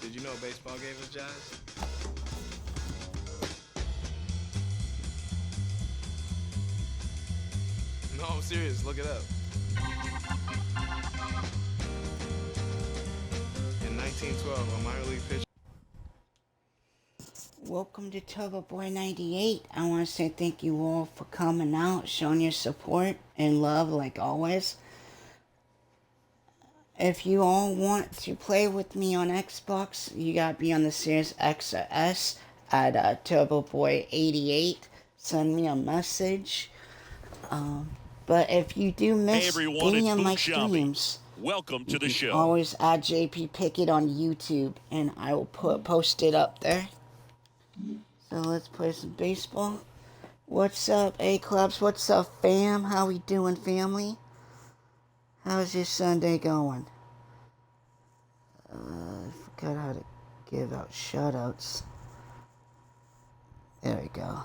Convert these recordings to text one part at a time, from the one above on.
Did you know baseball gave us jazz? No, I'm serious. Look it up. In 1912, a minor league pitcher. Welcome to Turbo Boy 98. I want to say thank you all for coming out, showing your support and love like always. If you all want to play with me on Xbox, you gotta be on the Series X or S at Turbo Boy 88. Send me a message. But if you do miss any of my streams, welcome to the show. Always add JP Pickett on YouTube, and I will post it up there. So let's play some baseball. What's up, A-Clubs? What's up, fam? How we doing, family? How's your Sunday going? I forgot how to give out shoutouts. There we go.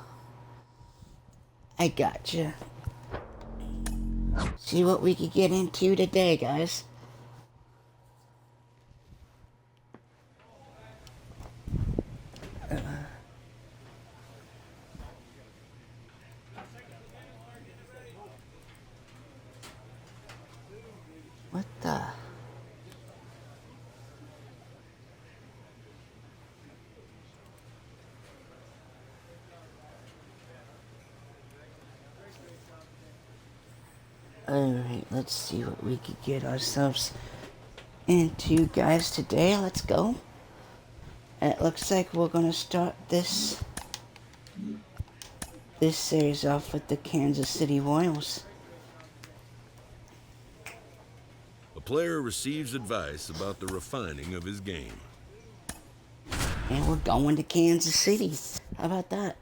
I gotcha. See what we could get into today, guys. What the? Alright, let's see what we could get ourselves into, guys, today. Let's go. It looks like we're gonna start this series off with the Kansas City Royals. A player receives advice about the refining of his game. And we're going to Kansas City. How about that?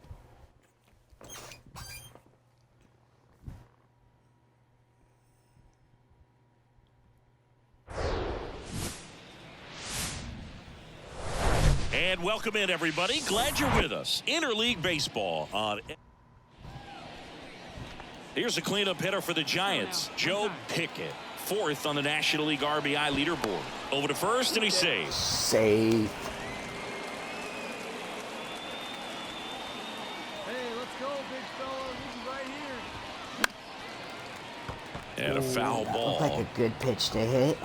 And welcome in, everybody. Glad you're with us. Interleague Baseball on. Here's a cleanup hitter for the Giants, Joe Pickett. Fourth on the National League RBI leaderboard. Over to first, and he saves. Save. Hey, let's go, big fella. This is right here. And a foul That ball. looked like a good pitch to hit.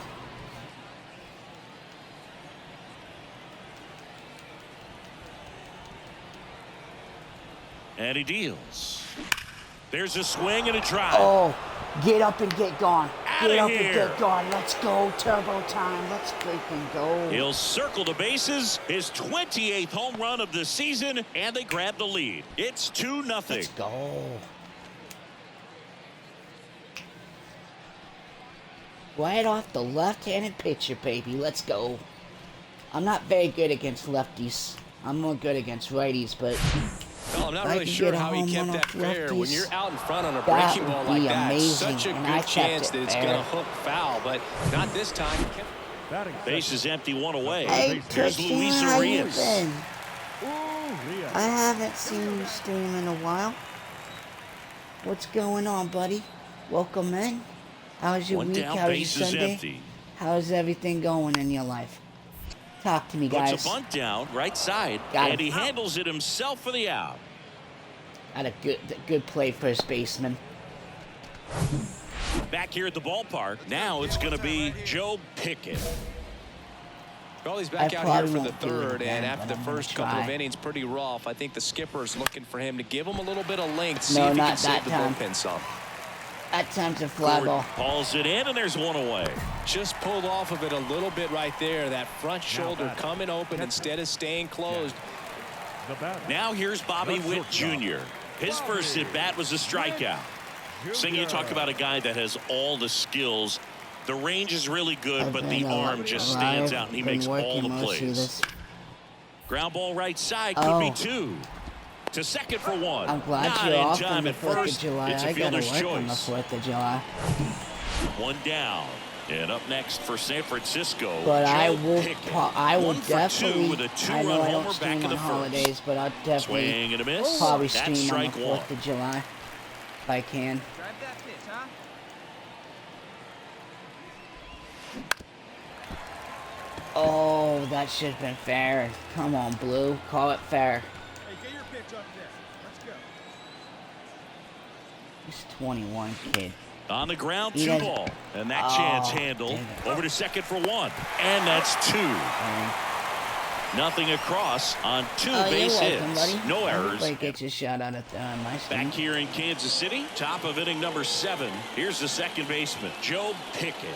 And he deals. There's a swing and a drive. Oh, get up and get gone. Get up and here. get gone. Let's go, turbo time. Let's freaking go. He'll circle the bases, his 28th home run of the season, and they grab the lead. It's 2-0. Let's go. Right off the left-handed pitcher, baby. Let's go. I'm not very good against lefties. I'm more good against righties, but Well, I'm not I really can sure get a how he home kept run that off fair. When lefties. you're out in front on a That breaking ball would like be that, amazing, such a and I good kept chance it that it's fair. going to hook foul, but not this time. Base is empty, one away. Hey, Here's Touchdown, Luis how you Arias. been? I haven't seen you stream in a while. What's going on, buddy? Welcome in. How's your One week? down, How's your base is Sunday? empty. How's everything going in your life? Talk to me, guys. Puts a bunt down, right side, Got and him. he handles it himself for the out. Had a good play, first baseman. Back here at the ballpark, now it's going to be Joe Pickett. Well, he's back I out here probably for the won't do it third, again, and after but the I'm gonna first couple of try. innings, pretty rough. I think the skipper's looking for him to give him a little bit of length, see No, if he not can save that the time. bullpen some. That time's a fly ball. Hauls it in, and there's one away. Just pulled off of it a little bit right there. That front shoulder coming open instead of staying closed. Now here's Bobby Witt Jr. His first at-bat was a strikeout. Sing, you talk about a guy that has all the skills. The range is really good, but the arm just stands out, and he makes all the plays. Ground ball right side could be two. To second for one. I'm glad Not you're in off time on the at 4th first. of July. It's a I gotta fielder's work on the choice. 4th of July. One down. And up next for San Francisco, But Joe I will Pickett. I will 1 for 2 definitely, with a I two-run know I homer don't back stream in on the first. holidays, but I'll definitely Swing and a miss. probably That's stream on the strike 4th one. of July if I can. Drive that pitch, huh? Oh, that should have been fair. Come on, Blue. Call it fair. Hey, get your pitch up there. Let's go. He's 21, kid. On the ground, He 2 has- ball. And that Oh, chance handled. dang it. Over to second for 1. And that's 2. Nothing across on 2 Oh, base you're welcome, hits. buddy. No errors. Everybody gets a shout out at my stream. Back here in Kansas City, top of inning number 7. Here's the second baseman, Joe Pickett.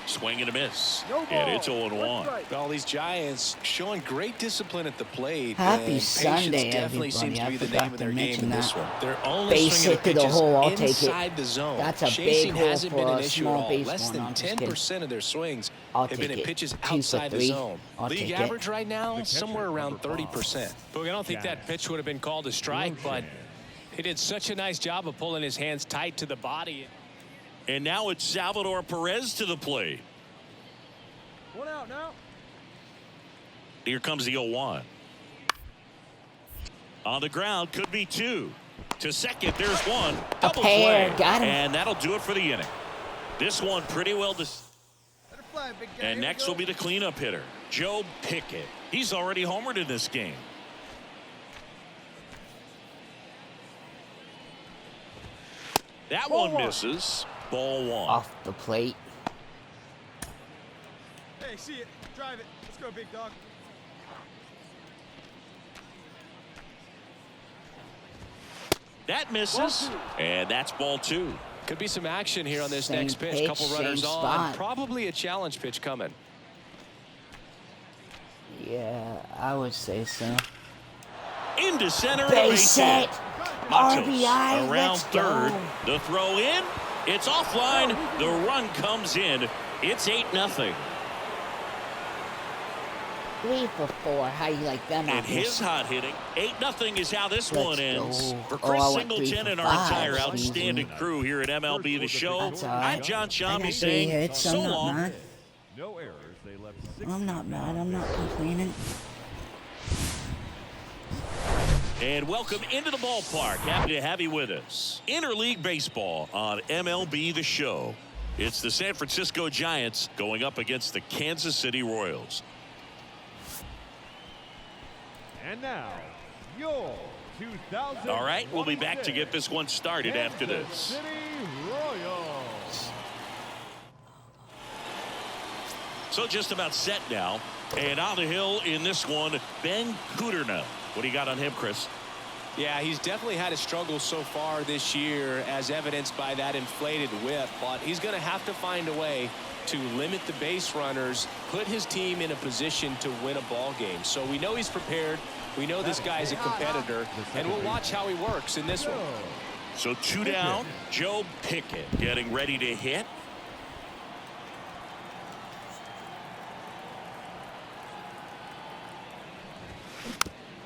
Swing and a miss. And it's 0-1. All these Giants showing great discipline at the plate. Happy and Sunday, patience definitely seems everybody. to be I the name forgot of to their game mention in this that. one. They're only Base swinging hit to the pitches hole, I'll take it. inside the zone. That's a big Chasing hole hasn't for been a an issue small at all. base Less one. than I'm just kidding. 10% of their swings I'll have been take in it. pitches 2 for outside the 3. zone. I'll League take it. average right now, somewhere around 30%. Boog, I don't think that pitch would have been called a strike, but he did such a nice job of pulling his hands tight to the body. And now it's Salvador Perez to the plate. 1 out now. Here comes the 0-1. On the ground, could be 2. To second, there's 1. Double pair, play. got him. And that'll do it for the inning. This one pretty well. Let it fly, big guy. And Here we next go. will be the cleanup hitter, Joe Pickett. He's already homered in this game. That Ball one one. misses. Ball 1. Off the plate. Hey, see it. Drive it. Let's go, big dog. That misses. And that's ball 2. Could be some action here on this Same next pitch. pitch, Couple same runners on. spot. Probably a challenge pitch coming. Yeah, I would say so. Into center. and a Base hit. hit. Matos RBI. around Let's third. go. The throw in. It's offline. The run comes in. It's 8-0. 3 for 4. How you like them And out here? his hot hitting. 8-0 is how this Let's one ends. go. For Oh, Chris I went 3 Singleton for and our 5. entire Excuse outstanding me. crew here at MLB The Show, That's all right. I'm John I Shambi got 3 saying hits. so I'm not long. mad. No errors. They left 6. I'm not mad. I'm not complaining. And welcome into the ballpark. Happy to have you with us. Interleague Baseball on MLB The Show. It's the San Francisco Giants going up against the Kansas City Royals. And now, your 2000. All right, we'll be back to get this one started after this. City Royals. So just about set now. And on the hill in this one, Ben Kudrna. What do you got on him, Chris? Yeah, he's definitely had a struggle so far this year, as evidenced by that inflated whip. But he's going to have to find a way to limit the base runners, put his team in a position to win a ball game. So we know he's prepared. We know this guy's a competitor, and we'll watch how he works in this one. So 2 down. Joe Pickett getting ready to hit.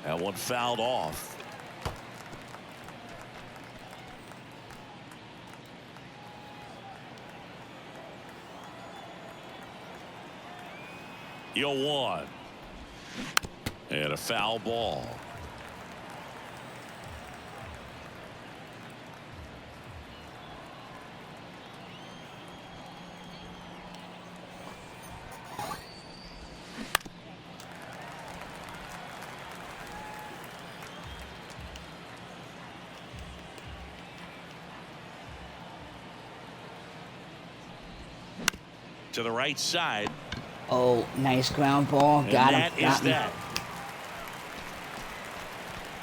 That one fouled off. The 0-1. And a foul ball. To the right side. Oh, nice ground ball. And Got him. that is Got me. that.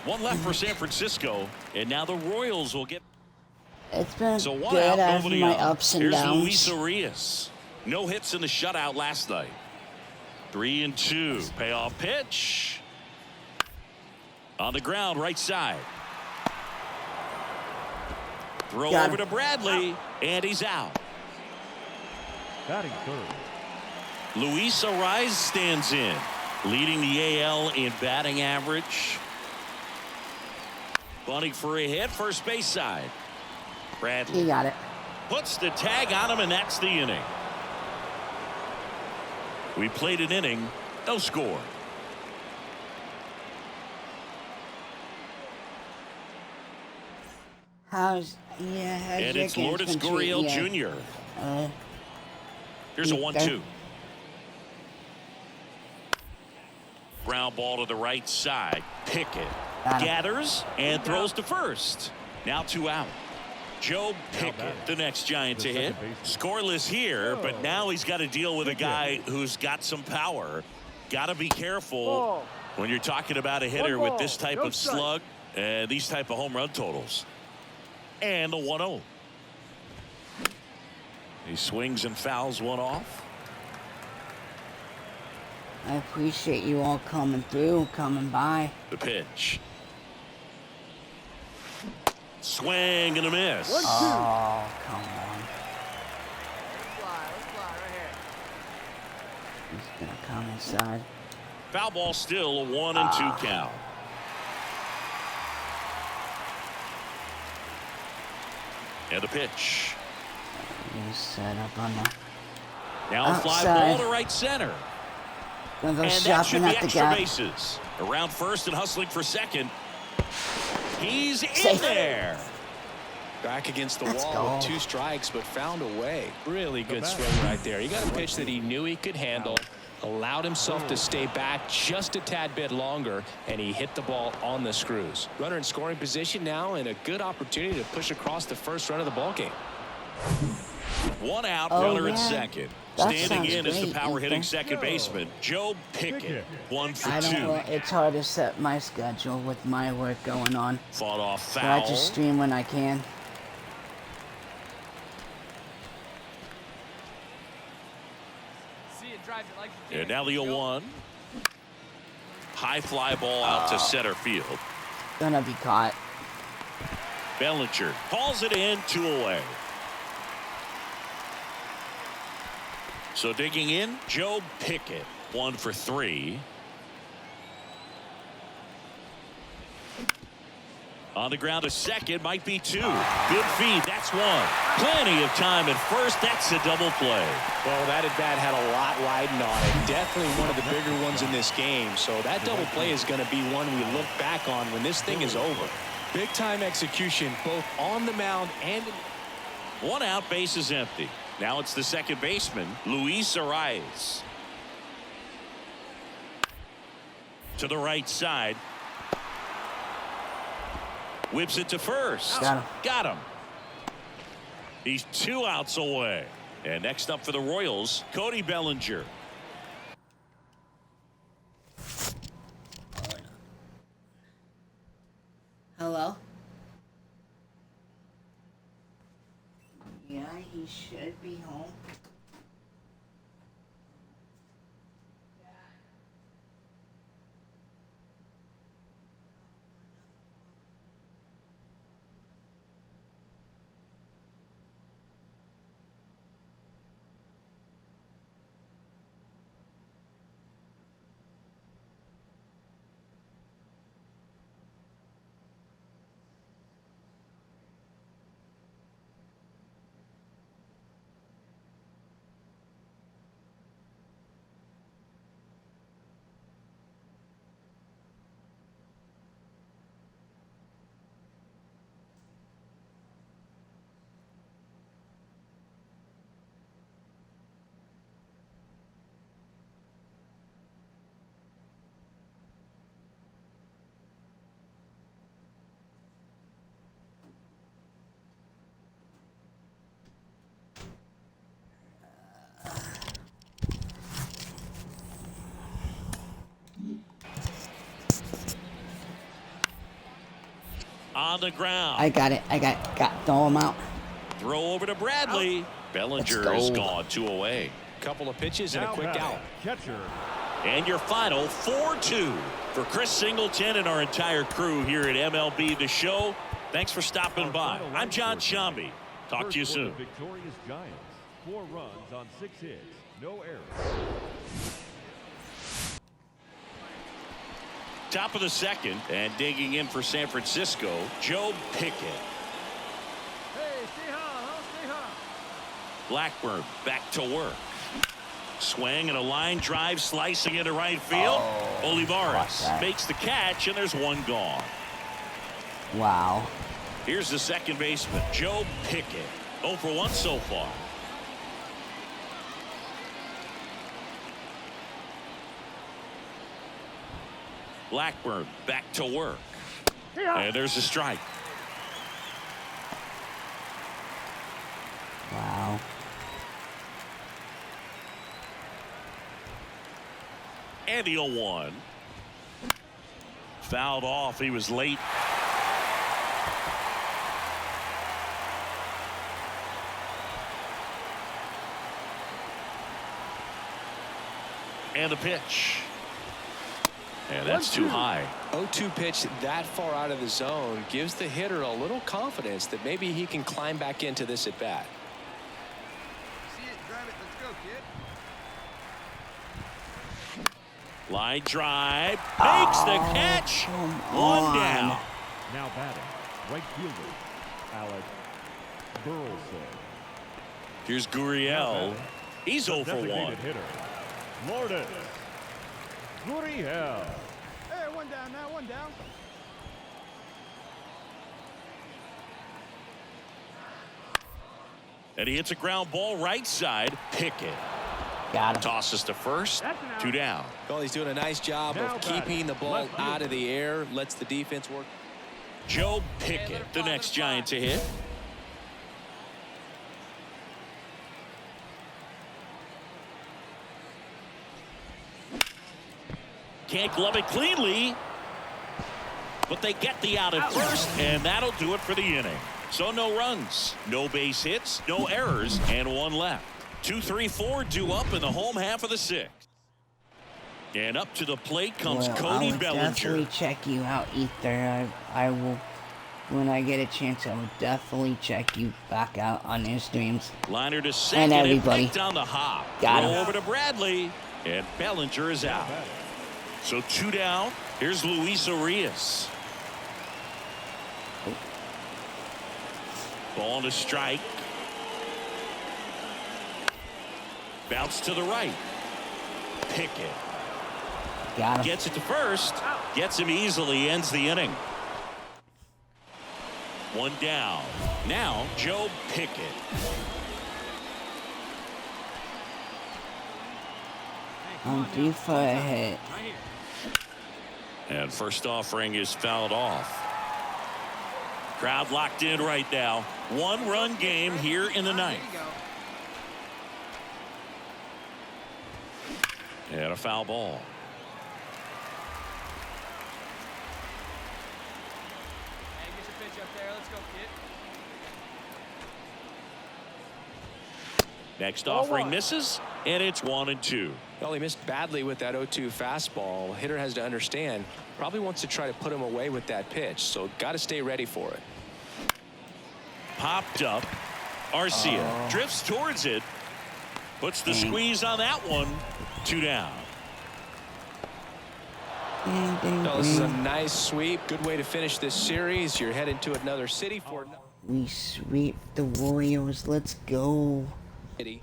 One left for San Francisco, and now the Royals will get. It's been So one good out, after nobody my out. ups and Here's downs. Luis Arias. No hits in the shutout last night. 3-2. Payoff pitch. On the ground, right side. Throw Got over him. to Bradley, and he's out. Batting third. Luis Arias stands in, leading the AL in batting average. Bunting for a hit, first base side. Bradley He got it. puts the tag on him, and that's the inning. We played an inning, no score. How's And your it's game's Lourdes been treating Gurriel you? Jr. Here's a Ether. 1-2. Ground ball to the right side. Pickett gathers and throws to first. Now 2 out. Joe Pickett, the next Giant to hit. Scoreless here, but now he's got to deal with a guy who's got some power. Got to be careful when you're talking about a hitter with this type of slug and these type of home run totals. And the 1-0. He swings and fouls one off. I appreciate you all coming through, coming by. The pitch. Swing and a miss. Oh, come on. Let's fly right here. He's going to come inside. Foul ball still a 1-2 count. And the pitch. He's set up on the Now a fly outside. ball to right center. Gonna go And that should shopping be at the extra gap. bases. Around first and hustling for second. He's in Safe. there. Back against the Let's wall go. with 2 strikes, but found a way. Really good swing right there. He got a pitch that he knew he could handle, allowed himself to stay back just a tad bit longer, and he hit the ball on the screws. Runner in scoring position now, and a good opportunity to push across the first run of the ballgame. 1 out, Oh, runner at yeah. second. That Standing sounds in is the great, power hitting Ethan. second baseman, Joe Pickett. 1 for I 2. don't know. It's hard to set my schedule with my work going on. Fought off So I foul. just stream when I can. See it, drive it like you And now the 0-1. High fly ball out to center field. Gonna be caught. Bellinger calls it in, 2 away. So digging in, Joe Pickett, 1 for 3. On the ground to second, might be 2. Good feed, that's 1. Plenty of time at first, that's a double play. Well, that at bat had a lot riding on it. Definitely one of the bigger ones in this game. So that double play is going to be one we look back on when this thing is over. Big time execution, both on the mound and in 1 out, base is empty. Now it's the second baseman, Luis Arias. To the right side. Whips it to first. Got him. He's 2 outs away. And next up for the Royals, Cody Bellinger. Hello? Yeah, he should be home. On the ground. I got it. Throw him out. Throw over to Bradley. Bellinger Let's is go. gone, 2 away. couple of pitches and a quick out. Catcher. And your final 4-2 for Chris Singleton and our entire crew here at MLB The Show. Thanks for stopping by. I'm John Shambi. Talk to you soon. Victorious Giants. 4 runs on 6 hits. No errors. Top of the second, and digging in for San Francisco, Joe Pickett. Hey, stay high, huh? Stay high. Blackburn back to work. Swing and a line drive slicing into right field. Olivares that. makes the catch, and there's 1 gone. Wow. Here's the second baseman, Joe Pickett. 0 for 1 so far. Blackburn back to work. And there's a strike. Wow. And the 0-1. Fouled off. He was late. And the pitch. And that's too high. 0-2 pitch that far out of the zone gives the hitter a little confidence that maybe he can climb back into this at bat. See it, grab it, let's go, kid. Line drive. Makes the catch. One down. Now batting, right fielder, Alex Burleson. Here's Gurriel. He's 0 for 1. Designated hitter, Lourdes Gurriel. Hey, one down now, one down. And he hits a ground ball right side. Pickett. Got him. Tosses to first. 2 down. Well, he's doing a nice job Now of keeping the ball left out of the air, lets the defense work. Joe Pickett, the next Giant to hit. Can't glove it cleanly. But they get the out at first, and that'll do it for the inning. So no runs, no base hits, no errors, and 1 left. 2, 3, 4 due up in the home half of the 6th. And up to the plate comes Cody I will Bellinger. definitely check you out, Ether. I will, when I get a chance, I will definitely check you back out on your streams. Liner to second And everybody. picked on the hop. Got Throw him. over to Bradley, and Bellinger is out. So 2 down. Here's Luis Arias. Ball to strike. Bounce to the right. Pickett. Got him. Gets it to first. Gets him easily. Ends the inning. 1 down. Now Joe Pickett. I'm due for a hit. And first offering is fouled off. Crowd locked in right now. 1-run game here in the 9th. And a foul ball. Hey, get your pitch up there. Let's go, kid. Next offering misses, and it's 1-2. Well, he missed badly with that 0-2 fastball. Hitter has to understand, probably wants to try to put him away with that pitch, so got to stay ready for it. Popped up. Arcia drifts towards it. Puts the squeeze on that one. 2 down. Well, this is a nice sweep. Good way to finish this series. You're headed to another city for We sweep the Warriors. Let's go. city.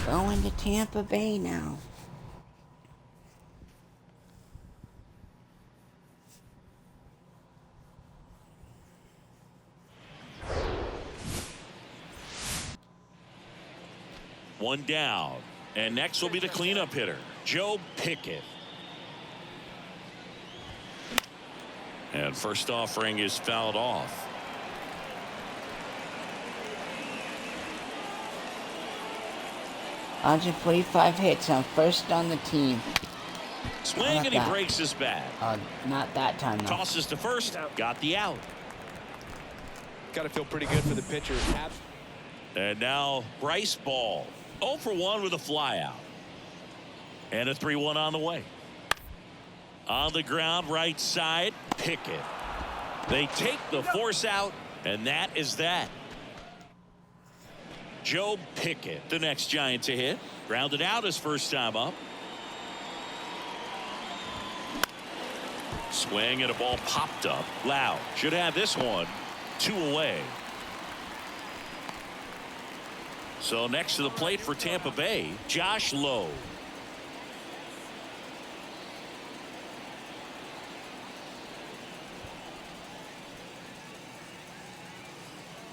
Going to Tampa Bay now. One down. And next will be the cleanup hitter, Joe Pickett. And first offering is fouled off. $145 hits. I'm first on the team. Swing, How about and he that? breaks his bat. Not that time though. Tosses to first. Got the out. Got to feel pretty good for the pitcher. And now Bryce Ball. 0 for 1 with a flyout. And a 3-1 on the way. On the ground, right side, Pickett. They take the force out, and that is that. Joe Pickett, the next Giant to hit. Grounded out his first time up. Swing and a ball popped up. Loud should have this one 2 away. So next to the plate for Tampa Bay, Josh Lowe.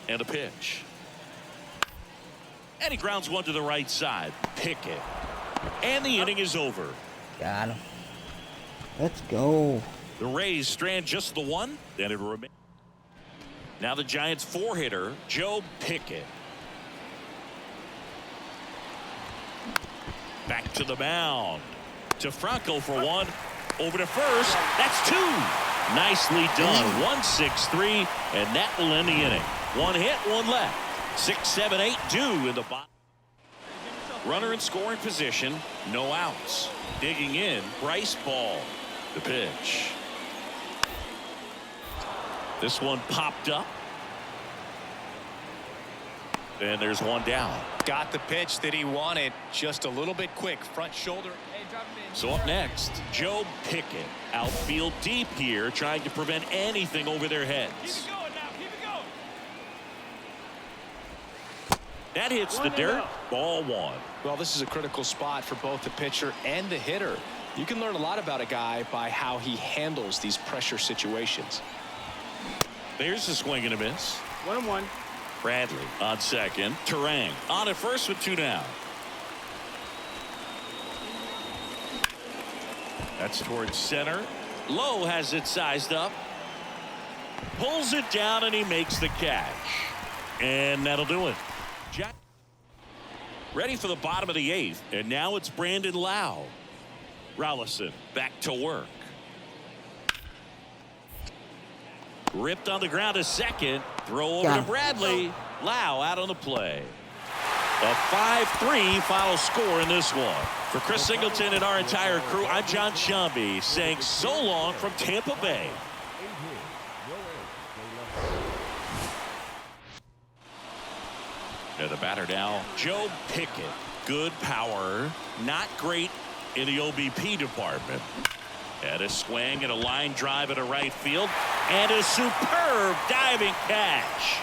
And a pitch. And he grounds one to the right side. Pickett. And the inning is over. Got him. Let's go. The Rays strand just the one. Then it remains. Now the Giants 4-hitter, Joe Pickett. Back to the mound. To Franco for one. Over to first. That's two. Nicely done. 1-6-3. And that will end the inning. One hit, one left. 6, 7, 8 due in the bottom. Runner in scoring position. No outs. Digging in. Bryce Ball. The pitch. This one popped up. And there's one down. Got the pitch that he wanted. Just a little bit quick. Front shoulder. So up next, Joe Pickett. Outfield deep here, trying to prevent anything over their heads. Keep it going now. Keep it going. That hits the dirt. Ball one. Well, this is a critical spot for both the pitcher and the hitter. You can learn a lot about a guy by how he handles these pressure situations. There's a swing and a miss. 1-1. Bradley on second. Terang on at first with two down. That's towards center. Lowe has it sized up. Pulls it down and he makes the catch. And that'll do it. Jack ready for the bottom of the 8th. And now it's Brandon Lau. Rollison back to work. Ripped on the ground to second. Throw over to Bradley. Lau out on the play. A 5-3 final score in this one. For Chris Singleton and our entire crew, I'm John Shambi saying so long from Tampa Bay. And the batter now, Joe Pickett. Good power, not great in the OBP department. And a swing and a line drive into right field. And a superb diving catch.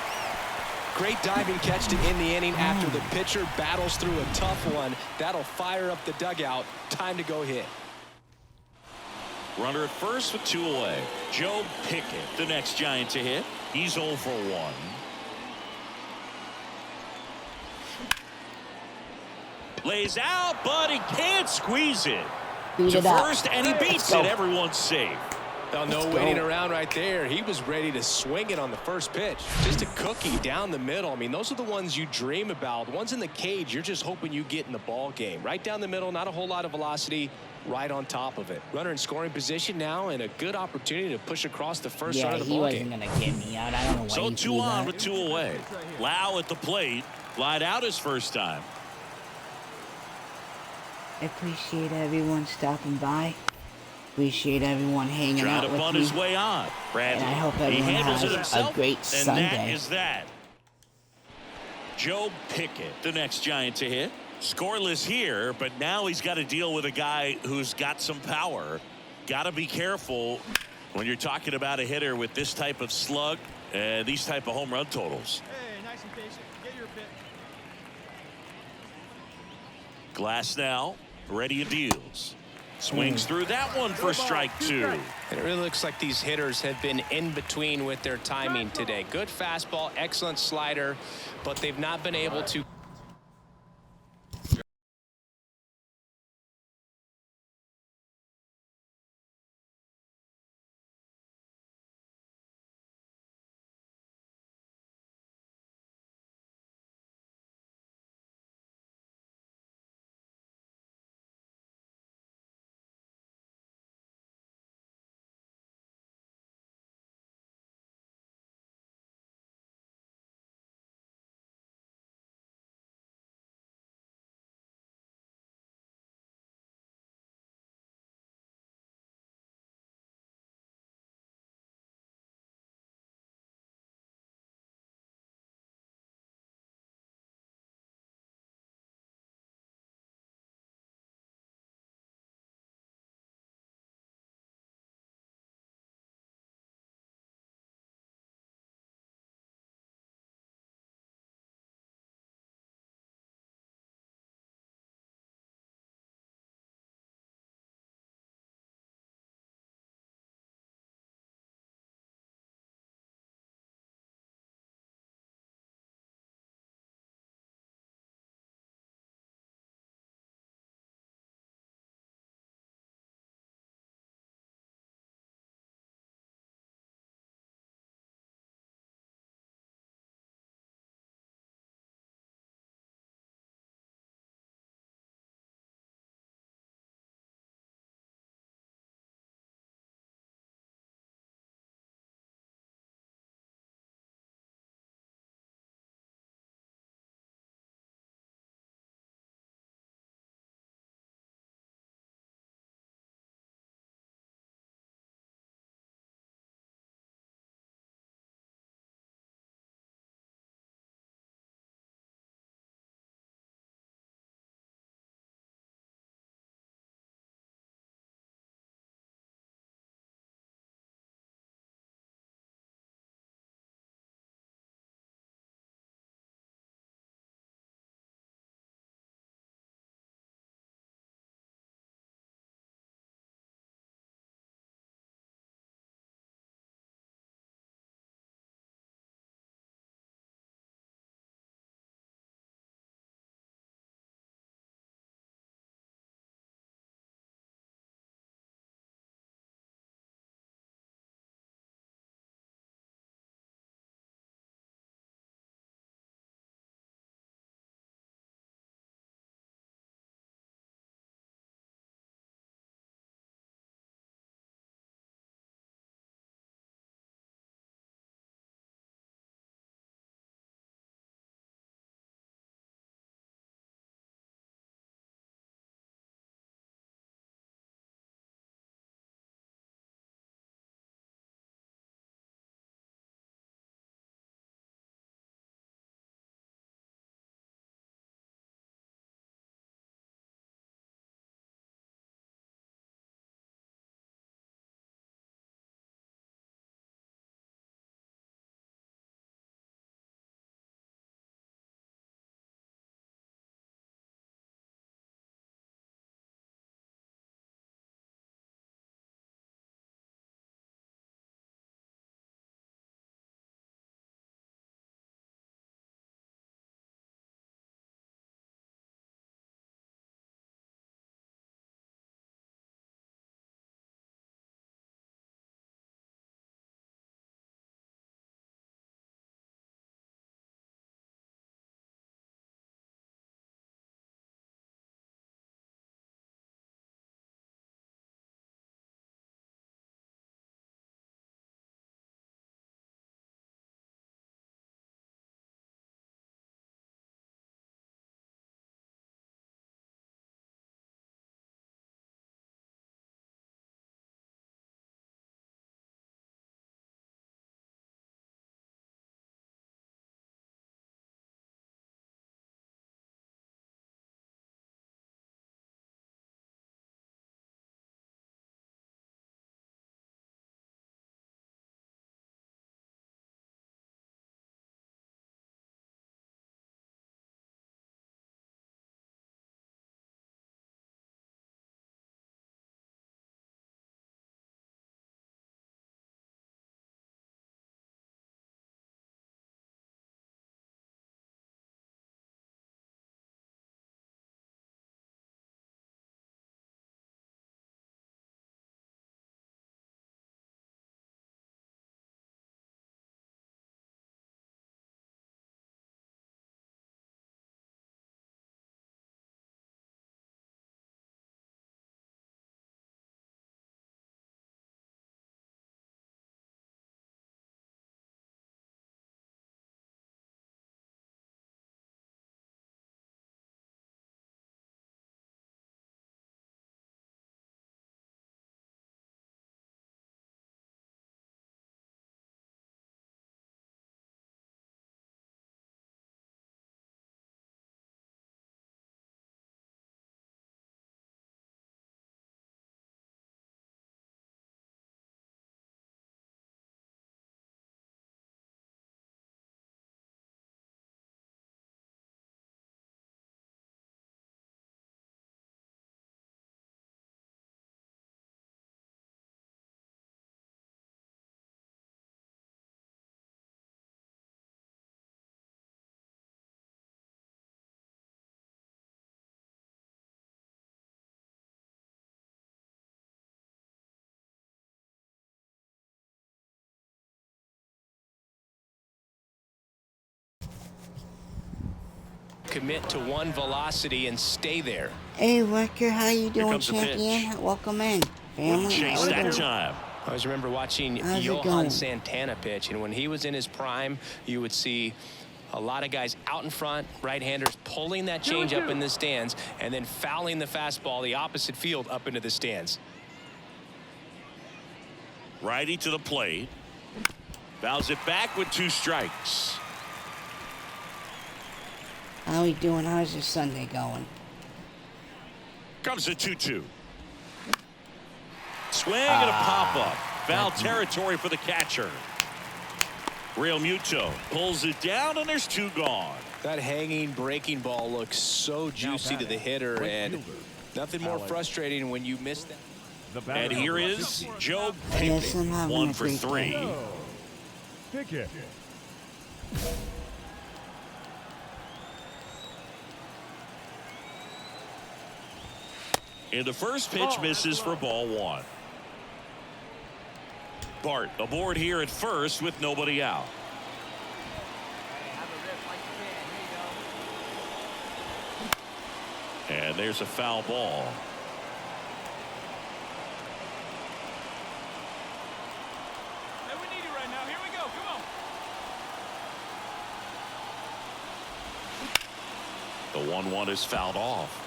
Great diving catch to end the inning after the pitcher battles through a tough one. That'll fire up the dugout. Time to go hit. Runner at first with 2 away. Joe Pickett, the next Giant to hit. He's 0 for 1. Lays out, but he can't squeeze it. Beat to it up. first, and he beats it. Everyone's safe. Oh, no waiting around right there. He was ready to swing it on the first pitch. Just a cookie down the middle. I mean, those are the ones you dream about. Ones in the cage, you're just hoping you get in the ball game. Right down the middle, not a whole lot of velocity, right on top of it. Runner in scoring position now, and a good opportunity to push across the first run of the ball game. Yeah, he wasn't going to get me out. I don't know why So he 2 did on that. with 2 away. Lau at the plate. Lied out his first time. I appreciate everyone stopping by. Appreciate everyone hanging Trying out to with bunt me. his way on. Bradley. And I hope He everyone handles it has himself, a great and Sunday. that is that. Joe Pickett, the next Giant to hit. Scoreless here, but now he's got to deal with a guy who's got some power. Got to be careful when you're talking about a hitter with this type of slug and these type of home run totals. Hey, nice and patient. Get your pick. Glass now, ready and deals. Swings through that one for strike 2. And it really looks like these hitters have been in between with their timing today. Good fastball, excellent slider, but they've not been able to commit to one velocity and stay there. Hey, Wicker, how you doing, comes the champion? pitch. Welcome in, family. Chase How we that doing? time. I always remember watching How's it Johan going? Santana pitch, and when he was in his prime, you would see a lot of guys out in front, right-handers pulling that change up in the stands and then fouling the fastball the opposite field up into the stands. Righty to the plate. Fouls it back with 2 strikes. How we doing? How's your Sunday going? Comes a 2-2. Swing and a pop-up. Foul territory for the catcher. Real Muto pulls it down, and there's 2 gone. That hanging breaking ball looks so juicy to the hitter, and nothing more frustrating when you miss that. And here is Joe Yes, I'm Pickett, having 1 a for great 3. day. Pickett. And the first pitch misses for ball 1. Bart aboard here at first with nobody out. And there's a foul ball. Hey, we need you right now. Here we go. Come on. The 1-1 is fouled off.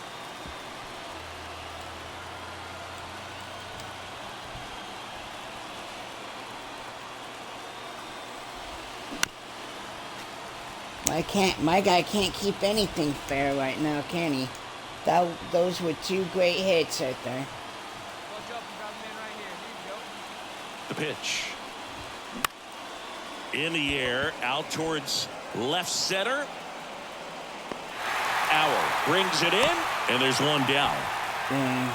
My guy can't keep anything fair right now, can he? Those were 2 great hits right there. Watch up. You got a man right here. Here you go. The pitch. In the air, out towards left center. Auer brings it in, and there's 1 down. Dang.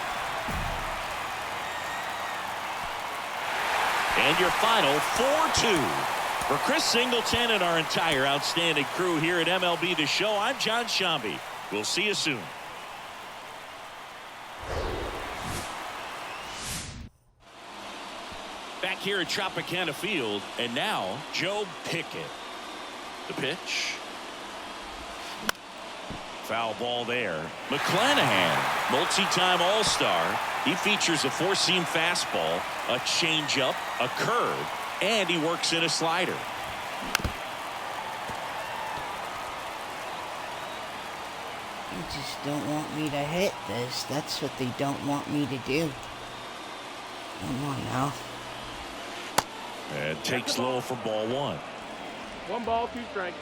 And your final 4-2. For Chris Singleton and our entire outstanding crew here at MLB The Show, I'm John Shambi. We'll see you soon. Back here at Tropicana Field, and now Joe Pickett. The pitch. Foul ball there. McClanahan, multi-time All-Star. He features a 4-seam fastball, a changeup, a curve, and he works in a slider. They just don't want me to hit this. That's what they don't want me to do. Come on now. And takes low for ball 1. 1 ball, 2 strikes.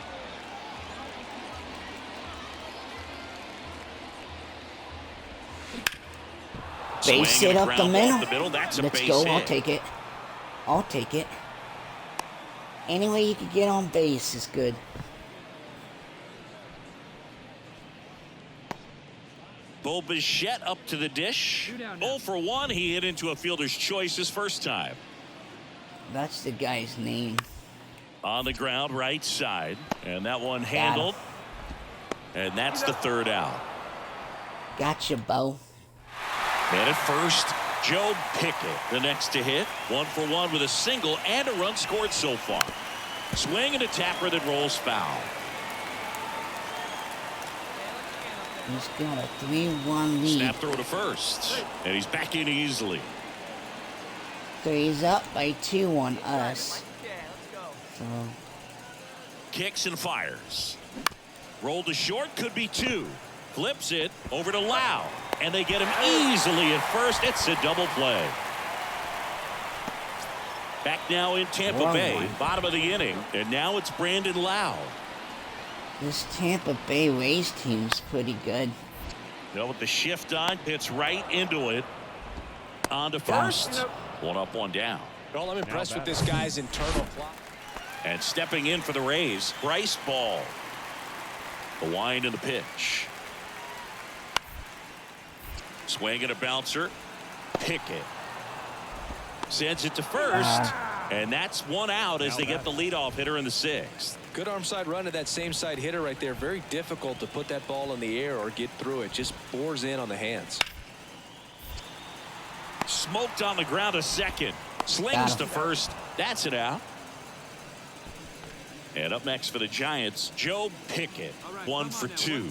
Base hit up the middle. That's a Let's base go. hit. I'll take it. I'll take it. Any way you can get on base is good. Bo Bichette up to the dish. 0 for 1. He hit into a fielder's choice his first time. That's the guy's name. On the ground, right side. And that one handled. And that's the 3rd out. Gotcha, Bo. And at first, Joe Pickett, the next to hit. 1 for 1 with a single and a run scored so far. Swing and a tapper that rolls foul. He's got a 3-1 lead. Snap throw to first. And he's back in easily. So he's up by 2 on us. So Kicks and fires. Rolled to short, could be 2. Flips it over to Lau. And they get him easily at first. It's a double play. Back now in Tampa Bay, bottom of the inning. And now it's Brandon Lau. this Tampa Bay Rays team's pretty good. You know, with the shift on, hits right into it. On to first. 1 up, 1 down. Well, I'm impressed with this guy's internal clock. And stepping in for the Rays, Bryce Ball. The wind and the pitch. Swing and a bouncer. Pickett sends it to first. And that's 1 out as they get the leadoff hitter in the 6th. Good arm side run to that same side hitter right there. Very difficult to put that ball in the air or get through it. Just bores in on the hands. Smoked on the ground to second. Slings to first. That's it out. And up next for the Giants, Joe Pickett, 1 for 2.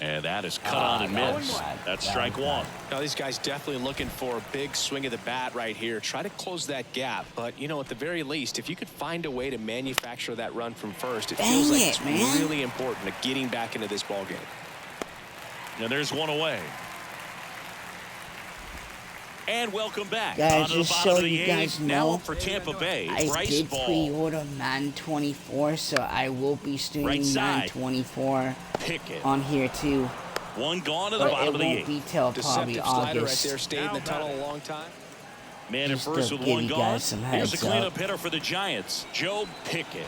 And that is cut on and missed. That's strike one. Now these guys definitely looking for a big swing of the bat right here. Try to close that gap. But, you know, at the very least, if you could find a way to manufacture that run from first, it feels like it's really important to getting back into this ball game. And there's one away. And welcome back. Guys, just so you guys know, for Tampa Bay, I did pre-order Mlb23, so I will be streaming Mlb24 on here too. One gone to the bottom of the 8th. It won't be till probably August. Right there, stayed in the tunnel a long time. Man at first with one gone. Here's a cleanup hitter for the Giants, Joe Pickett.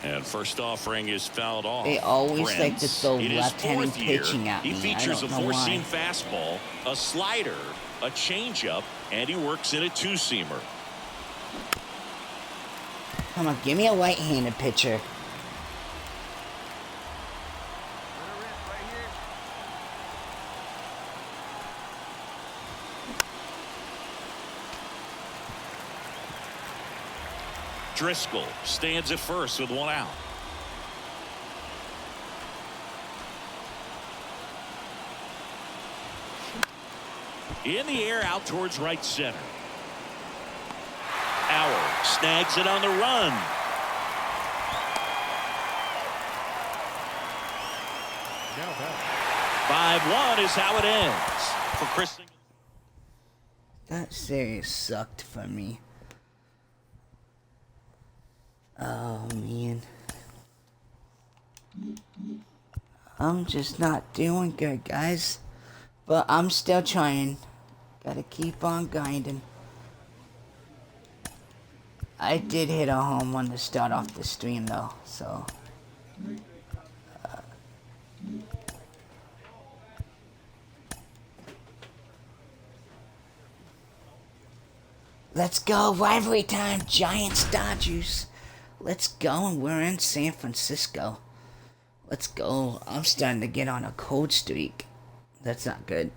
And first offering is fouled off. They always like to throw left-handed pitching at me. He features a four-seam fastball, a slider, a changeup, and he works in a two-seamer. Come on, give me a right-handed pitcher. Driscoll stands at first with one out. In the air out towards right center. Auer snags it on the run. Now back. 5-1 is how it ends for Chris. That series sucked for me. Oh, man. I'm just not doing good, guys. But I'm still trying. Gotta keep on grinding. I did hit a home run to start off the stream, though, so... Let's go, rivalry time, Giants, Dodgers. Let's go, and we're in San Francisco. Let's go. I'm starting to get on a cold streak. That's not good.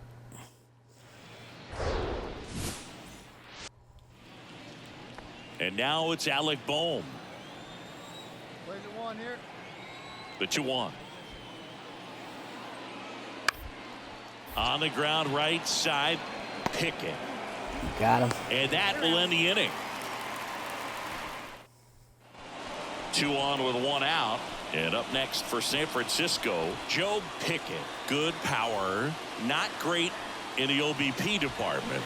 And now it's Alec Bohm. Plays it one here. The 2-1. On the ground, right side, Pickett. Got him. And that will end the inning. 2 on with 1 out. And up next for San Francisco, Joe Pickett. Good power, not great in the OBP department.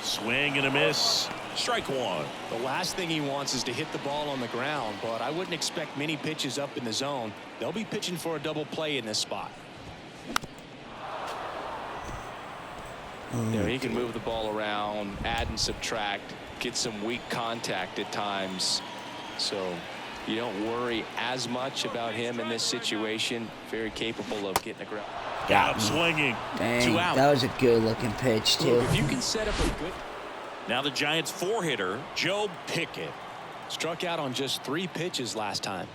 Swing and a miss. Strike one. The last thing he wants is to hit the ball on the ground, but I wouldn't expect many pitches up in the zone. They'll be pitching for a double play in this spot. There, he can move the ball around, add and subtract, get some weak contact at times. So you don't worry as much about him in this situation. Very capable of getting the ground. Got him swinging. Dang, 2 out. that was a good looking pitch too. If you can set up a good... Now the Giants 4-hitter, Joe Pickett. Struck out on just 3 pitches last time.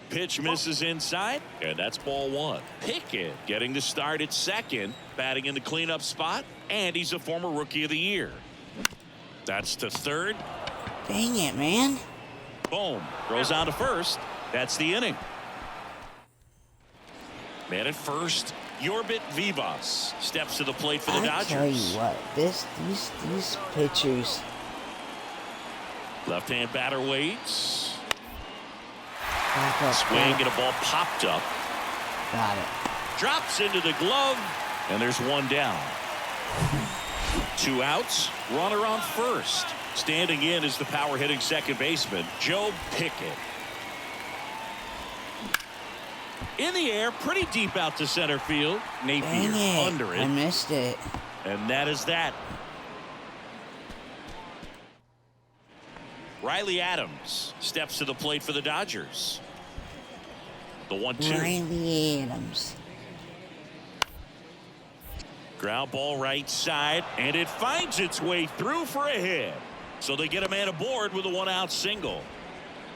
Pitch misses inside, and that's ball 1. Pickett getting the start at second, batting in the cleanup spot, and he's a former Rookie of the Year. That's to third. Dang it, man. Boom. Throws on to first. That's the inning. Man at first, Yorbit Vivas steps to the plate for the Dodgers. I tell you what, these pitchers. Left-hand batter waits. Back up, Swing and a ball popped up. Got it. Drops into the glove, and there's 1 down. 2 outs, runner on first. Standing in is the power-hitting second baseman, Joe Pickett. In the air, pretty deep out to center field. Napier under it. I missed it. And that is that. Riley Adams steps to the plate for the Dodgers. The 1-2. Riley Adams. Ground ball right side, and it finds its way through for a hit. So they get a man aboard with a 1-out single.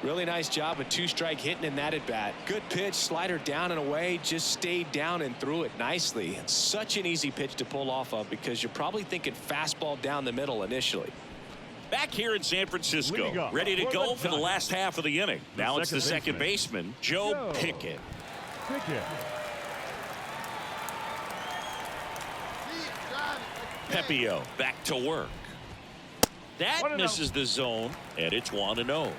Really nice job of two-strike hitting in that at-bat. Good pitch, slider down and away, just stayed down and threw it nicely. It's such an easy pitch to pull off of because you're probably thinking fastball down the middle initially. Back here in San Francisco, ready to go for the last half of the inning. Now it's the second baseman, Joe Pickett. Pepio back to work. That misses the zone, and it's 1-0.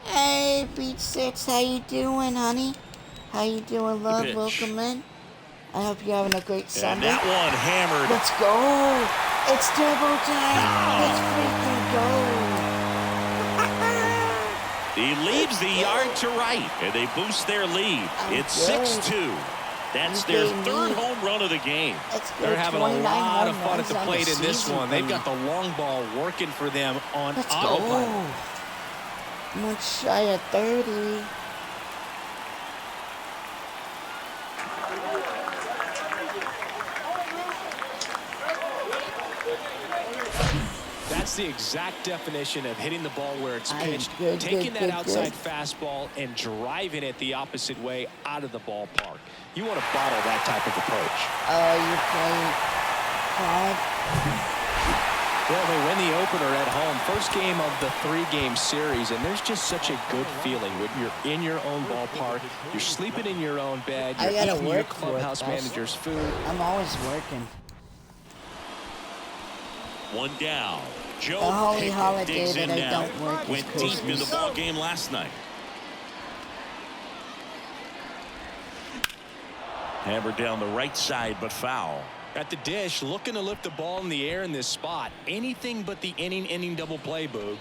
Hey, Beat 6, how you doing, honey? How you doing, love? Pitch. Welcome in. I hope you're having a great Sunday. And that one hammered. Let's go. It's turbo time. Let's freaking go. He leaves the yard to right, and they boost their lead. It's 6-2. That's their third home run of the game. They're having a lot of fun at the plate in this one. They've got the long ball working for them on autopilot. Much shy of 30. That's the exact definition of hitting the ball where it's pitched, good, taking good, that good, outside good. fastball and driving it the opposite way out of the ballpark. You want to bottle that type of approach. You're playing hard. Well, they win the opener at home. First game of the 3-game series, and there's just such a good feeling when you're in your own ballpark, you're sleeping in your own bed, you're eating your clubhouse manager's food. I'm always working. One down. Joe The holy Pickett holiday digs in that I now. don't work is Went deep in the Christmas. ball game last night. Hammered down the right side, but foul. At the dish, looking to lift the ball in the air in this spot. Anything but the inning double play, Boog.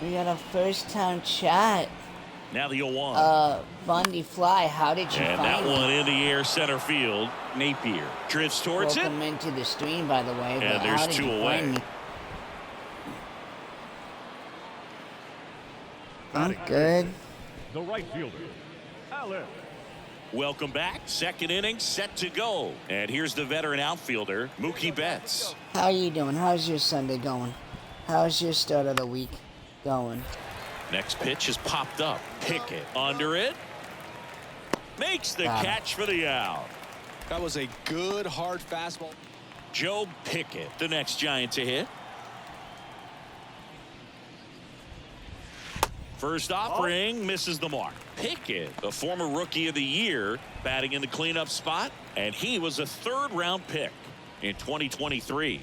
We got a first-time chat. Now the 0-1. Bundy Fly, how did you And find that me? one in the air center field. Napier drifts towards Welcome it. into the stream, by the way. And but there's how did 2 you away. find me? I'm good. The right fielder, Alex. Welcome back. Second inning set to go. And here's the veteran outfielder, Mookie Betts. How you doing? How's your Sunday going? How's your start of the week going? Next pitch is popped up. Pickett under it. Makes the catch for the out. That was a good, hard fastball. Joe Pickett, the next Giant to hit. First offering misses the mark. Pickett, the former Rookie of the Year, batting in the cleanup spot, and he was a third-round pick in 2023.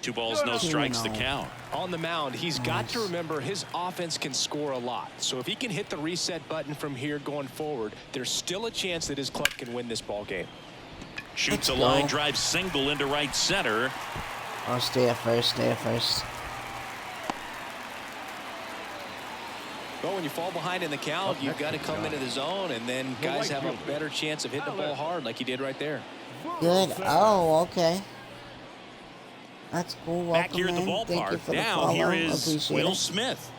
2 balls, no strikes to count. On the mound, he's got to remember his offense can score a lot. So if he can hit the reset button from here going forward, there's still a chance that his club can win this ball game. Shoots a line drive single into right center. Oh, stay at first, stay at first. Well, when you fall behind in the count, you've got to come into the zone, and then guys have a better chance of hitting the ball hard like he did right there. Good. Oh, okay. That's cool. Welcome Back here at the in. Thank you ballpark. for the Now follow. here is Appreciate Will it. Smith.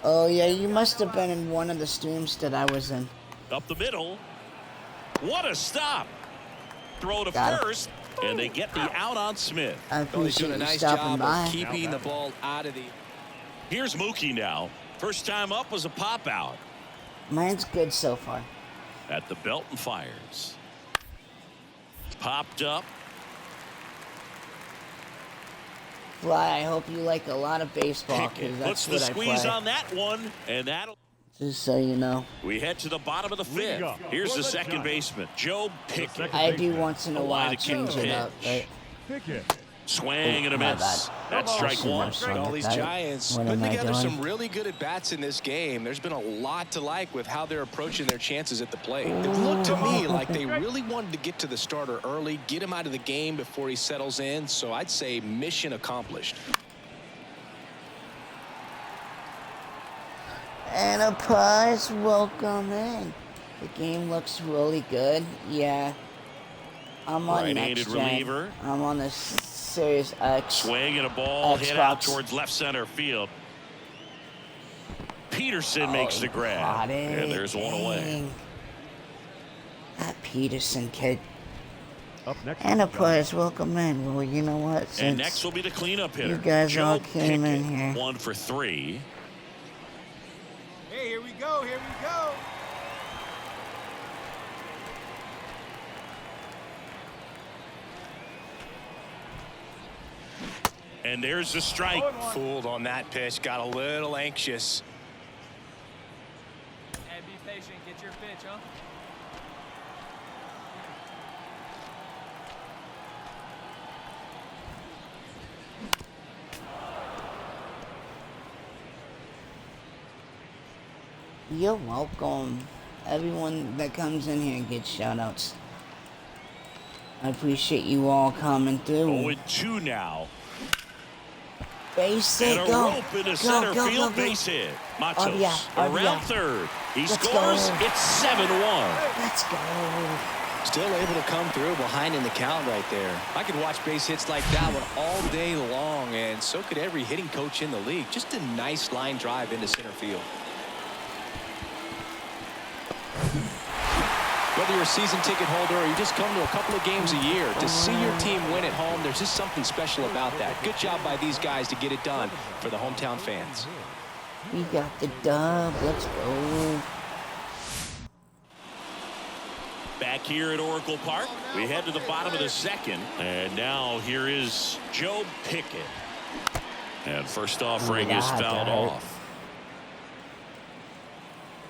Oh, yeah, you must have been in one of the streams that I was in. Up the middle. What a stop. Throw to Got it. first, and they get the out on Smith. I Well, he's appreciate doing a you nice stopping job by. of keeping the ball out of the... Here's Mookie now. First time up was a pop out. Mine's good so far. At the belt and fires. Popped up. Fly, I hope you like a lot of baseball, Pickett because puts that's the what I squeeze play. on that one, and that'll... Just so you know. We head to the bottom of the 5th. Here's the second baseman, Joe Pickett. I do once in a The while line to kick change the it up, pitch. but Pickett. Swing and a my miss. bad. That's strike Shouldn't one. have swung All at these that. Giants What putting am I together doing? some really good at-bats in this game. There's been a lot to like with how they're approaching their chances at the plate. It looked to me like they really wanted to get to the starter early, get him out of the game before he settles in. So I'd say mission accomplished. Enterprise, welcome in. The game looks really good. Yeah. I'm on Right-handed next gen. reliever. I'm on the Series X. Swing and a ball hit out Xbox. towards left center field. Peterson makes the grab. Caught it. And there's one away. Dang. That Peterson kid. Up next. And the players welcome in. Well, you know what? And next will be the cleanup hitter. You guys Joe all came in Pickett, here. 1 for 3. Hey, here we go. Here we go. And there's the strike. Fooled on that pitch. Got a little anxious. Hey, be patient. Get your pitch, huh? You're welcome. Everyone that comes in here gets shout outs. I appreciate you all coming through. 0-2 now. Base hit, And a go. rope into Go, center go, field, go, go. base hit. Machos RBI. around third. He Let's scores. go. It's 7-1. Let's go. Still able to come through behind in the count right there. I could watch base hits like that one all day long, and so could every hitting coach in the league. Just a nice line drive into center field. Whether you're a season ticket holder or you just come to a couple of games a year, to see your team win at home, there's just something special about that. Good job by these guys to get it done for the hometown fans. We got the dub. Let's go. Back here at Oracle Park, we head to the bottom of the second. And now here is Joe Pickett. And first offering is fouled off.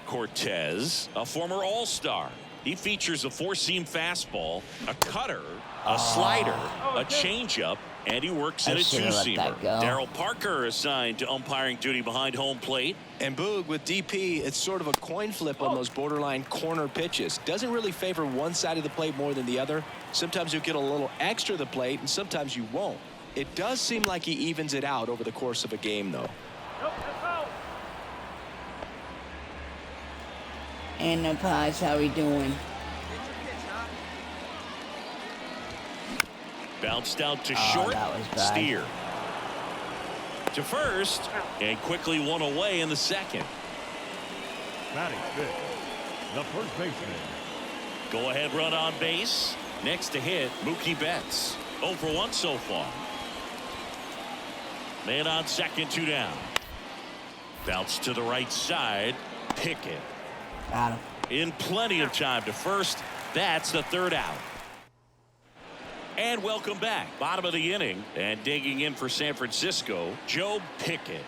Cortez, a former All-Star. He features a four-seam fastball, a cutter, a slider, a changeup, and he works in a two-seamer. Darryl Parker assigned to umpiring duty behind home plate. And Boog, with DP, it's sort of a coin flip on those borderline corner pitches. Doesn't really favor one side of the plate more than the other. Sometimes you'll get a little extra the plate, and sometimes you won't. It does seem like he evens it out over the course of a game, though. And the Pies, how we doing? Bounced out to short. That was bad. Steer to first, and quickly one away in the second. Batting fifth, the first baseman. Go ahead run on base. Next to hit, Mookie Betts. 0 for 1 so far. Man on second, 2 down. Bounce to the right side. Pickett. Got him. In plenty of time to first. That's the third out. And welcome back. Bottom of the inning. And digging in for San Francisco, Joe Pickett.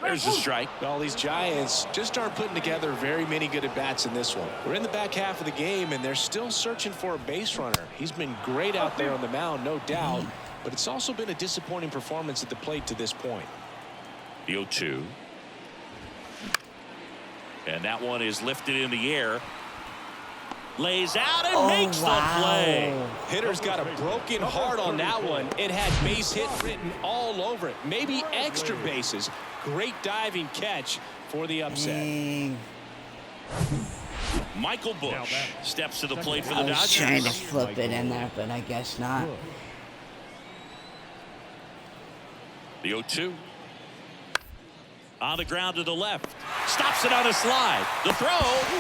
There's the strike. Well, these Giants just aren't putting together very many good at-bats in this one. We're in the back half of the game, and they're still searching for a base runner. He's been great out there on the mound, no doubt, but it's also been a disappointing performance at the plate to this point. The 0-2. And that one is lifted in the air. Lays out and makes the play. Hitter's got a broken heart on that one. It had base hit written all over it. Maybe extra bases. Great diving catch for the upset. Michael Busch steps to the plate for the I was Dodgers. trying to flip it in there, but I guess not. The 0-2. On the ground to the left. Stops it on a slide. The throw,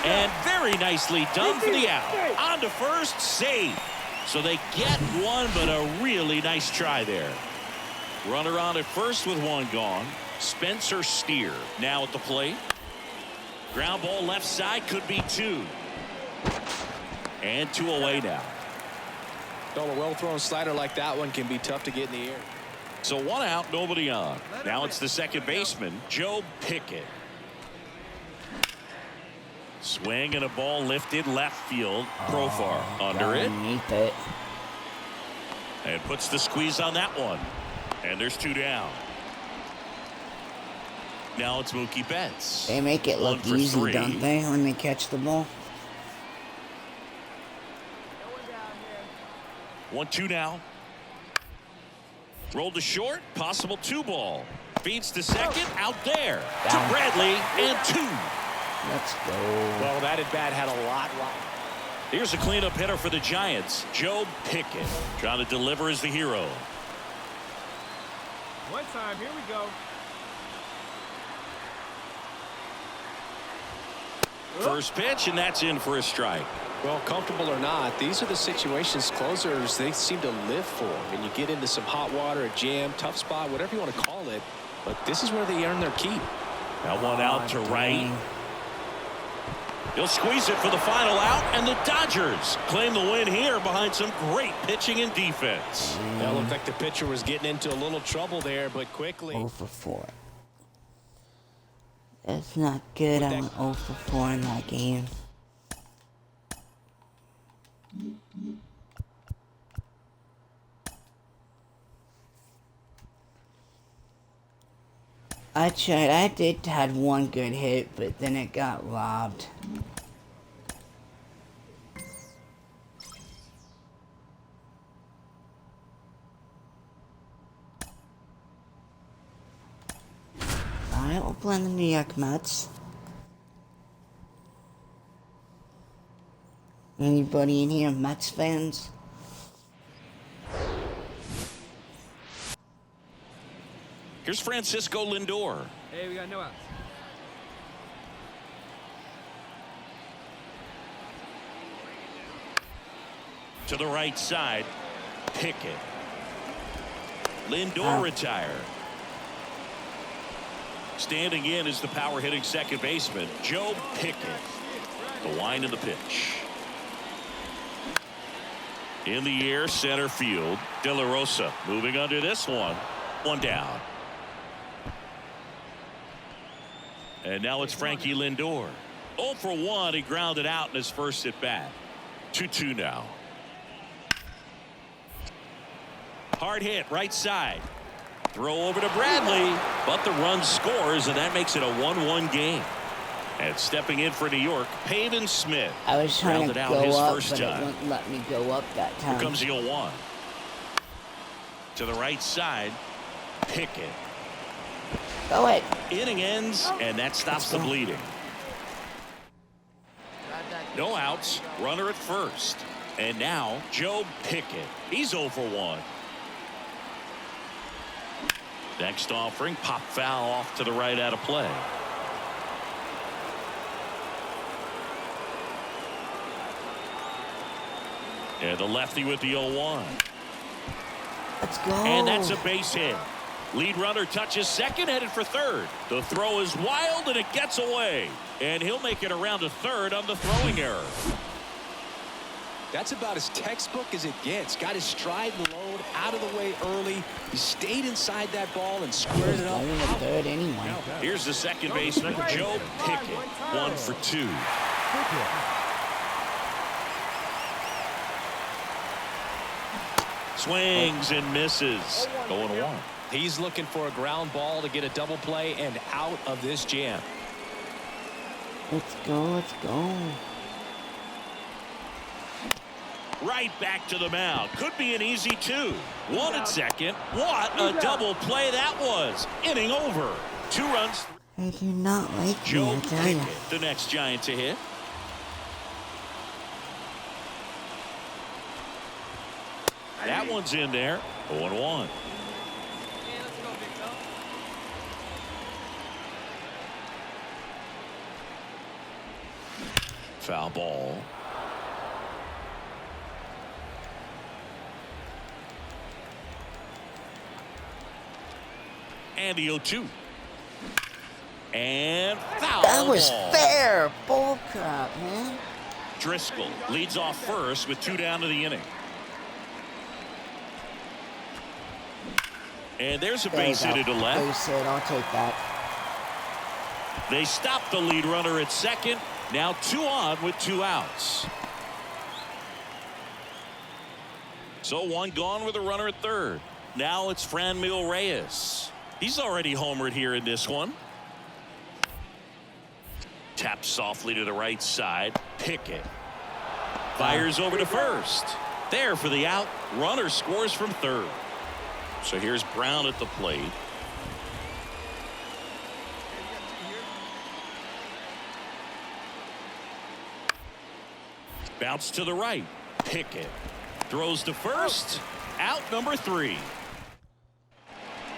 and very nicely done for the out. On to first, save. So they get one, but a really nice try there. Runner on at first with one gone. Spencer Steer now at the plate. Ground ball left side, could be 2. And 2 away now. Well, a well-thrown slider like that one can be tough to get in the air. So 1 out, nobody on. Now it's the second baseman, Joe Pickett. Swing and a ball lifted left field. Profar under it. And puts the squeeze on that one. And there's 2 down. Now it's Mookie Betts. They make it look easy, 3. don't they, when they catch the ball? 1-2 now. Rolled to short, possible 2 ball. Feeds to second, out there to Bradley, and 2. Let's go. Well, that at bat had a lot. Here's a cleanup hitter for the Giants, Joe Pickett. Trying to deliver as the hero. One time, here we go. First pitch, and that's in for a strike. Well, comfortable or not, these are the situations closers they seem to live for. And you get into some hot water, a jam, tough spot, whatever you want to call it. But this is where they earn their keep. That one out to right. He'll squeeze it for the final out, and the Dodgers claim the win here behind some great pitching and defense. That looked like the pitcher was getting into a little trouble there, but quickly. 0 for 4. That's not good. I went 0 for 4 in that game. I tried. I had one good hit, but then it got robbed. Alright, we'll play the New York Mets. Anybody in here Mets fans? Here's Francisco Lindor. Hey, we got no outs. To the right side, Pickett. Lindor retired. Standing in is the power hitting second baseman, Joe Pickett. The wind of the pitch. In the air, center field, De La Rosa moving under this one. One down. And now it's Frankie Lindor. 0 for 1. He grounded out in his first at bat. 2-2 now. Hard hit right side. Throw over to Bradley, but the run scores, and that makes it a 1-1 game. And stepping in for New York, Pavin Smith. I was trying to grounded out go his up, first but time. it wouldn't let me go up that time. Here comes the 0-1. To the right side, Pickett. Go it. Inning ends, and that stops the bleeding. No outs, runner at first. And now, Joe Pickett. He's 0 for 1. Next offering, pop foul off to the right out of play. And the lefty with the 0-1. Let's go. And that's a base hit. Lead runner touches second, headed for third. The throw is wild, and it gets away. And he'll make it around to third on the throwing error. That's about as textbook as it gets. Got his stride and load out of the way early. He stayed inside that ball and squared it up. Going to third anyway. Here's the second baseman, Joe Pickett. 1 for 2. Swings and misses. 0-1. He's looking for a ground ball to get a double play and out of this jam. Let's go. Let's go. Right back to the mound. Could be an easy 2. 1 at second. What a double play that was. Inning over. 2 runs. I do not like Joe me, I tell you. Pickett, the next Giant to hit. That one's in there. 0-1. Foul ball. And the 0-2. And foul That was ball. fair. Bull crap, man. Driscoll leads off first with 2 down to the inning. And there's a base hit to left. Base hit. I'll take that. They stop the lead runner at second. Now 2 on with 2 outs. So 1 gone with a runner at third. Now it's Franmil Reyes. He's already homered here in this one. Taps softly to the right side. Pickett fires over to first. There for the out. Runner scores from third. So here's Brown at the plate. Bounce to the right. Pickett throws to first. Out number 3.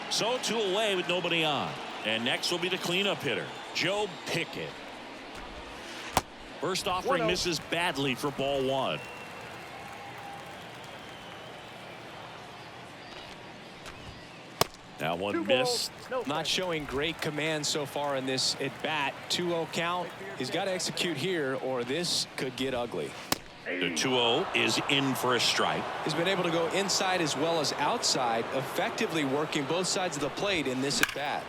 So 2 away with nobody on. And next will be the cleanup hitter, Joe Pickett. First offering misses badly for ball one. Now one missed. Not showing great command so far in this at bat. 2-0 count. He's got to execute here or this could get ugly. The 2-0 is in for a strike. He's been able to go inside as well as outside, effectively working both sides of the plate in this at bat.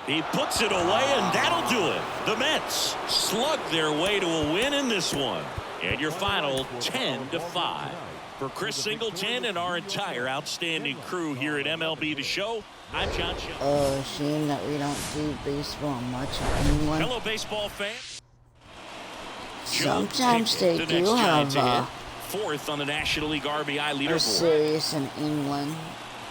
He puts it away, and that'll do it. The Mets slug their way to a win in this one. And your final 10-5. For Chris Singleton and our entire outstanding crew here at MLB The Show, I'm John Shelton. Shame that we don't do baseball much in England. Hello, baseball fans. Sometimes they the do have fourth on the National League RBI a leaderboard. series in England.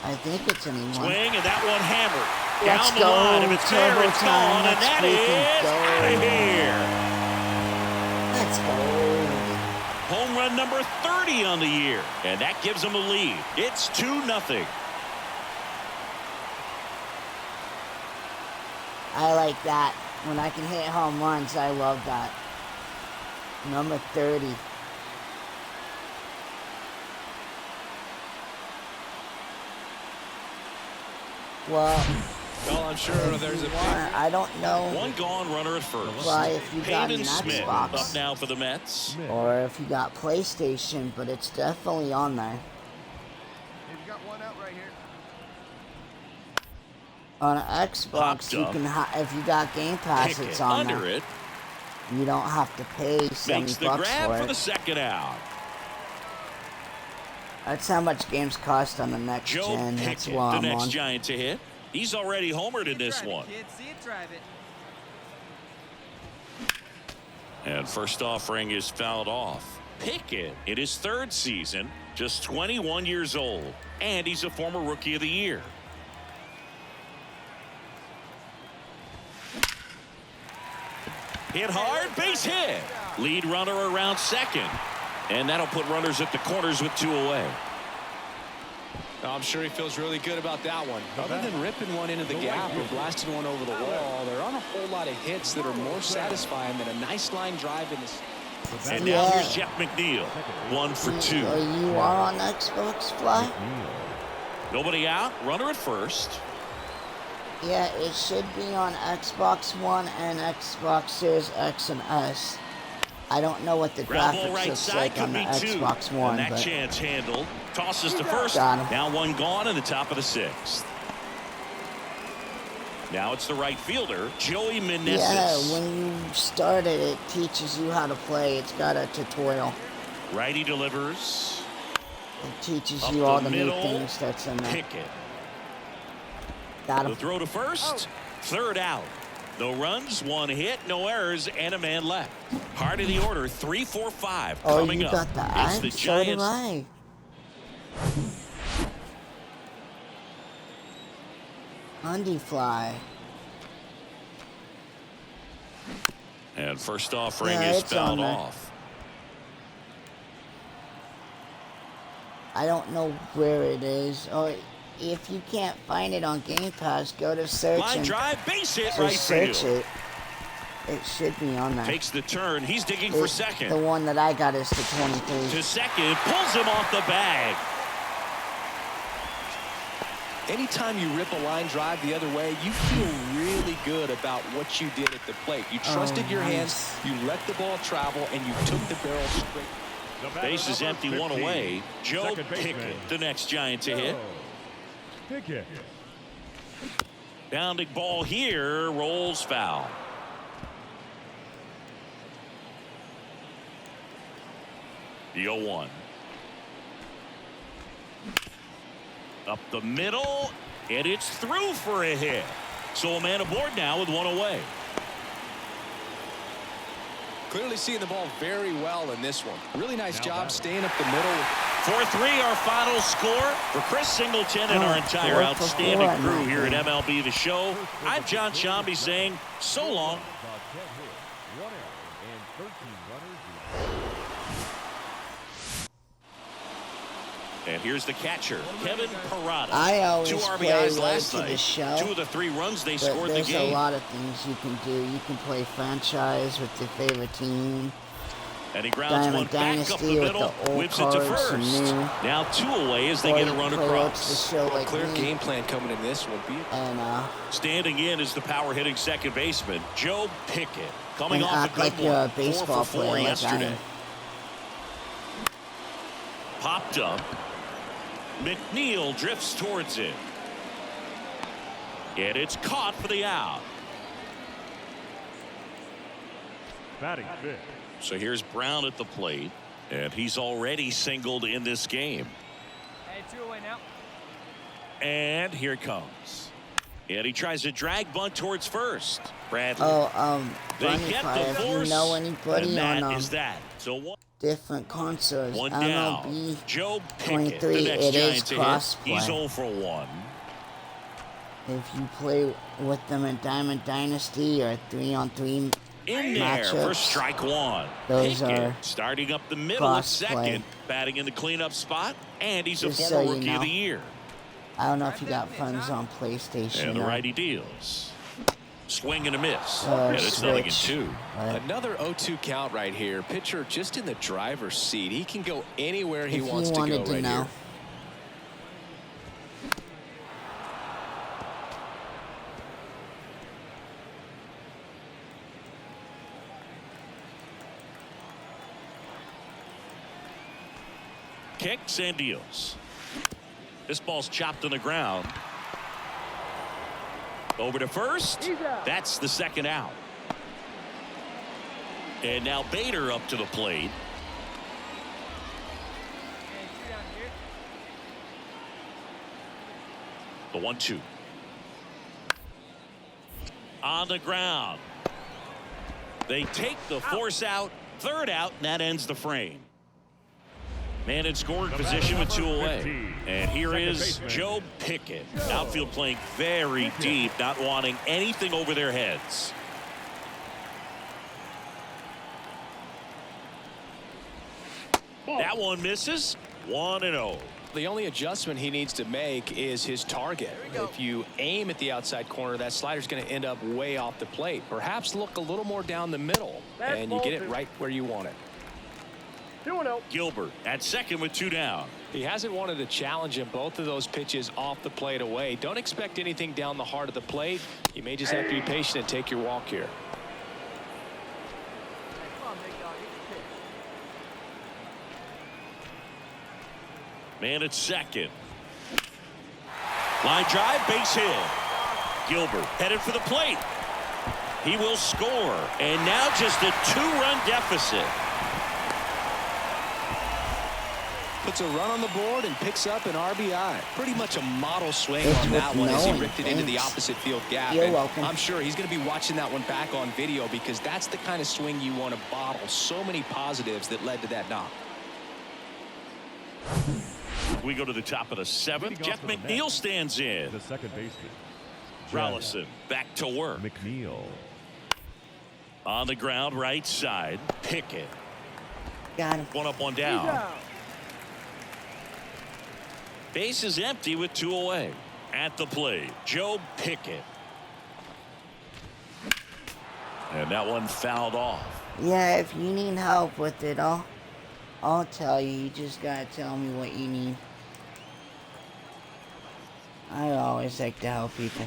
I think it's in England. Swing, and that one hammered. Let's Down the go. line. If it's there, Turbo it's time. gone, and Let's that is freaking go. out of here. Let's go. Home run number 30 on the year, and that gives them a lead. It's 2-0. I like that. When I can hit home runs, I love that. Number 30. Well, I'm sure there's a I don't know. One gone, runner at first. Why, if you got an Payton Smith Xbox. up now for the Mets. Or if you got PlayStation, but it's definitely on there. You've got one out right here. On an Xbox, you can if you got Game Pass, Pick it's it on under there. it. You don't have to pay $70 Makes the grab for for it. the second out. That's how much games cost on the next Joe gen. That's Pickett, why the I'm next on. Giant to hit. He's already homered in this one. See it, drive it. And first offering is fouled off. Pickett in his third season, just 21 years old, and he's a former Rookie of the Year. Hit hard, base hit. Lead runner around second. And that'll put runners at the corners with 2 away. I'm sure he feels really good about that one. Other than ripping one into the gap or blasting one over the wall, there aren't a whole lot of hits that are more satisfying than a nice line drive in this. And now here's Jeff McNeil. 1 for 2. Are you on Xbox, Fly? Nobody out. Runner at first. Yeah, it should be on Xbox One and Xbox Series X and S. I don't know what the Ground ball graphics right looks side like could on the be 2. Xbox One, And that but chance handled. Tosses to first. Got him. Now one gone in the top of the 6th. Now it's the right fielder, Joey Meneses. yeah, when you start it, it teaches you how to play. It's got a tutorial. Righty delivers. It teaches Up you all the the new middle. things that's in there. Pickett. Got The him. throw to first. Third out. No runs, 1 hit, no errors, and a man left. Heart of the order, 3, 4, 5. Oh, Coming you up. got the It's the eye? So did Giants. I. Undy fly. And first offering Yeah, is it's on fouled there. off. I don't know where it is. Or if you can't find it on Game Pass, go to search Line and drive, base hit, just right search field. it. It should be on there. Takes the turn. He's digging for second. The one that I got is the 23. To second, pulls him off the bag. Anytime you rip a line drive the other way, you feel really good about what you did at the plate. You trusted your hands, you let the ball travel, and you took the barrel straight. Base is empty, 1 away. Joe Second baseman. Pickett, the next Giant to hit. Pickett. Bounding ball here, rolls foul. The 0-1. Up the middle, and it's through for a hit. So a man aboard now with 1 away. Clearly seeing the ball very well in this one. Really nice Now job batting. staying up the middle. 4-3, our final score for Chris Singleton and our entire 4 for outstanding 4, crew my here at man. MLB The Show. I'm John Shambi saying so long. About 10 hits, 1 error, and 13 runners left. And here's the catcher, Kevin Parada. I always 2 play RBIs right last to the night. show, 2 of the 3 runs they but scored the there's a game. lot of things you can do. You can play franchise with your favorite team. And he grounds one Diamond back up the Dynasty with middle, the old whips it to cards first. and new. Now 2 away as they Or get a you run play across. the show like Clear me. game plan coming in this one. And Standing in is the power hitting second baseman, Joe Pickett. Coming and off act a good like you're a one, 4 baseball for 4 player like I yesterday. am. Popped up. McNeil drifts towards it. And it's caught for the out. Batting fifth. So here's Brown at the plate, and he's already singled in this game. Hey, 2 away now. And here it comes. And he tries to drag bunt towards first. Bradley. They Bunny get Fire, the if you force, know anybody and that on is that. So one different consoles, down. MLB Joe 23, Pickett, the next it is Giants to hit. crossplay. He's 0 for 1. If you play with them in Diamond Dynasty or 3-on-3 In there for matchups, strike 1. those Pickett are starting up the middle at cross-play. second, batting in the cleanup spot, and he's a Just former so you rookie of know. the year. I don't know if you got friends on PlayStation. And the or- righty deals. Swing and a miss. Or And it's nothing in switch. 2. Another 0-2 count right here. Pitcher just in the driver's seat. He can go anywhere he If you wants to go wanted to right know. here. Kicks and deals. This ball's chopped on the ground. Over to first. That's the second out. And now Bader up to the plate. Hey, 2 down here. The 1-2. On the ground. They take the force out. Third out, and that ends the frame. Man in scoring position with 2 away. And here is Joe Pickett. Outfield playing very deep, not wanting anything over their heads. That one misses. 1-0. The only adjustment he needs to make is his target. If you aim at the outside corner, that slider's going to end up way off the plate. Perhaps look a little more down the middle, and you get it right where you want it. 2-0. Gilbert at second with 2 down. He hasn't wanted to challenge him both of those pitches off the plate away. Don't expect anything down the heart of the plate. You may just have to be patient and take your walk here. Come on, big dog. Get the pitch. Man at second. Line drive, base hit. Gilbert headed for the plate. He will score. And now just a 2-run deficit. Puts a run on the board and picks up an RBI. Pretty much a model swing It's on that with one as he knowing. ripped it into the Thanks. opposite field gap. You're And welcome. I'm sure he's going to be watching that one back on video because that's the kind of swing you want to bottle. So many positives that led to that knock. We go to the top of the 7th. Leading Jeff off to the McNeil net. stands in. The second baseman. Rollison back to work. McNeil. On the ground, right side. Pickett. Got him. 1 up, 1 down. Base is empty with 2 away. At the plate, Joe Pickett. And that one fouled off. Yeah, if you need help with it, I'll tell you. You just gotta tell me what you need. I always like to help people.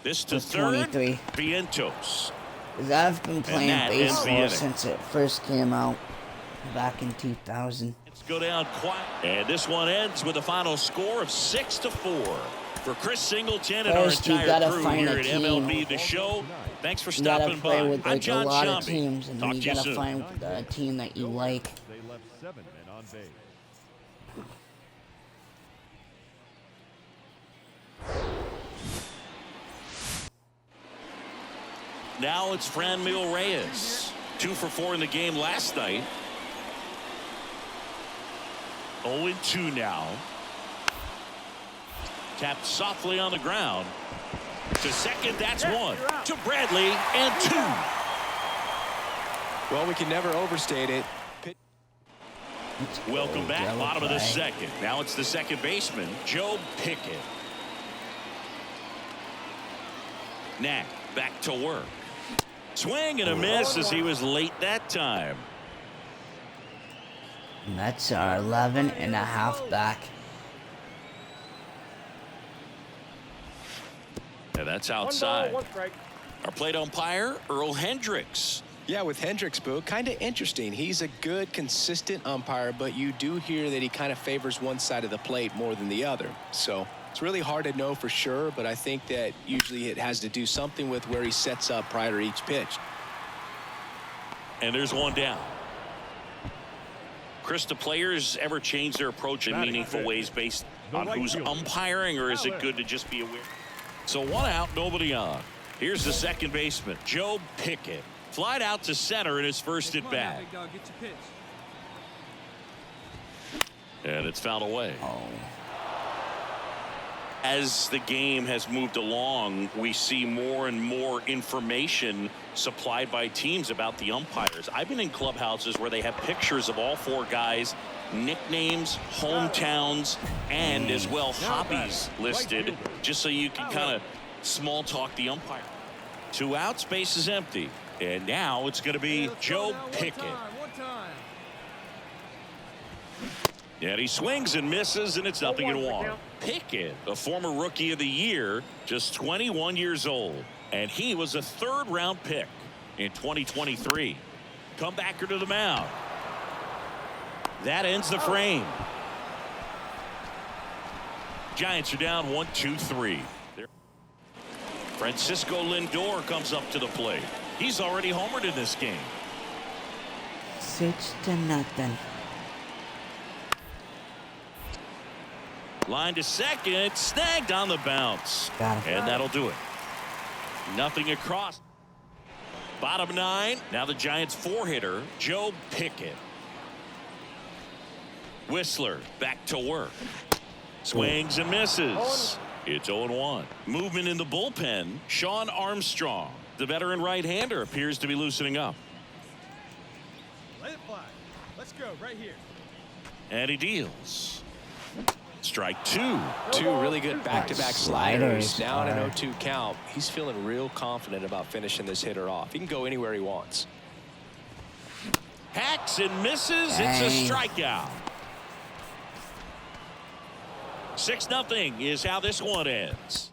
This to With third. 23. Vientos. Because I've been playing that ends the baseball inning. since it first came out back in 2000. Let's go down quiet. And this one ends with a final score of 6-4. For Chris Singleton and First, you our entire gotta crew find here a at team. MLB The Show, thanks for You gotta stopping play by. with I'm like a John lot of Shambi. teams, and Talk then you to you gotta soon. find a team that you like. They left 7 men on base. Now it's Franmil Reyes. 2 for 4 in the game last night. 0-2 now. Tapped softly on the ground. To second, that's 1. To Bradley, and 2. Well, we can never overstate it. Welcome back, double bottom of the play. second. Now it's the second baseman, Joe Pickett. Knack back to work. Swing and a miss as he was late that time. Mets are 11.5 back. Yeah, that's outside. 1 strike. Our plate umpire, Earl Hendricks. Yeah, with Hendricks, Boo, kind of interesting. He's a good, consistent umpire, but you do hear that he kind of favors one side of the plate more than the other. So it's really hard to know for sure, but I think that usually it has to do something with where he sets up prior to each pitch. And there's one down. Chris, do players ever change their approach in meaningful ways based on who's umpiring, or is it good to just be aware? So 1 out, nobody on. Here's the second baseman, Joe Pickett. Flied out to center in his first at bat. And it's fouled away. As the game has moved along, we see more and more information supplied by teams about the umpires. I've been in clubhouses where they have pictures of all 4 guys, nicknames, hometowns, and as well hobbies listed, just so you can kind of small talk the umpire. 2 outs, base is empty. And now it's going to be Joe Pickett. And he swings and misses, and it's 0-1. Pickett, a former Rookie of the Year, just 21 years old. And he was a 3rd-round pick in 2023. Comebacker to the mound. That ends the frame. Giants are down 1-2-3. Francisco Lindor comes up to the plate. He's already homered in this game. 6-0. Line to second, snagged on the bounce. Got it. And that'll do it. Nothing across. Bottom 9. Now the Giants 4-hitter, Joe Pickett. Whistler back to work. Swings and misses. It's 0-1. Movement in the bullpen. Sean Armstrong, the veteran right-hander, appears to be loosening up. Let it fly. Let's go right here. And he deals. Strike 2. 2 really good back-to-back sliders. Sliders Now in an are- 0-2 count. He's feeling real confident about finishing this hitter off. He can go anywhere he wants. Hacks and misses. It's a Dang. strikeout. 6-0 is how this one ends.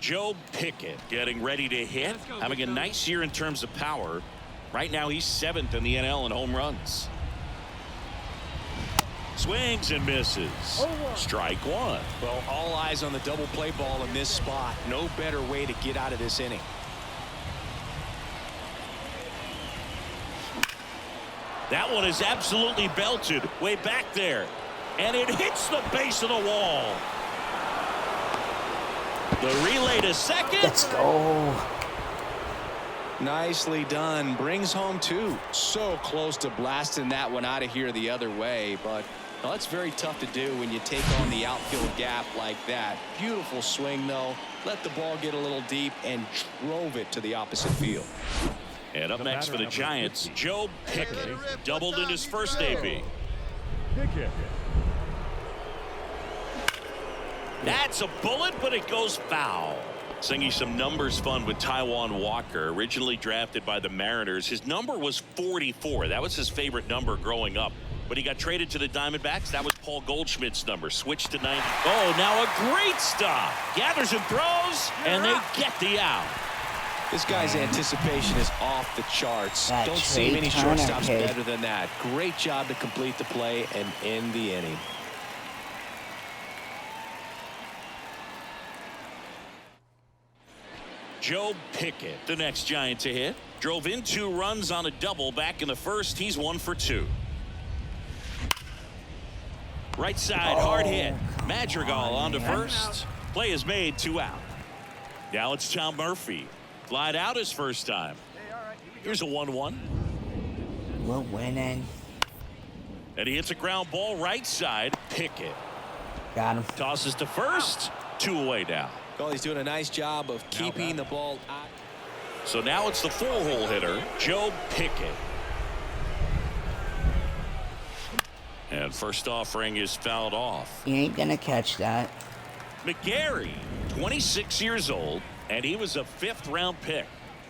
Joe Pickett getting ready to hit, having a nice year in terms of power. Right now he's 7th in the NL in home runs. Swings and misses. Strike 1. Well, all eyes on the double play ball in this spot. No better way to get out of this inning. That one is absolutely belted way back there, and it hits the base of the wall. The relay to second. Let's go. Nicely done. Brings home 2. So close to blasting that one out of here the other way, but well, that's very tough to do when you take on the outfield gap like that. Beautiful swing, though. Let the ball get a little deep and drove it to the opposite field. And up next for the Giants, Joe Pickett. Doubled in his first AB. Pickett. That's a bullet, but it goes foul. Singing some numbers fun with Taijuan Walker, originally drafted by the Mariners. His number was 44. That was his favorite number growing up. When he got traded to the Diamondbacks, that was Paul Goldschmidt's number. Switched to 90. Oh, now a great stop. Gathers and throws, and they get the out. This guy's anticipation is off the charts. That Don't see many Turner shortstops kid. better than that. Great job to complete the play and end the inning. Joe Pickett, the next Giant to hit. Drove in 2 runs on a double back in the first. He's 1 for 2. Right side, hard hit. Madrigal on to first. Play is made, 2 out. Now it's Tom Murphy. Flied out his first time. Here's a 1-1. We're winning. And he hits a ground ball right side. Pickett Got him. tosses to first. 2 away now. Well, he's doing a nice job of keeping the ball out. So now it's the 4-hole hitter, Joe Pickett. And first offering is fouled off. You ain't gonna catch that. McGarry, 26 years old, and he was a 5th-round pick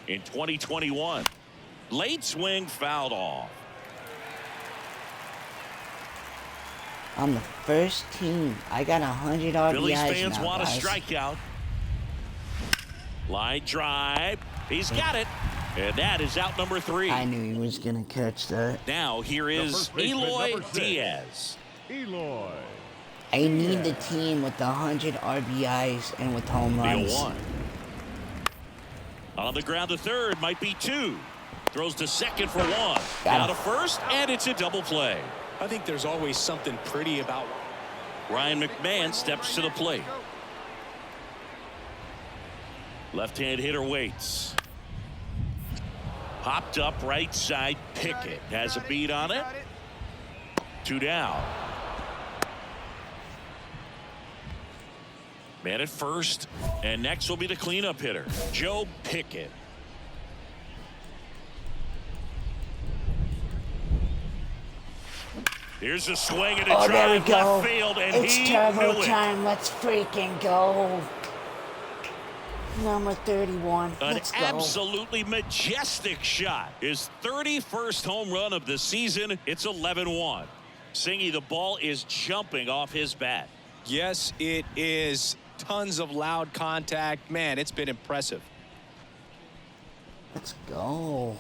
in 2021. Late swing fouled off. I'm the first team. I got 100 RBIs Phillies fans now, want guys. a strikeout. Line drive. He's got it. And that is out number 3. I knew he was gonna catch that. Now here is first baseman, Eloy number 6. Diaz. Eloy. I need the team with the 100 RBIs and with home The runs. 0-1. On the ground to third, might be 2. Throws to second for 1. Got Now him. to first, and it's a double play. I think there's always something pretty about Ryan McMahon steps to the plate. Left-hand hitter waits. Hopped up right side. Pickett has a beat on it. 2 down. Man at first, and next will be the cleanup hitter, Joe Pickett. Here's a swing and a Oh, there we drive go. left field, and It's he turbo knew it. time. Let's freaking go. Number 31. An Let's go. absolutely majestic shot. His 31st home run of the season. It's 11-1. Singy, the ball is jumping off his bat. Yes, it is. Tons of loud contact. Man, it's been impressive. Let's go.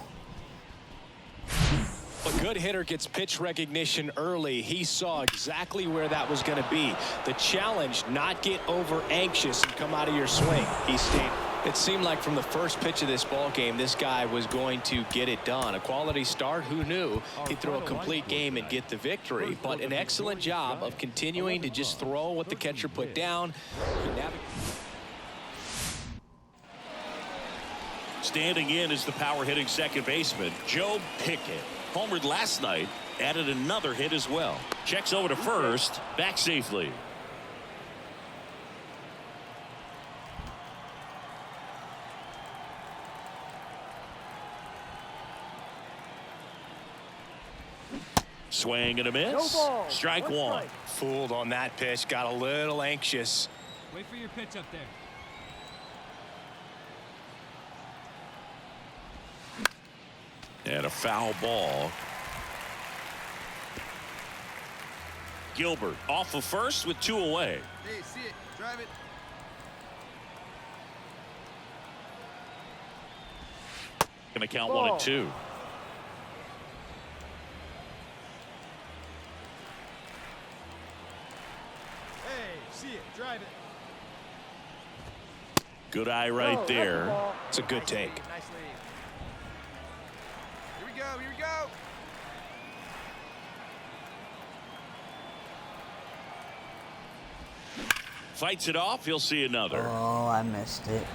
A good hitter gets pitch recognition early. He saw exactly where that was going to be. The challenge, not get over anxious and come out of your swing. He stayed. It seemed like from the first pitch of this ball game, this guy was going to get it done. A quality start. Who knew he'd throw a complete game and get the victory? But an excellent job of continuing to just throw what the catcher put down. Standing in is the power hitting second baseman, Joe Pickett. Homered last night, added another hit as well. Checks over to first, back safely. Swing and a miss. Strike 1. Fooled on that pitch. Got a little anxious. Wait for your pitch up there. And a foul ball. Gilbert off of first with 2 away. Hey, see it. Drive it. Gonna count 1 and 2. Hey, see it. Drive it. Good eye right there. It's a good take. Nice lead. Here we go. Here we go. Fights it off. He'll see another. Oh, I missed it. Hey,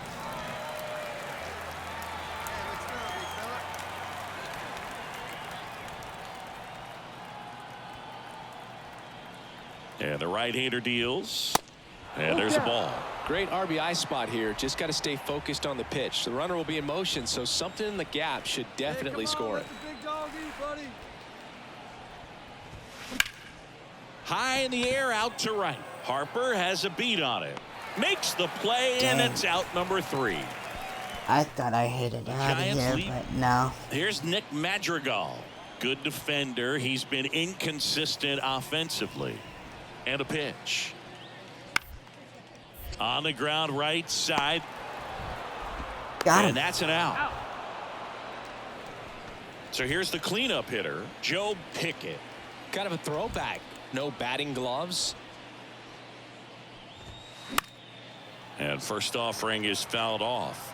let's go, big fella. And the right-hander deals. And there's a ball. Great RBI spot here. Just got to stay focused on the pitch. The runner will be in motion, so something in the gap should definitely score it. Let the big dog eat, buddy. High in the air, out to right. Harper has a beat on it. Makes the play, and Dang. it's out number 3. I thought I hit it out of Giants here, lead. but no. Here's Nick Madrigal. Good defender. He's been inconsistent offensively. And a pitch. On the ground right side. Got him. And that's an out. So here's the cleanup hitter, Joe Pickett. Kind of a throwback. No batting gloves. And first offering is fouled off.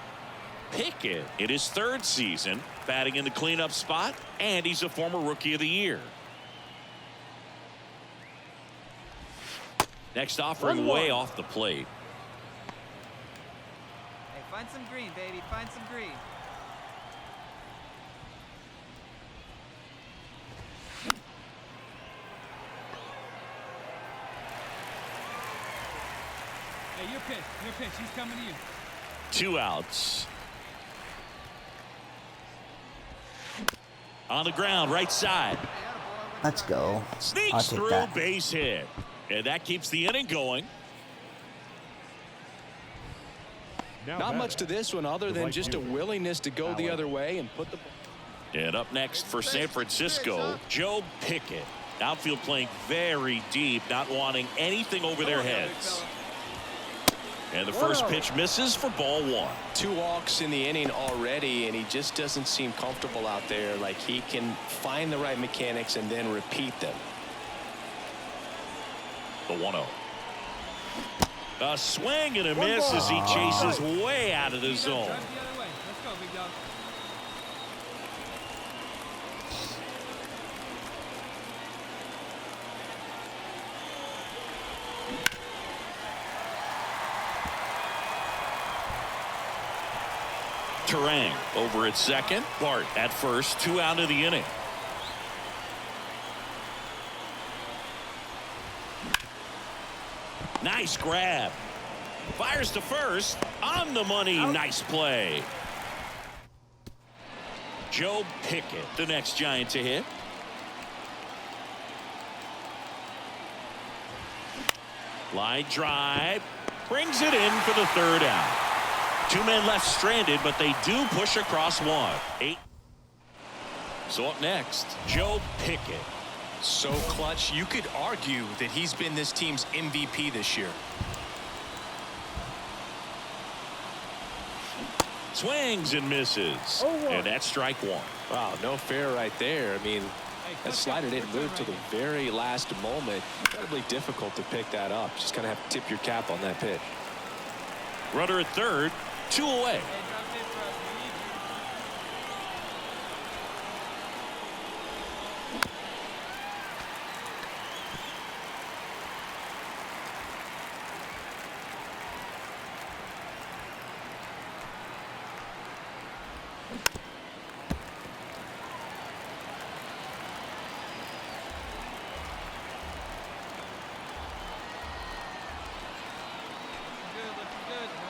Pickett in his 3rd season batting in the cleanup spot, and he's a former Rookie of the Year. Next offering way off the plate. Hey, find some green, baby. Find some green. Hey, your pitch. Your pitch. He's coming to you. 2 outs. On the ground, right side. Let's go. I'll Sneaks take through, that. base hit. And that keeps the inning going. Now Not batting, much to this one other the than right just a fielder, willingness to go the Allen. other way and put the. And up next for San Francisco, Joe Pickett. Outfield playing very deep, not wanting anything over their heads. And the first pitch misses for ball 1. 2 walks in the inning already, and he just doesn't seem comfortable out there. Like he can find the right mechanics and then repeat them. The 1-0. A swing and a miss as he chases way out of the zone. Drive the other way. Let's go, big dog. Terang over at second. Bart at first. 2 out of the inning. Nice grab. Fires to first. On the money. Nice play. Joe Pickett, the next Giant to hit. Line drive. Brings it in for the 3rd out. 2 men left stranded, but they do push across 1. 8. So up next, Joe Pickett. So clutch, you could argue that he's been this team's MVP this year. Swings and misses. And that's strike 1. Wow, no fair right there. I mean, that slider didn't move to the very last moment. Incredibly difficult to pick that up. Just kind of have to tip your cap on that pitch. Runner at third. 2 away. Hey, drop it for us. We need you.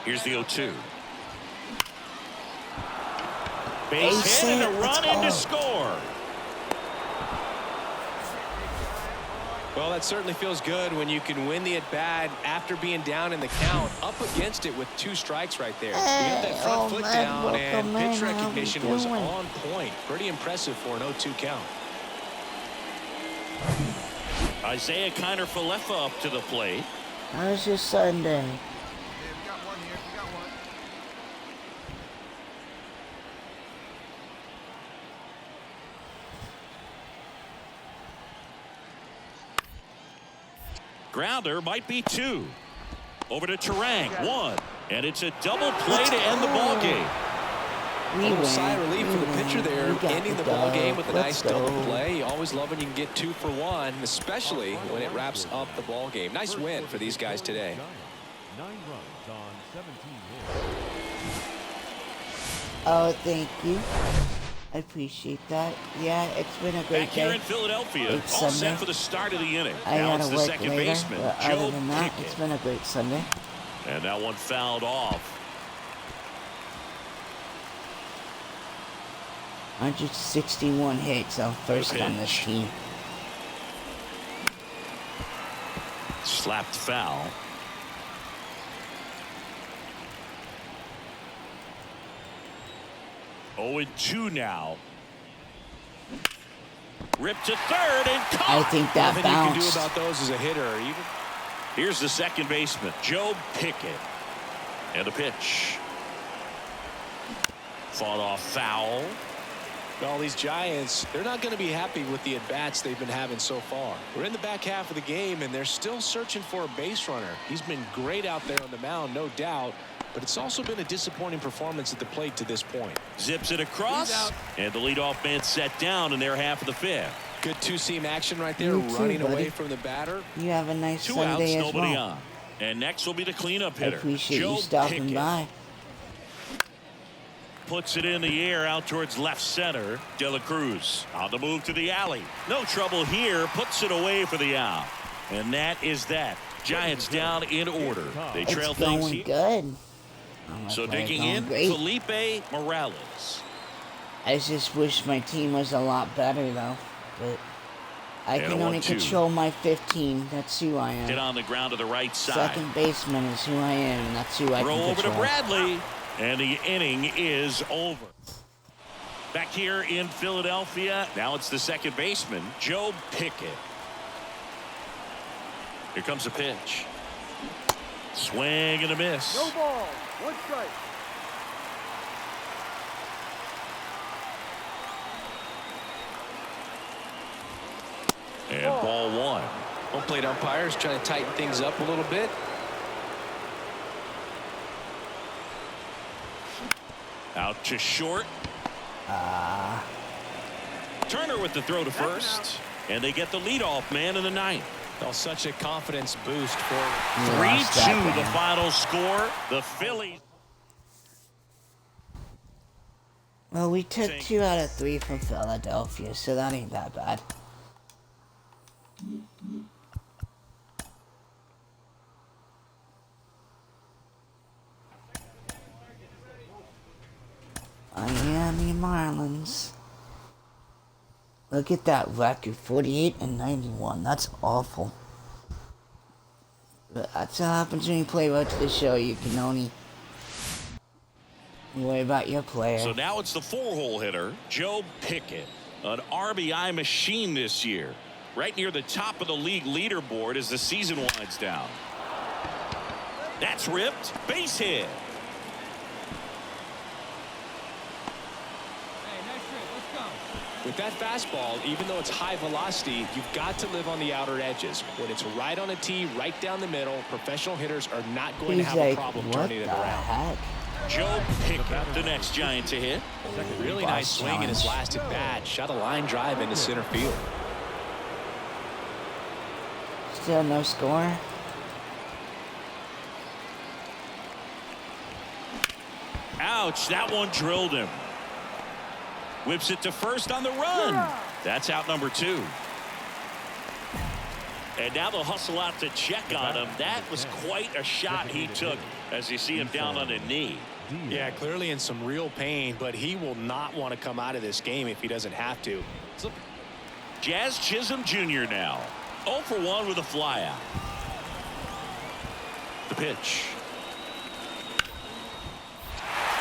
Here's the 0-2. Base hit and a run in to score. Well, that certainly feels good when you can win the at-bat after being down in the count, up against it with 2 strikes right there. You got that front foot down, and pitch recognition was on point. Pretty impressive for an 0-2 count. Isaiah Kiner-Falefa up to the plate. How's your Sunday? Yeah, we got one here. We got one. Grounder might be 2. Over to Terang. 1. And it's a double play to end the ball game. A little sigh of relief for the pitcher there, ending the ball game with a nice double play. You always love when you can get 2 for 1, especially when it wraps up the ball game. Nice win for these guys today. 9 runs on 17 hits. Oh, thank you. I appreciate that. Yeah, it's been a great Back here day. in Philadelphia, It's all Sunday. set for the start of the inning. I Now gotta it's the work second later, baseman, but Joe other than that, Pickett. it's been a great Sunday. And that one fouled off. 161 hits on first on this pitch. team. Slapped foul. Oh, and 2 now. Ripped to third and I caught. think that Nothing you can do bounced. about those as a hitter. Even Here's the second baseman, Joe Pickett. And a pitch. Fought off foul. Well, these Giants, they're not going to be happy with the at-bats they've been having so far. We're in the back half of the game, and they're still searching for a base runner. He's been great out there on the mound, no doubt, but it's also been a disappointing performance at the plate to this point. Zips it across, and the leadoff man set down in their half of the fifth. Good two-seam action right there, You too, running buddy. away from the batter. You have a nice 2 Sunday outs, as nobody well. on. And next will be the cleanup I hitter, appreciate Joe you stopping Pickett. by. Puts it in the air out towards left center. De La Cruz on the move to the alley. No trouble here. Puts it away for the out. And that is that. Giants down in order. They trail It's things going here. good. So Play's digging going in, great. Felipe Morales. I just wish my team was a lot better, though. But I And a can only 1-2. control my 15. That's who I Hit am. on the ground to the right side. Second baseman is who I am, and that's who I Throw can over to control. Bradley. And the inning is over. Back here in Philadelphia, now it's the second baseman, Joe Pickett. Here comes the pitch. Swing and a miss. No ball. 1 strike. And ball 1. Home plate umpires trying to tighten things up a little bit. Out to short. Turner with the throw to first. And they get the leadoff man in the ninth. Well, such a confidence boost for You lost that 3-2 the game. final score. The Phillies. Well, we took 2 out of 3 from Philadelphia, so that ain't that bad. Miami Marlins. Look at that record, 48 and 91. That's awful. But that's what happens when you play right to the show. You can only worry about your player. So now it's the 4-hole hitter, Joe Pickett. An RBI machine this year. Right near the top of the league leaderboard as the season winds down. That's ripped. Base hit. Hey, nice trip. Let's go. With that fastball, even though it's high velocity, you've got to live on the outer edges. When it's right on a tee, right down the middle, professional hitters are not going He's to have a like, problem what turning the it around. heck? Joe Pickett, the next Giant to hit. Really nice swing in his last at bat. Shot a line drive into center field. Still no score. Ouch, that one drilled him. Whips it to first on the run. That's out number 2. And now they'll hustle out to check on him. That was quite a shot he took as you see him down on a knee. Yeah, clearly in some real pain, but he will not want to come out of this game if he doesn't have to. Jazz Chisholm Jr. now. 0 for 1 with a flyout. The pitch.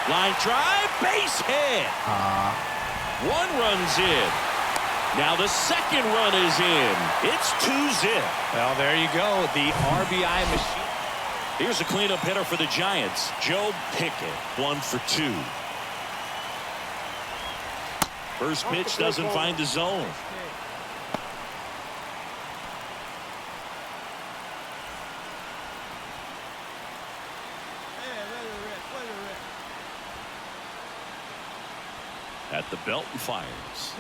Line drive, base hit. 1 run's in. Now the second run is in. It's 2-zip. Well, there you go. The RBI machine. Here's a cleanup hitter for the Giants, Joe Pickett. 1 for 2. First pitch doesn't find the zone. Hey, let it rip. Let it rip. At the belt and fires.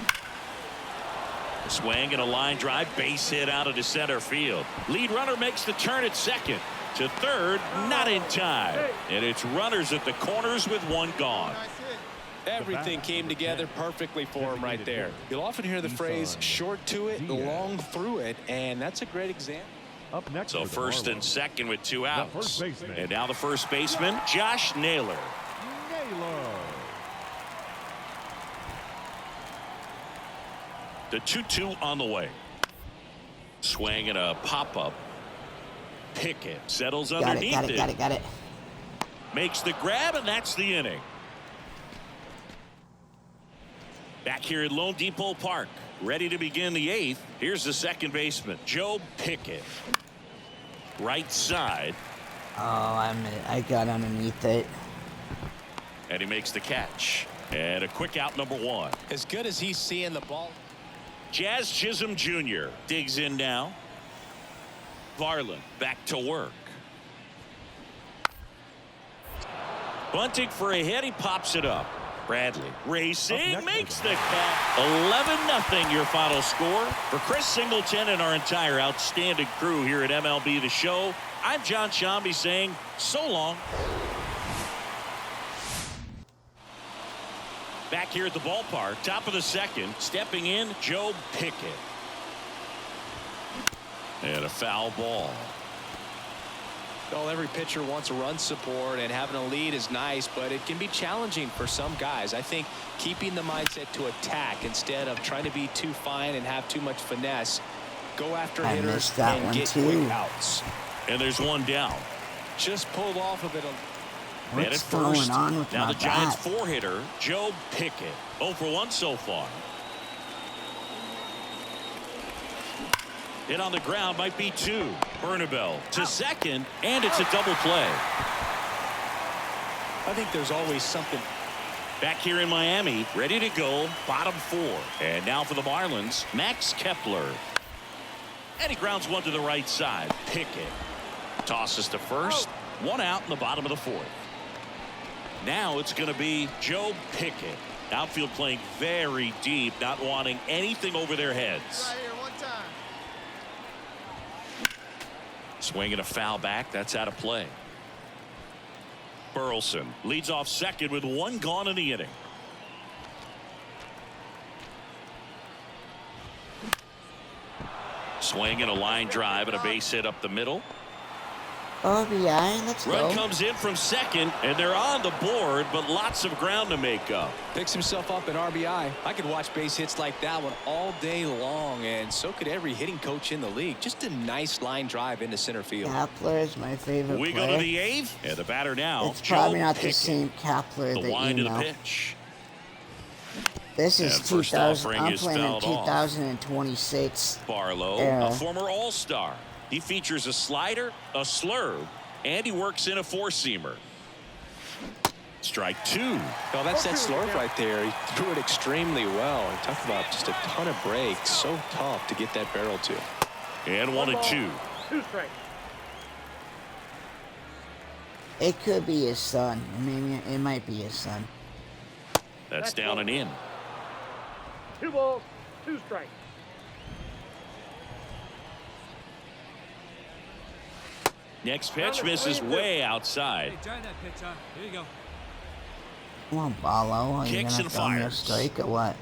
A swing and a line drive, base hit out of center field. Lead runner makes the turn at second. To third, not in time. And it's runners at the corners with 1 gone. Nice hit. Everything came together perfectly for him right there. You'll often hear the phrase short to it, long through it, and that's a great example. Up next So for the first and Marlins, second with 2 the outs. first baseman. And now the first baseman, Josh Naylor. Naylor. The 2-2 on the way. Swing and a pop-up. Pickett settles Got it, underneath got it, got it, got it. Makes the grab, and that's the inning. Back here at Lone Depot Park, ready to begin the 8th. Here's the second baseman, Joe Pickett. Right side. Oh, I got underneath it. And he makes the catch. And a quick out, number 1. As good as he's seeing the ball. Jazz Chisholm Jr. digs in now. Varland back to work. Bunting for a hit. He pops it up. Bradley racing, makes the catch. 11-0 your final score. For Chris Singleton and our entire outstanding crew here at MLB The Show, I'm John Shambi saying so long. Back here at the ballpark, top of the second, stepping in, Joe Pickett. And a foul ball. Well, every pitcher wants run support, and having a lead is nice, but it can be challenging for some guys. I think keeping the mindset to attack instead of trying to be too fine and have too much finesse. Go after hitters and get quick outs. And there's one down. Just pulled off of it. What's going on with now my the Giants bat? 4-hitter, Joe Pickett. 0 for 1 so far. Hit on the ground might be 2. Bernabel to second, and it's a double play. I think there's always something. Back here in Miami, ready to go, bottom 4. And now for the Marlins, Max Kepler. And he grounds one to the right side. Pickett tosses to first. 1 out in the bottom of the 4th. Now it's going to be Joe Pickett. Outfield playing very deep, not wanting anything over their heads. Right here, one time. Swinging a foul back. That's out of play. Burleson leads off second with 1 gone in the inning. Swinging a line drive and a base hit up the middle. RBI, let's Run go. comes in from second, and they're on the board, but lots of ground to make up. Picks himself up an RBI. I could watch base hits like that one all day long, and so could every hitting coach in the league. Just a nice line drive into center field. Kepler is my favorite We player. go to the 8th, and the batter now, It's probably Joe not the Pickett. same Kepler The that wind you of the know. pitch. This is And first 2000. offering I'm is playing in fouled off. 2026. Barlow, Yeah. a former All-Star. He features a slider, a slurve, and he works in a 4-seamer. Strike 2. Well, that's that slurve right there. He threw it extremely well. And talk about just a ton of breaks. So tough to get that barrel to. And 1-2. 2 strikes. It could be his son. Maybe it might be his son. That's down and in. 2 balls, 2 strikes. Next pitch misses way outside. Hey, try that pitch, huh? Here you go. Come on, Ballo. Are you Kicks gonna and throw me a fires. strike or what?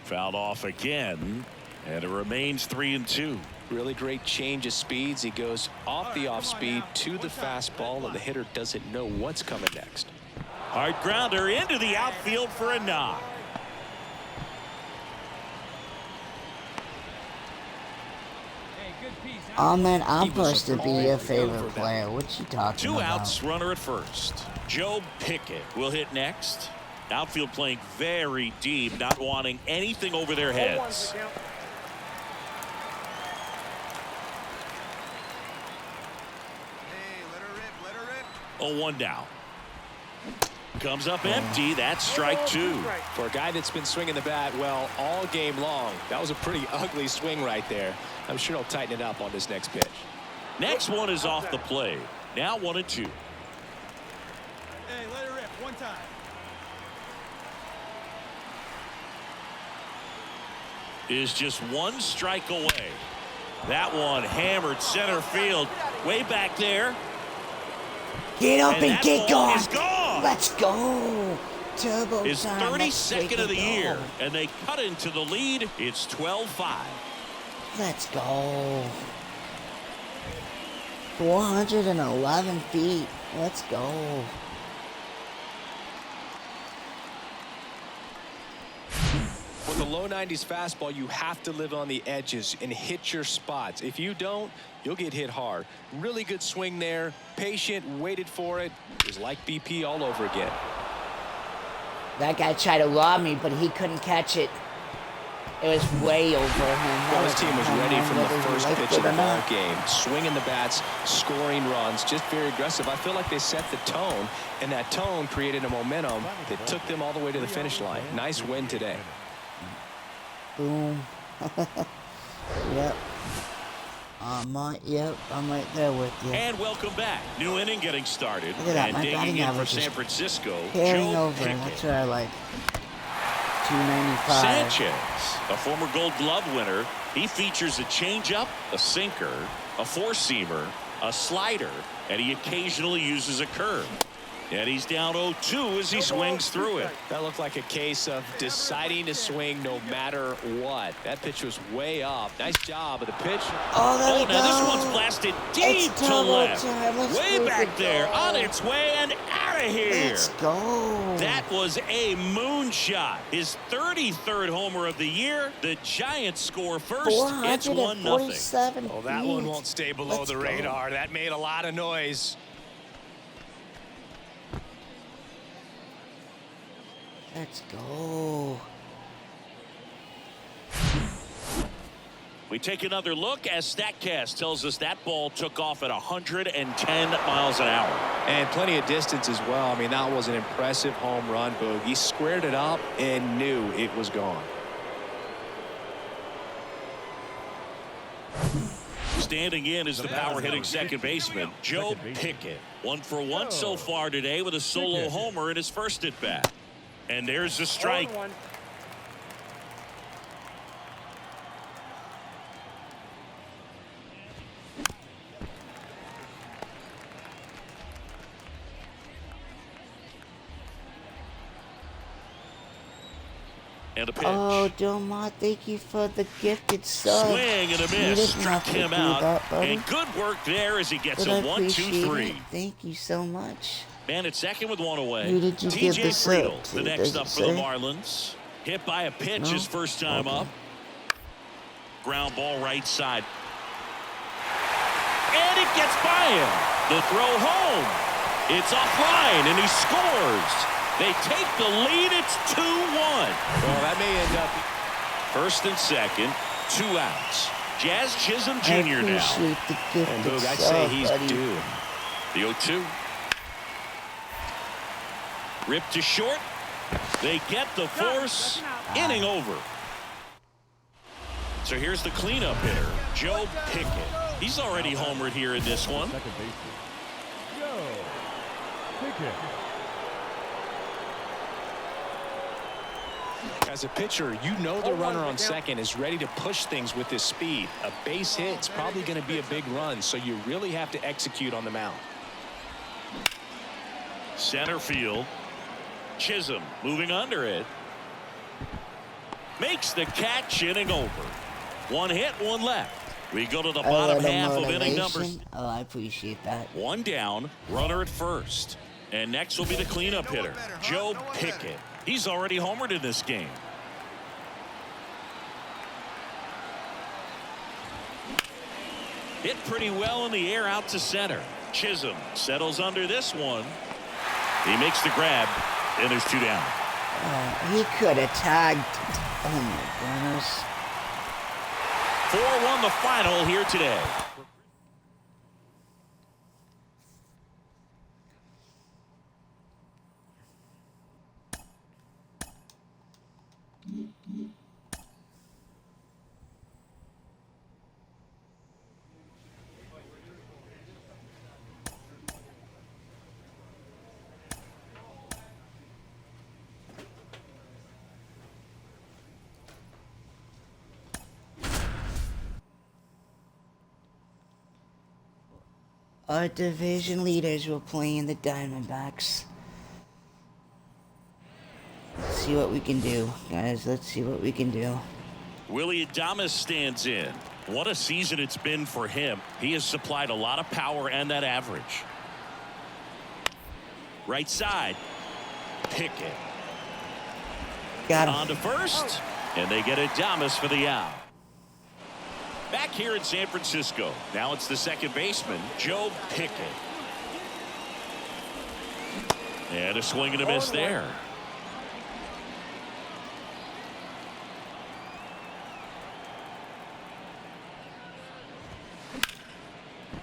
Fouled off again, and it remains 3-2. Really great change of speeds. He goes off the off speed to the fastball, and the hitter doesn't know what's coming next. Hard grounder into the outfield for a knock. Hey, good piece. Oh man, I'm He was supposed to be all your favorite over that. player. What you talking 2 about? outs, runner at first. Joe Pickett will hit next. Outfield playing very deep, not wanting anything over their heads. Hey, let her rip, let her rip. 0-1 now. Comes up empty. That's strike 2. For a guy that's been swinging the bat well all game long, that was a pretty ugly swing right there. I'm sure he'll tighten it up on this next pitch. Next one is off the plate. Now 1-2. Hey, let her rip, one time. Is just 1 strike away. That one hammered center field. Way back there. Get up and that get ball going. is gone. Let's go. Turbo His time. Let's 32nd take of the it year. go. And they cut into the lead. It's 12-5. Let's go. 411 feet. Let's go. With a low 90s fastball, you have to live on the edges and hit your spots. If you don't, you'll get hit hard. Really good swing there. Patient, waited for it. It was like BP all over again. That guy tried to rob me, but he couldn't catch it. It was way over him. Well, his team was ready from the first pitch of the ball not. game. Swinging the bats, scoring runs, just very aggressive. I feel like they set the tone, and that tone created a momentum that took them all the way to the finish line. Nice win today. Boom. Yep. I'm right there with you. And welcome back. New inning getting started. Look at that, and my digging batting in for average San is Francisco, carrying Joe over. Pickett. That's what I like. 295. Sanchez, a former Gold Glove winner. He features a changeup, a sinker, a four-seamer, a slider, and he occasionally uses a curve. And he's down 0-2 as he swings through it. That looked like a case of deciding to swing no matter what. That pitch was way up. Nice job of the pitch. Oh, there we now go. this one's blasted deep It's to double left. time. Let's Way move back it. there, on its way and out of here. Let's go. That was a moonshot. His 33rd homer of the year. The Giants score first. It's 1-0. 447 Oh, that one won't stay below Let's the go. radar. That made a lot of noise. Let's go. We take another look as StatCast tells us that ball took off at 110 miles an hour. And plenty of distance as well. I mean, that was an impressive home run, Boog. He squared it up and knew it was gone. Standing in is the power-hitting second baseman, Joe Pickett. 1 for 1 so far today with a solo homer in his first at-bat. And there's the strike. And a pitch. Oh, Dilmar, thank you for the gifted sub. Swing and a You miss. didn't Struck have to him do out. that, buddy. And good work there as he gets But I a 1-2-3. appreciate it. Thank you so much. Man at second with one away. Who did you give TJ this Friedel, up to? the next Does it up for the say? Marlins. Hit by a pitch No? his first time Okay. up. Ground ball right side. And it gets by him. The throw home. It's offline and he scores. They take the lead. It's 2-1. Well, that may end up. First and second, 2 outs. Jazz Chisholm I Jr. now. appreciate the gifted And Boog, I'd sub, say he's buddy. due. The 0-2. Ripped to short. They get the force. Inning over. So here's the cleanup hitter, Joe Pickett. He's already homered here in this one. Second baseman, Joe Pickett. As a pitcher, you know the runner on second is ready to push things with his speed. A base hit's probably going to be a big run, so you really have to execute on the mound. Center field. Chisholm moving under it. Makes the catch, inning over. 1 hit, 1 left. We go to the bottom half of inning numbers. Oh, I appreciate that. 1 down, runner at first. And next will be the cleanup hitter, Joe Pickett. He's already homered in this game. Hit pretty well in the air out to center. Chisholm settles under this one. He makes the grab, and there's 2 down. He could have tagged. Oh, my goodness. 4-1 the final here today. Our division leaders were playing the Diamondbacks. Let's see what we can do, guys. Let's see what we can do. Willie Adames stands in. What a season it's been for him. He has supplied a lot of power and that average. Right side. Pickett. Got him. On to first. And they get Adames for the out. Back here in San Francisco. Now it's the second baseman, Joe Pickett. And a swing and a miss there.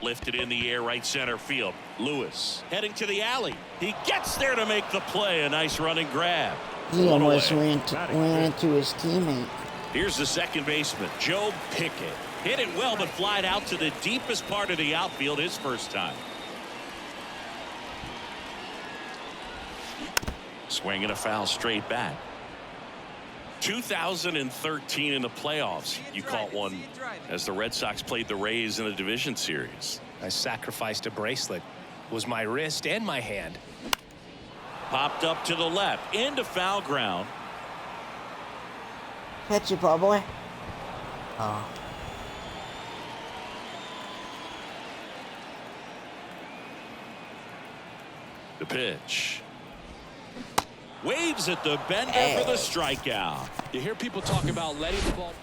Lifted in the air, right center field. Lewis heading to the alley. He gets there to make the play. A nice running grab. He almost ran into his teammate. Here's the second baseman, Joe Pickett. Hit it well, but flied out to the deepest part of the outfield his first time. Swinging a foul straight back. 2013 in the playoffs, you caught one as the Red Sox played the Rays in the division series. I sacrificed a bracelet. It was my wrist and my hand. Popped up to the left into foul ground. Catch it, ball boy. Oh. The pitch. Waves at the bender for the strikeout. You hear people talk about letting the ball.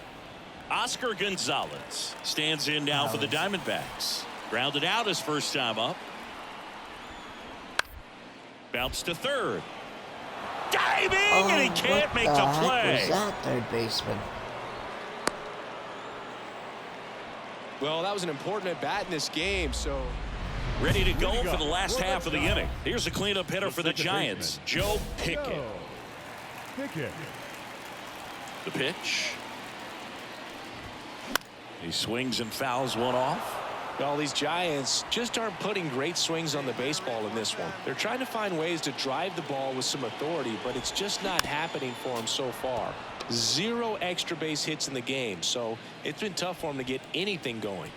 Oscar Gonzalez stands in now for the Diamondbacks. Grounded out his first time up. Bounce to third. Diving, and he can't make the play. What was that, third baseman? Well, that was an important at bat in this game, so. Ready to go for the last half of the inning. Here's a cleanup hitter for the Giants, Joe Pickett. The pitch. He swings and fouls one off. Well, these Giants just aren't putting great swings on the baseball in this one. They're trying to find ways to drive the ball with some authority, but it's just not happening for them so far. 0 extra base hits in the game, so it's been tough for them to get anything going.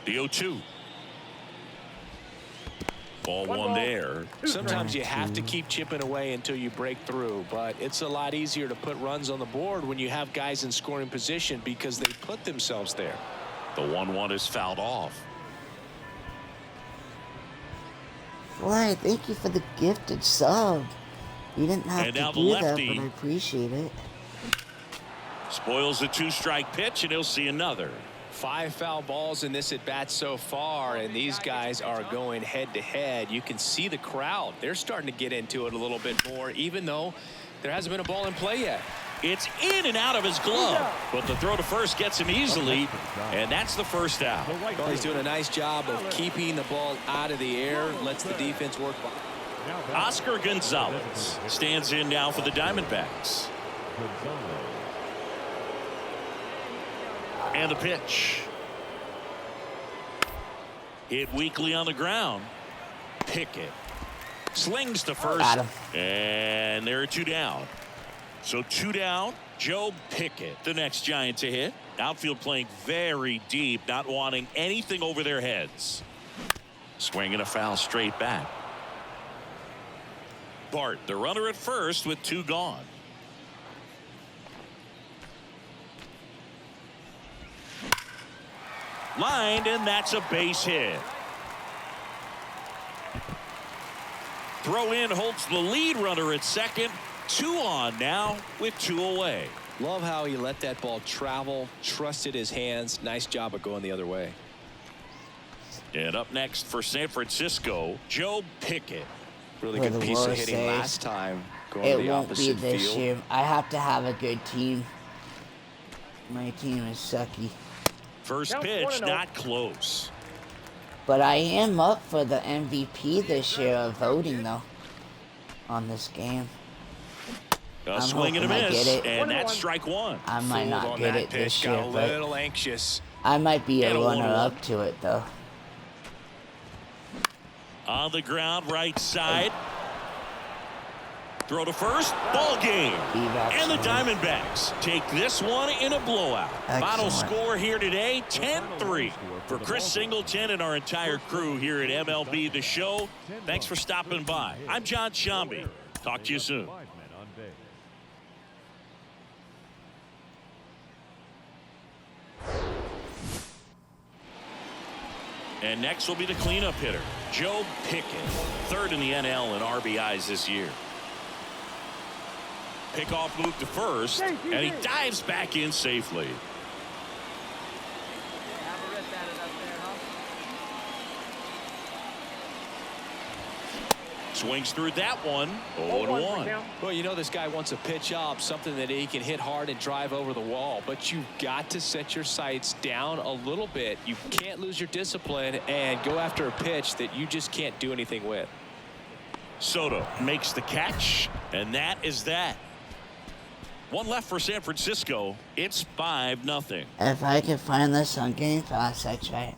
The 0-2. Ball one there. Sometimes you have to keep chipping away until you break through, but it's a lot easier to put runs on the board when you have guys in scoring position because they put themselves there. The 1-1 is fouled off. Fly, thank you for the gifted sub. You didn't have to do that, but I appreciate it. Spoils the 2-strike pitch, and he'll see another. 5 foul balls in this at bat so far, and these guys are going head to head. You can see the crowd. They're starting to get into it a little bit more, even though there hasn't been a ball in play yet. It's in and out of his glove, but the throw to first gets him easily, and that's the first out. Well, he's doing a nice job of keeping the ball out of the air, lets the defense work. Oscar Gonzalez stands in now for the Diamondbacks. And the pitch. Hit weakly on the ground. Pickett slings to first, and there are 2 down. So 2 down. Joe Pickett, the next Giant to hit. Outfield playing very deep, not wanting anything over their heads. Swinging a foul straight back. Bart, the runner at first with 2 gone. Lined, and that's a base hit. Throw in holds the lead runner at second. 2 on now with 2 away. Love how he let that ball travel, trusted his hands. Nice job of going the other way. And up next for San Francisco, Joe Pickett. Really good piece of hitting last time. Going to the opposite field. It won't be this year. I have to have a good team. My team is sucky. First pitch, not close. But I am up for the MVP this year of voting, though, on this game. A swing and a miss, and that's strike 1. I might not get it this year, got a little anxious. I might be a runner-up to it, though. On the ground, right side. Throw to first, ball game. And the Diamondbacks take this one in a blowout. Final score here today, 10-3. For Chris Singleton and our entire crew here at MLB The Show, thanks for stopping by. I'm John Shambi. Talk to you soon. And next will be the cleanup hitter, Joe Pickett, 3rd in the NL in RBIs this year. Pickoff move to first, and he dives back in safely. Swings through that one. 0-1. Well, you know this guy wants a pitch up, something that he can hit hard and drive over the wall. But you've got to set your sights down a little bit. You can't lose your discipline and go after a pitch that you just can't do anything with. Soto makes the catch, and that is that. One left for San Francisco. It's 5-0. If I can find this on Game Pass, I try it.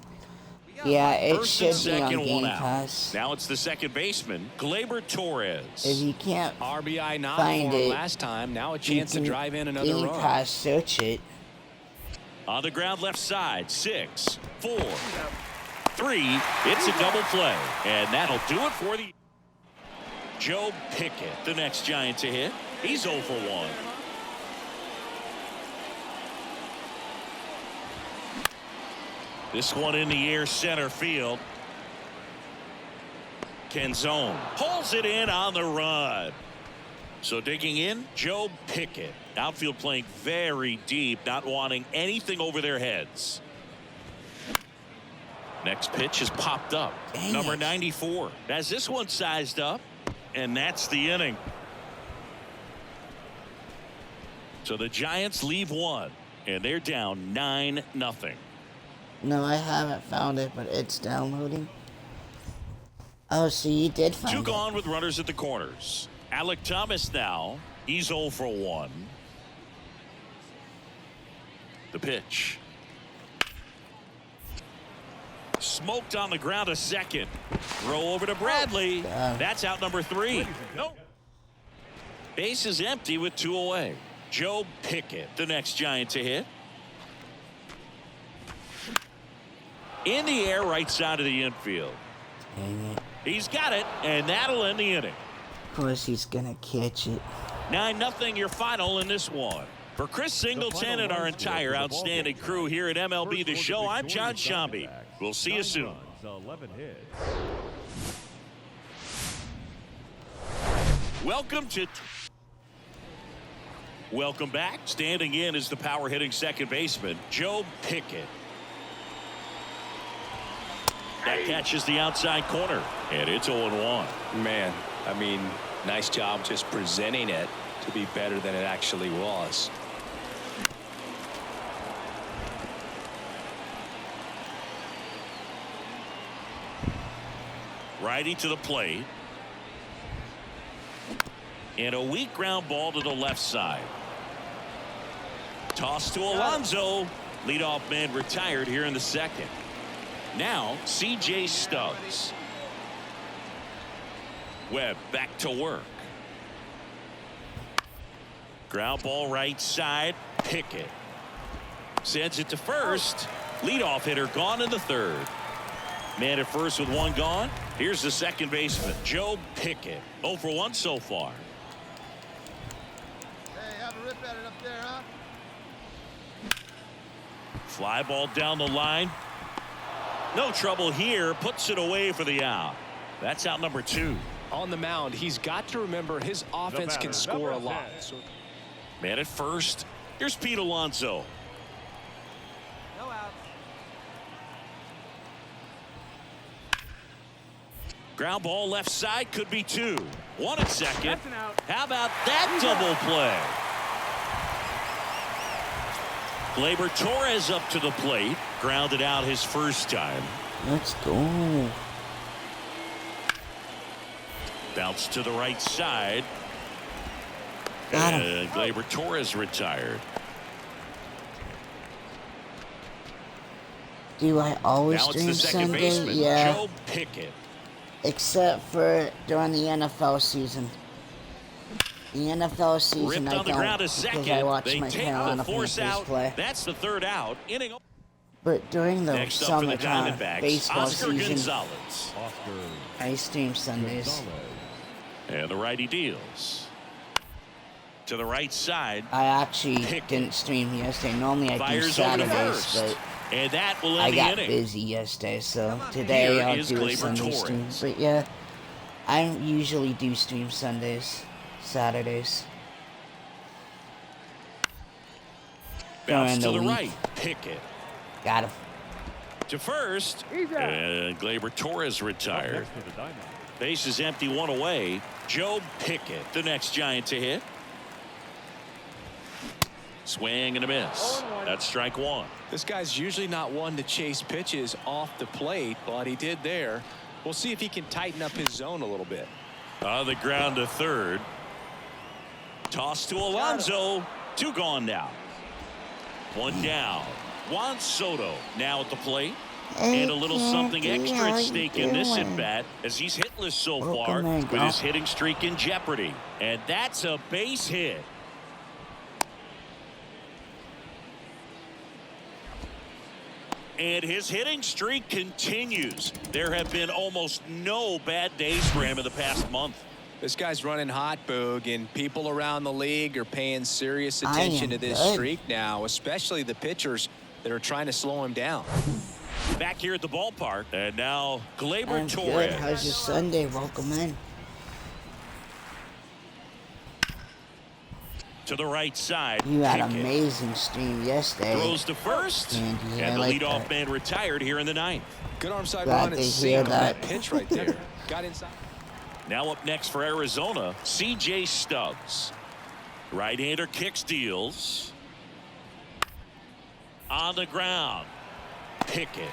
Yeah, it First should and be on second, Game one out. Pass. Now it's the second baseman, Gleyber Torres. If you can't RBI 9 find for him it, last time. Now a you chance to can drive in another Game run. Pass search it. On the ground left side, 6, 4, 3. It's a double play, and that'll do it for the Joe Pickett, the next Giant to hit. He's 0 for 1. This one in the air, center field. Canzone pulls it in on the run. So digging in, Joe Pickett. Outfield playing very deep, not wanting anything over their heads. Next pitch is popped up. Dang Number it. 94 has this one sized up, and that's the inning. So the Giants leave one, and they're down 9-0. No, I haven't found it, but it's downloading. Oh, so you did find Two it. gone with runners at the corners. Alec Thomas now. He's 0 for 1. The pitch. Smoked on the ground a second. Throw over to Bradley. That's out number 3. Nope. Base is empty with 2 away. Joe Pickett, the next Giant to hit. In the air, right side of the infield. Dang it. He's got it, and that'll end the inning. Of course he's gonna catch it. 9-0 your final in this one. For Chris Singleton and our entire outstanding crew here at MLB The Show, I'm John Shambi. We'll see you soon. 11 hits. Welcome back. Standing in is the power hitting second baseman, Joe Pickett. That catches the outside corner, and it's 0-1. Man, I mean, nice job just presenting it to be better than it actually was. Righty to the plate. And a weak ground ball to the left side. Toss to Alonso. Leadoff man retired here in the second. Now C.J. Stubbs. Webb back to work. Ground ball right side. Pickett sends it to first. Leadoff hitter gone in the third. Man at first with 1 gone. Here's the second baseman, Joe Pickett. 0 for 1 so far. Hey, have a rip at it up there, huh? Fly ball down the line. No trouble here. Puts it away for the out. That's out number 2. On the mound, he's got to remember his offense can score a lot. Man at first. Here's Pete Alonso. No outs. Ground ball left side, could be 2. 1 at second. That's an out. How about that double play? Gleyber Torres up to the plate. Grounded out his first time. Let's go. Bounce to the right side. Got him. And Gleyber Torres retired. Do I always Now it's stream the second Sunday? baseman, Yeah. Joe Pickett. Except for during the NFL season. The NFL season Ripped I on the ground a don't because I second. watch They my take Carolina the force Panthers out. play. That's the third out. Inning. But during the Next up for the summertime Diamondbacks, baseball Oscar season, Gonzalez. Oscar I stream Sundays. Gonzalez. And the righty deals. To the right side. I actually Pickett. didn't stream yesterday. Normally I do Fires over to Saturdays, first. but And that will I end the got inning. busy yesterday, so today Here I'll is do a Gleyber Sunday stream. Torres. But yeah, I usually do stream Sundays, Saturdays. Bounce during to the week. right. Pickett. Got him. To first. He's out. And Gleyber Torres Up retired. next for the Diamondbacks, Base is empty, 1 away. Joe Pickett, the next Giant to hit. Swing and a miss. That's strike 1. This guy's usually not one to chase pitches off the plate, but he did there. We'll see if he can tighten up his zone a little bit. On the ground to third. Toss to Alonso. 2 gone now. 1 down. Juan Soto now at the plate. And a little something extra at stake in this at bat as he's hitless so far with his hitting streak in jeopardy. And that's a base hit. And his hitting streak continues. There have been almost no bad days for him in the past month. This guy's running hot, Boog, and people around the league are paying serious attention to this streak now, especially the pitchers that are trying to slow him down. Back here at the ballpark, and now Gleyber Torres. Good. How's your Sunday? Welcome in. To the right side. You had an amazing stream yesterday. Throws to first, and the leadoff man retired here in the 9th. Good arm side run and sink on that pitch right there. Got inside. Now up next for Arizona, C.J. Stubbs. Right-hander kicks, deals. On the ground. Pickett.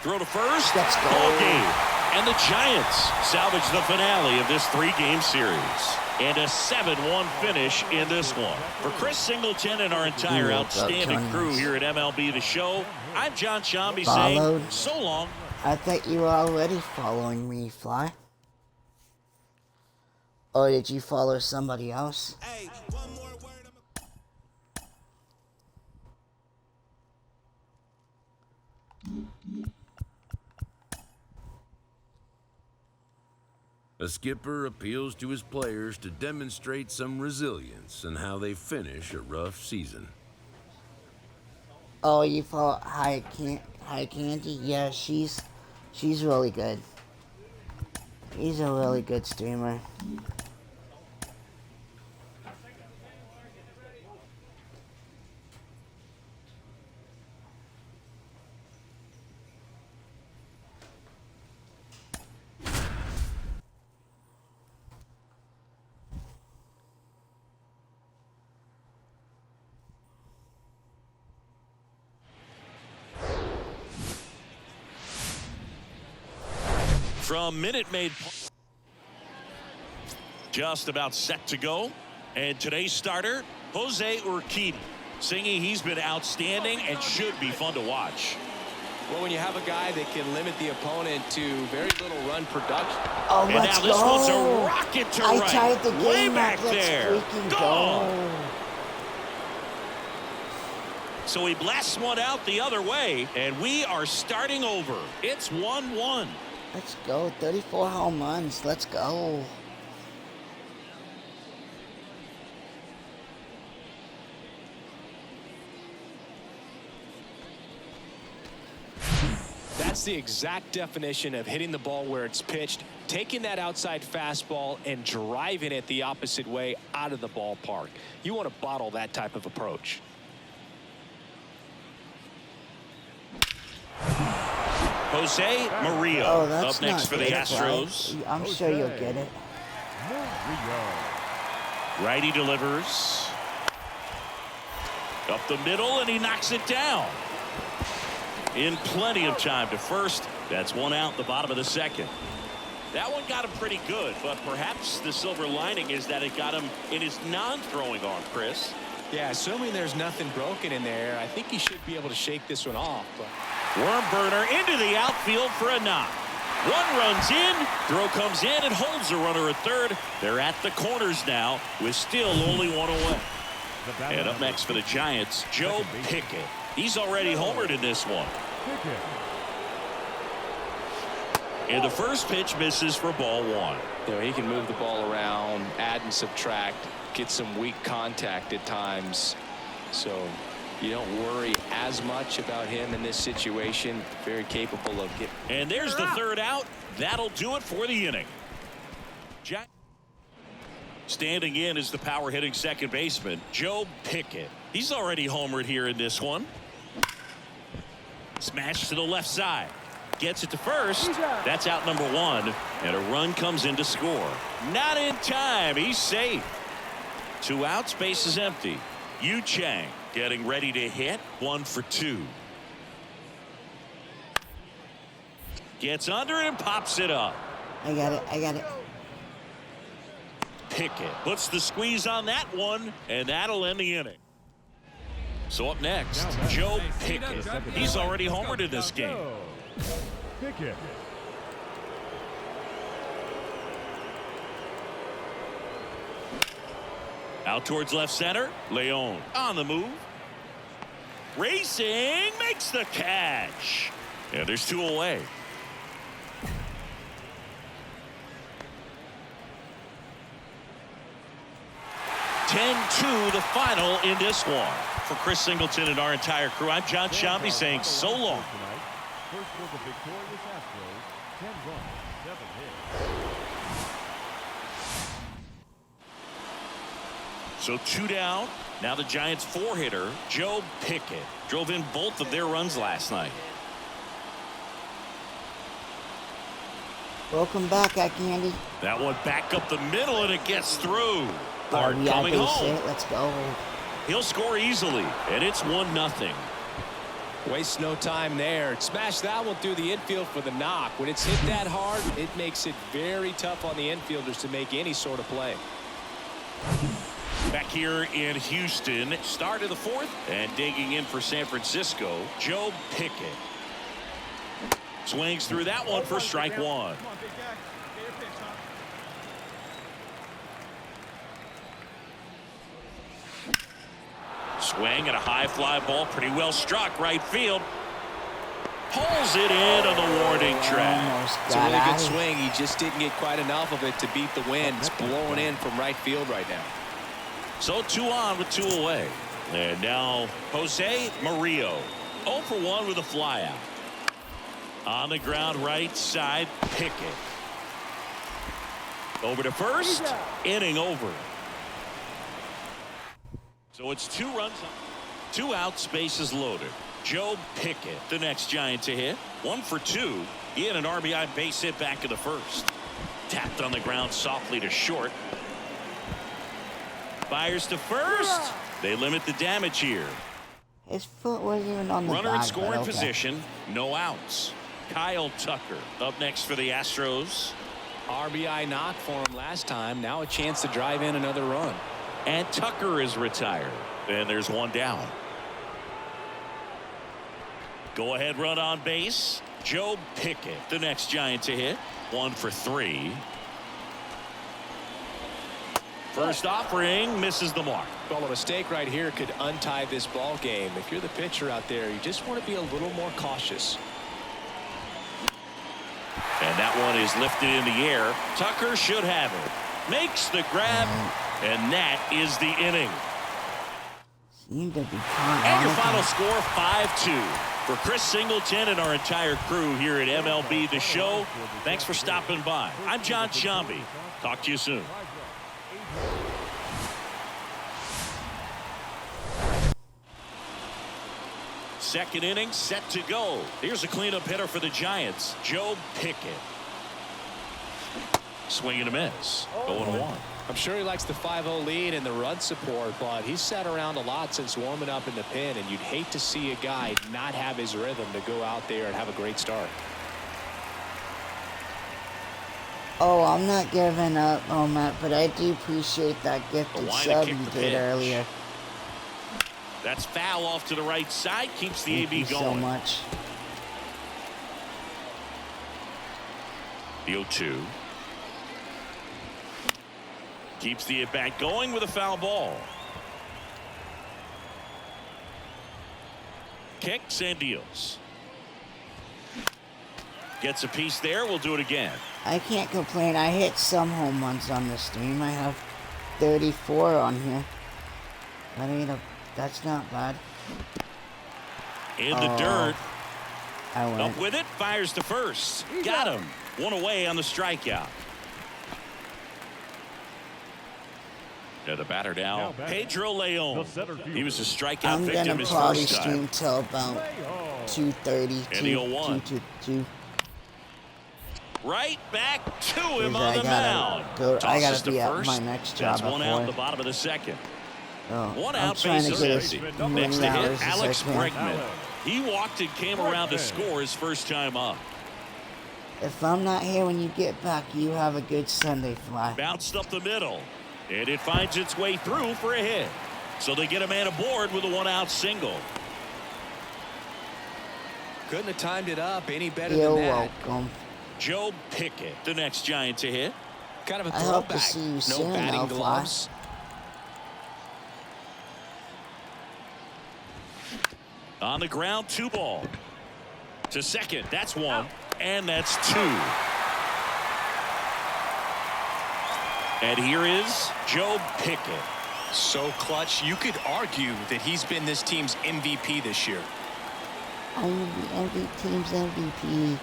Throw to first. Let's go. Ball game. And the Giants salvage the finale of this 3-game series. And a 7-1 finish in this one. For Chris Singleton and our entire outstanding crew here at MLB The Show, I'm John Shambi saying so long. I thought you were already following me, Fly. Or did you follow somebody else? Hey, one more word. A skipper appeals to his players to demonstrate some resilience in how they finish a rough season. Oh, you follow High Candy? Yeah, she's really good. He's a really good streamer. From Minute Maid, just about set to go. And today's starter, Jose Urquidy, singing he's been outstanding and should be fun to watch. Well, when you have a guy that can limit the opponent to very little run production. Oh, and let's now this go. one's a rocket to right. I tied the game way up. back Let's there. freaking Gone. go. So he blasts one out the other way, and we are starting over. It's 1-1. Let's go. 34 home runs. Let's go. That's the exact definition of hitting the ball where it's pitched, taking that outside fastball and driving it the opposite way out of the ballpark. You want to bottle that type of approach. Jose Murillo up next for the Astros. I'm sure you'll get it. Righty delivers. Up the middle, and he knocks it down. In plenty of time to first. That's one out the bottom of the second. That one got him pretty good, but perhaps the silver lining is that it got him in his non-throwing arm, Chris. Yeah, assuming there's nothing broken in there, I think he should be able to shake this one off. But worm burner into the outfield for a knock. One runs in, throw comes in and holds the runner at third. They're at the corners now with still only one away. And up next for the Giants, Joe Pickett. He's already homered in this one. And the first pitch misses for ball one. You know, he can move the ball around, add and subtract, get some weak contact at times. So you don't worry as much about him in this situation. Very capable of getting. And there's the third out. That'll do it for the inning. Standing in is the power hitting second baseman, Joe Pickett. He's already homered here in this one. Smash to the left side. Gets it to first. That's out number 1. And a run comes in to score. Not in time. He's safe. 2 outs. Base is empty. Yu Chang getting ready to hit. 1 for 2. Gets under and pops it up. I got it. Pickett puts the squeeze on that one, and that'll end the inning. So up next, Joe Pickett. He's already homered in this game. Pickett. Out towards left center. Leon on the move. Racing, makes the catch. And there's 2 away. (10-2) the final in this one. For Chris Singleton and our entire crew, I'm John Shambi saying so long. First for the victorious Astros, 10 runs, 7 hits. So 2 down. Now the Giants 4-hitter, Joe Pickett, drove in both of their runs last night. Welcome back, Andy. That one back up the middle, and it gets through. Bart Yeah, coming home. Let's go. He'll score easily, and it's 1-0. Waste no time there. Smash that one through the infield for the knock. When it's hit that hard, it makes it very tough on the infielders to make any sort of play. Back here in Houston, start of the 4th, and digging in for San Francisco, Joe Pickett. Swings through that one for strike 1. Come on, big guy. Get your pitch, huh? Swing and a high fly ball, pretty well struck right field. Pulls it in on the warning track. It's a really good swing. He just didn't get quite enough of it to beat the wind. It's blowing in from right field right now. So 2 on with 2 away. And now Jose Murillo 0 for 1 with a fly out. On the ground right side, Pickett. Over to first. Inning over. So it's 2 runs, 2 outs, bases loaded. Joe Pickett, the next Giant to hit. 1 for 2. He had an RBI base hit back in the 1st. Tapped on the ground softly to short. Fires to first. They limit the damage here. His foot wasn't even on the Runner in bag, scoring okay. position. No outs. Kyle Tucker up next for the Astros. RBI knock for him last time. Now a chance to drive in another run. And Tucker is retired. And there's 1 down. Go ahead run on base. Joe Pickett, the next Giant to hit. 1 for 3. First offering misses the mark. Well, a mistake right here could untie this ball game. If you're the pitcher out there, you just want to be a little more cautious. And that one is lifted in the air. Tucker should have it. Makes the grab, and that is the inning. Seemed to be And your final score, 5-2. For Chris Singleton and our entire crew here at MLB The Show, thanks for stopping by. I'm John Shambi. Talk to you soon. Second inning set to go. Here's a cleanup hitter for the Giants, Joe Pickett. Swing and a miss. 0-1. I'm sure he likes the 5-0 lead and the run support, but he's sat around a lot since warming up in the pen, and you'd hate to see a guy not have his rhythm to go out there and have a great start. Oh, I'm not giving up, Matt, but I do appreciate that gifted sub you did earlier. That's foul off to the right side. Keeps the Thank AB you going. so much. The 0-2. Keeps the at-bat going with a foul ball. Kicks and deals. Gets a piece there. We'll do it again. I can't complain. I hit some home runs on this stream. I have 34 on here. I mean, that's not bad. In the dirt. I went. Up with it. Fires to first. Got him. 1 away on the strikeout. The batter now, Pedro Leon. He was a strikeout I'm victim gonna his probably first time. stream till about 2:30. And the 0-1. Right back to him Because on the mound. I Tosses gotta to be at first. my next job That's one before. out in the bottom of the second. One I'm out, trying to bases get empty. as Next many to hours hit, as Alex I can. Bregman. He walked and came around to score his first time up. If I'm not here when you get back, you have a good Sunday, Fly. Bounced up the middle, and it finds its way through for a hit. So they get a man aboard with a one-out single. Couldn't have timed it up any better You're than that. welcome. Joe Pickett, the next Giant to hit. Kind of a I hope to throwback. see you No soon, batting though, Fly. gloves. On the ground, 2 ball. To second, that's 1, and that's 2. And here is Joe Pickett. So clutch, you could argue that he's been this team's MVP this year. I'm the team's MVP.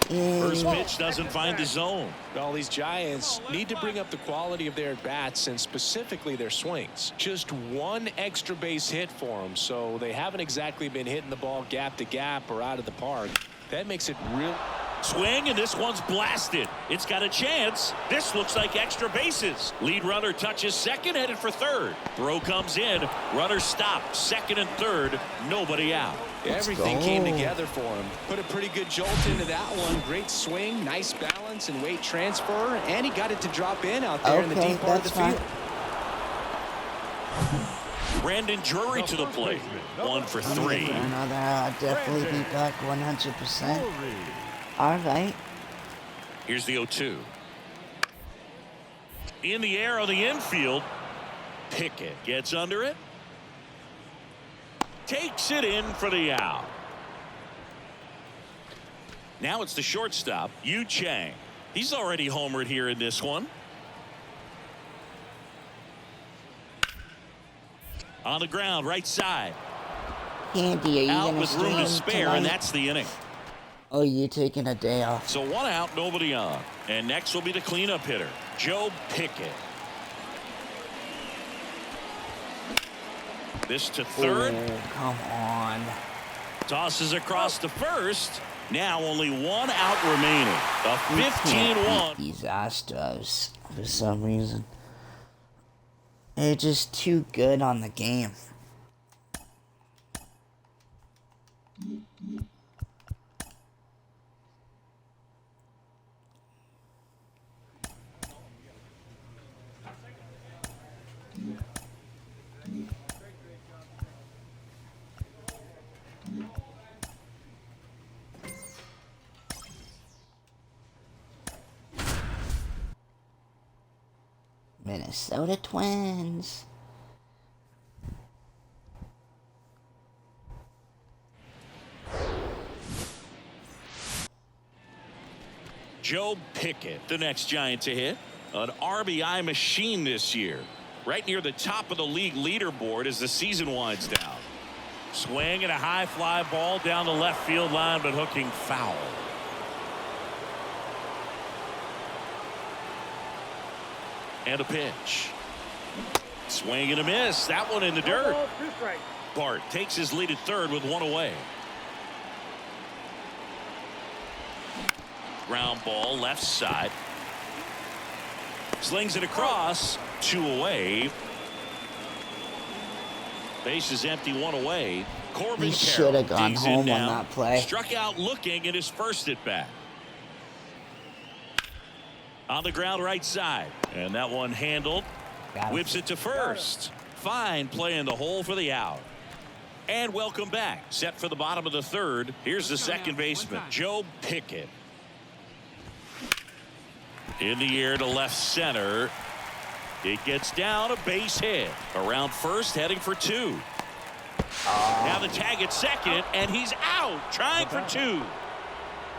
Yay. First pitch doesn't find the zone. Well, these Giants need to bring up the quality of their at-bats and specifically their swings. Just one extra base hit for them, so they haven't exactly been hitting the ball gap to gap or out of the park. That makes it real. Swing, and this one's blasted. It's got a chance. This looks like extra bases. Lead runner touches second, headed for third. Throw comes in. Runner stopped. Second and third. Nobody out. Everything came together for him. Put a pretty good jolt into that one. Great swing, nice balance and weight transfer, and he got it to drop in out there in the deep part of the field. Brandon Drury to the plate. 1 for 3. Another, I'll definitely be back 100%. All right. Here's the 0-2. In the air on the infield. Pickett gets under it. Takes it in for the out. Now it's the shortstop, Yu Chang. He's already homered here in this one. On the ground, right side. Candy, are you Out gonna with room to stay spare, tonight? and that's the inning. Oh, you taking a day off? So 1 out, nobody on. And next will be the cleanup hitter, Joe Pickett. This to third. Oh, come on. Tosses across to first. Now only 1 out remaining. A You can't 15-1. beat these Astros for some reason. They're just too good on the game. Minnesota Twins. Joe Pickett, the next Giant to hit. An RBI machine this year. Right near the top of the league leaderboard as the season winds down. Swing and a high fly ball down the left field line, but hooking foul. And a pitch. Swing and a miss. That one in the dirt. Bart takes his lead at third with 1 away. Ground ball left side. Slings it across. 2 away. Base is empty, 1 away. Corbin He should have gone digs in home on now. that play. Struck out looking at his first at bat. On the ground right side. And that one handled. Whips it to first. Fine play in the hole for the out. And welcome back. Set for the bottom of the third. Here's the second baseman, Joe Pickett. In the air to left center. It gets down, a base hit. Around first, heading for 2. Now the tag at second, and he's out, trying for 2.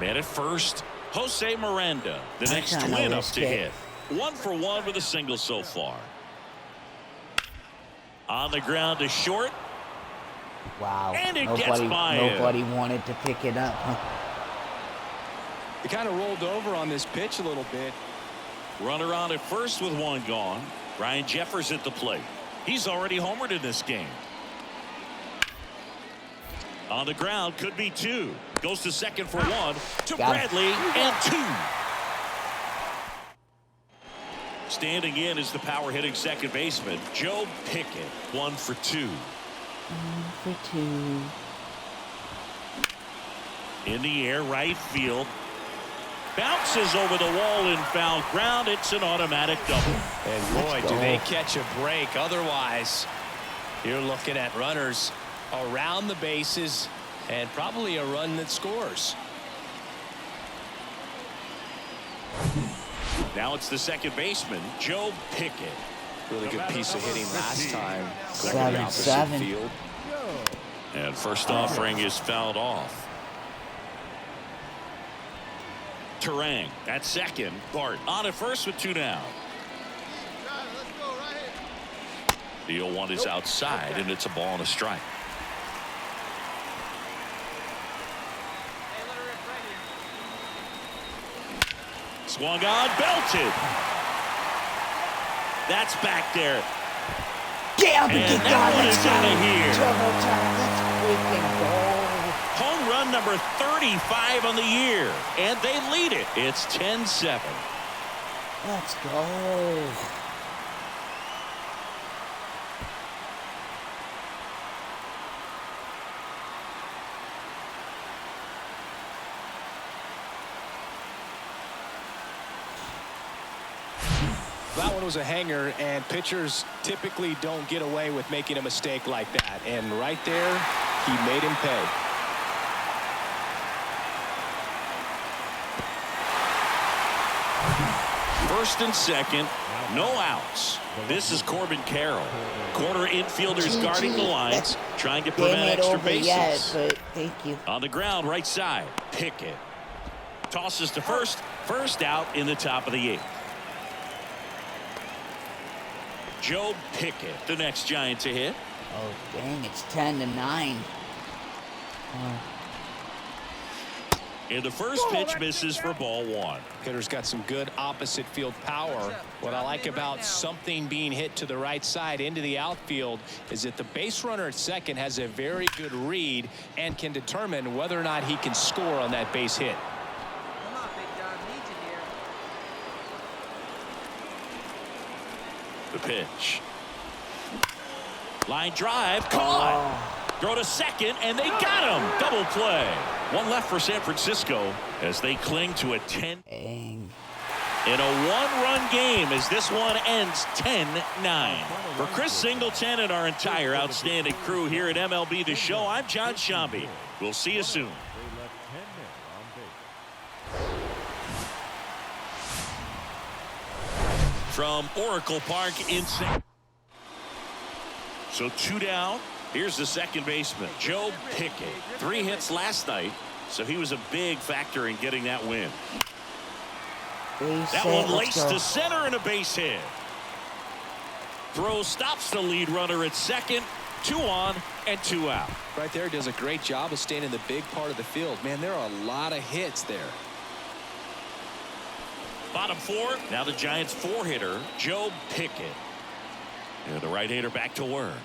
Man at first, Jose Miranda, the next twin up to hit. 1 for 1 with a single so far. On the ground to short. Wow. And it gets by him. Nobody wanted to pick it up. Huh? He kind of rolled over on this pitch a little bit. Runner on at first with 1 gone. Ryan Jeffers at the plate. He's already homered in this game. On the ground, could be 2. Goes to second for one. To Got it. Bradley and 2. Standing in is the power hitting second baseman, Joe Pickett. 1 for 2. 1 for 2. In the air, right field. Bounces over the wall in foul ground. It's an automatic double. And boy, do they catch a break. Otherwise, you're looking at runners around the bases and probably a run that scores. Now it's the second baseman, Joe Pickett. Really good piece of hitting last time. 7-7. Field. And first offering is fouled off. Terang at second. Bart on at first with 2 down. Let's go right here. The 0-1 is outside, and it's a ball and a strike. Hey, let her rip right here. Swung on, belted. That's back there. Yeah, but And get that one let's is go. out of here. Double time. Let's freaking go. Home run number 35 on the year, and they lead it. It's 10-7. Let's go. That one was a hanger, and pitchers typically don't get away with making a mistake like that. And right there, he made him pay. First and second, no outs. This is Corbin Carroll. Corner infielders guarding the lines, trying to prevent extra bases. Yet, but thank you. On the ground, right side, Pickett. Tosses to first. First out in the top of the 8th. Joe Pickett, the next Giant to hit. Oh, dang, it's 10-9. And the first pitch misses for ball 1. Hitter's got some good opposite field power. What I like about something being hit to the right side into the outfield is that the base runner at second has a very good read and can determine whether or not he can score on that base hit. Come on, big dog. Need you here. The pitch. Line drive, caught. Throw to second, and they got him. Double play. One left for San Francisco as they cling to a 10. Dang. In a one-run game as this one ends 10-9. For Chris Singleton and our entire outstanding crew here at MLB The Show, I'm John Shambi. We'll see you soon. They left 10 men on base. From Oracle Park in San. So 2 down. Here's the second baseman, Joe Pickett. 3 hits last night, so he was a big factor in getting that win. That one laced to center and a base hit. Throw stops the lead runner at second. 2 on and 2 out. Right there, does a great job of staying in the big part of the field. Man, there are a lot of hits there. Bottom 4. Now the Giants' 4-hitter, Joe Pickett. And the right-hander back to work.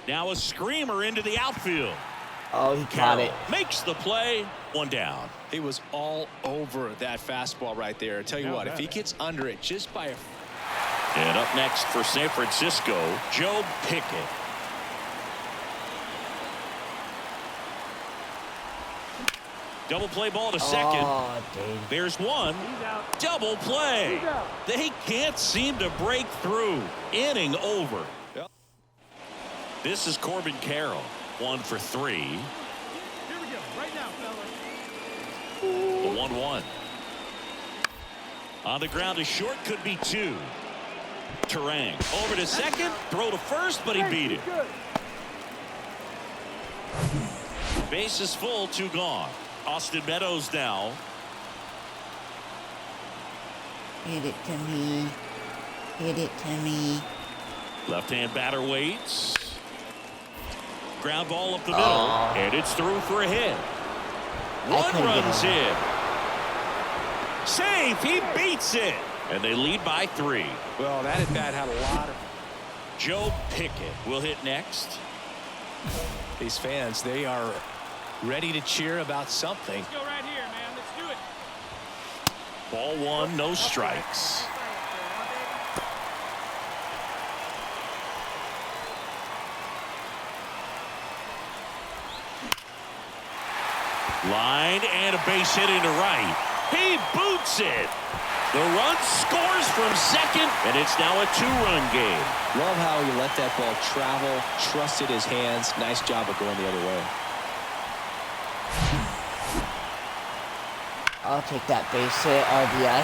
Now a screamer into the outfield. Oh, he caught it. Makes the play. 1 down. He was all over that fastball right there. I tell you what, if he gets under it just by a... And up next for San Francisco, Joe Pickett. Double play ball to second. Oh, dang. There's one. Double play. They can't seem to break through. Inning over. Yep. This is Corbin Carroll. 1 for 3. Here we go. Right now, fellas. The 1-1. On the ground, a short could be 2. Terang over to second. Throw to first, but he beat it. Base is full. 2 gone. Austin Meadows now. Hit it to me. Hit it to me. Left-hand batter waits. Ground ball up the middle. And it's through for a hit. 1 run's in. Safe. He beats it. And they lead by 3. Well, that at bat had a lot of... Joe Pickett will hit next. These fans, they are ready to cheer about something. Let's go right here, man. Let's do it. Ball one, no strikes. Line and a base hit into right. He boots it. The run scores from second, and it's now a 2-run game. Love how he let that ball travel, trusted his hands. Nice job of going the other way. I'll take that base hit, RBI.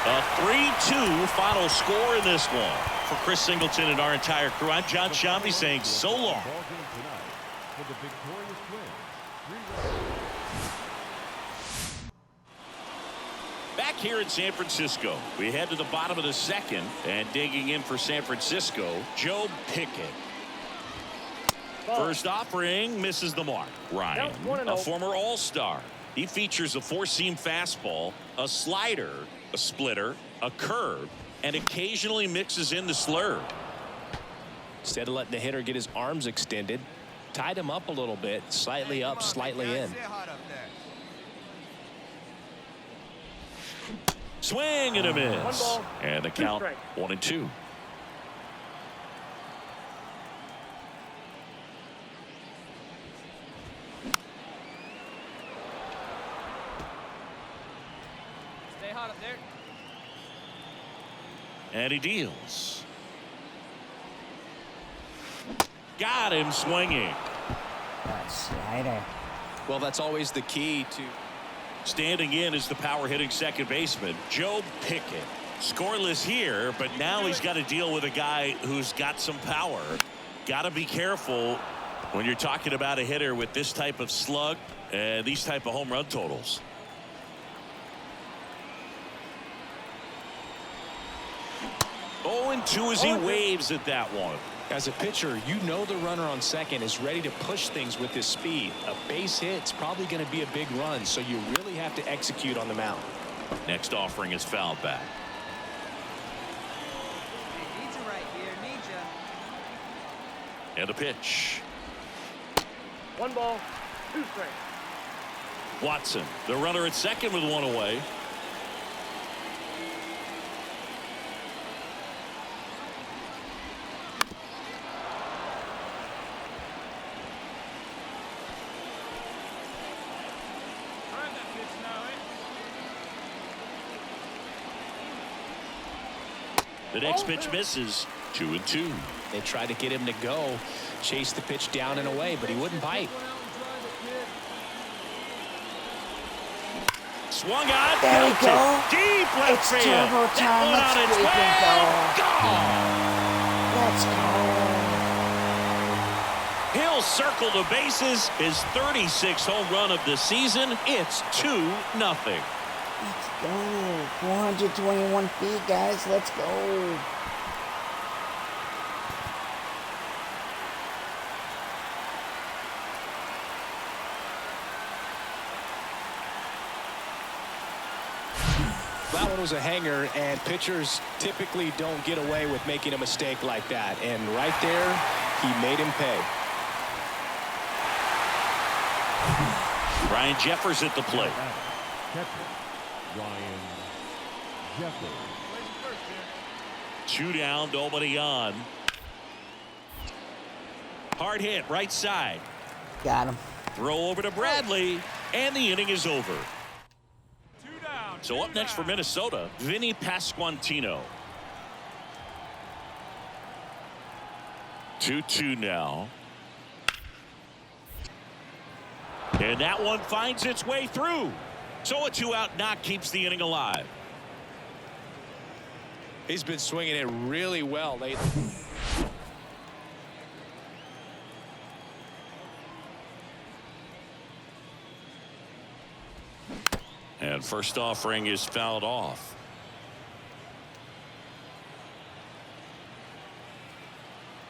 A 3-2 final score in this one. For Chris Singleton and our entire crew, I'm John Shambi saying so long. Ball game tonight for the victorious Twins. 3 runs. Back here in San Francisco, we head to the bottom of the second, and digging in for San Francisco, Joe Pickett. First offering misses the mark. Ryan, a former All-Star. He features a 4-seam fastball, a slider, a splitter, a curve, and occasionally mixes in the slurve. Instead of letting the hitter get his arms extended, tied him up a little bit, slightly up, slightly in. Swing and a miss. And the count 1-2. Stay hot up there. And he deals. Got him swinging. That slider. Well, that's always the key to. Standing in is the power hitting second baseman, Joe Pickett. Scoreless here, but now he's got to deal with a guy who's got some power. Got to be careful when you're talking about a hitter with this type of slug and these type of home run totals. Oh, and 2 as he waves at that one. As a pitcher, you know the runner on second is ready to push things with his speed. A base hit's probably going to be a big run, so you really have to execute on the mound. Next offering is fouled back. Hey, need you right here. Need you. And a pitch. 1 ball, 2 strikes. Watson, the runner at second with 1 away. Try that pitch now, eh? The next pitch misses. 2-2. They tried to get him to go, chase the pitch down and away, but he wouldn't bite. Swung on. There we belted. go. Deep left It's field. turbo That time. one Let's on its freaking way. go. Let's go. He'll circle the bases. His 36th home run of the season. It's 2-0. Let's go. 421 feet, guys. Let's go. That one was a hanger, and pitchers typically don't get away with making a mistake like that. And right there, he made him pay. Ryan Jeffers at the plate. Catcher, Ryan Jeffers. 2 down, nobody on. Hard hit, right side. Got him. Throw over to Bradley, and the inning is over. 2 down. So up next for Minnesota, Vinny Pasquantino. 2-2 now. And that one finds its way through. So a 2-out knock keeps the inning alive. He's been swinging it really well lately. And first offering is fouled off.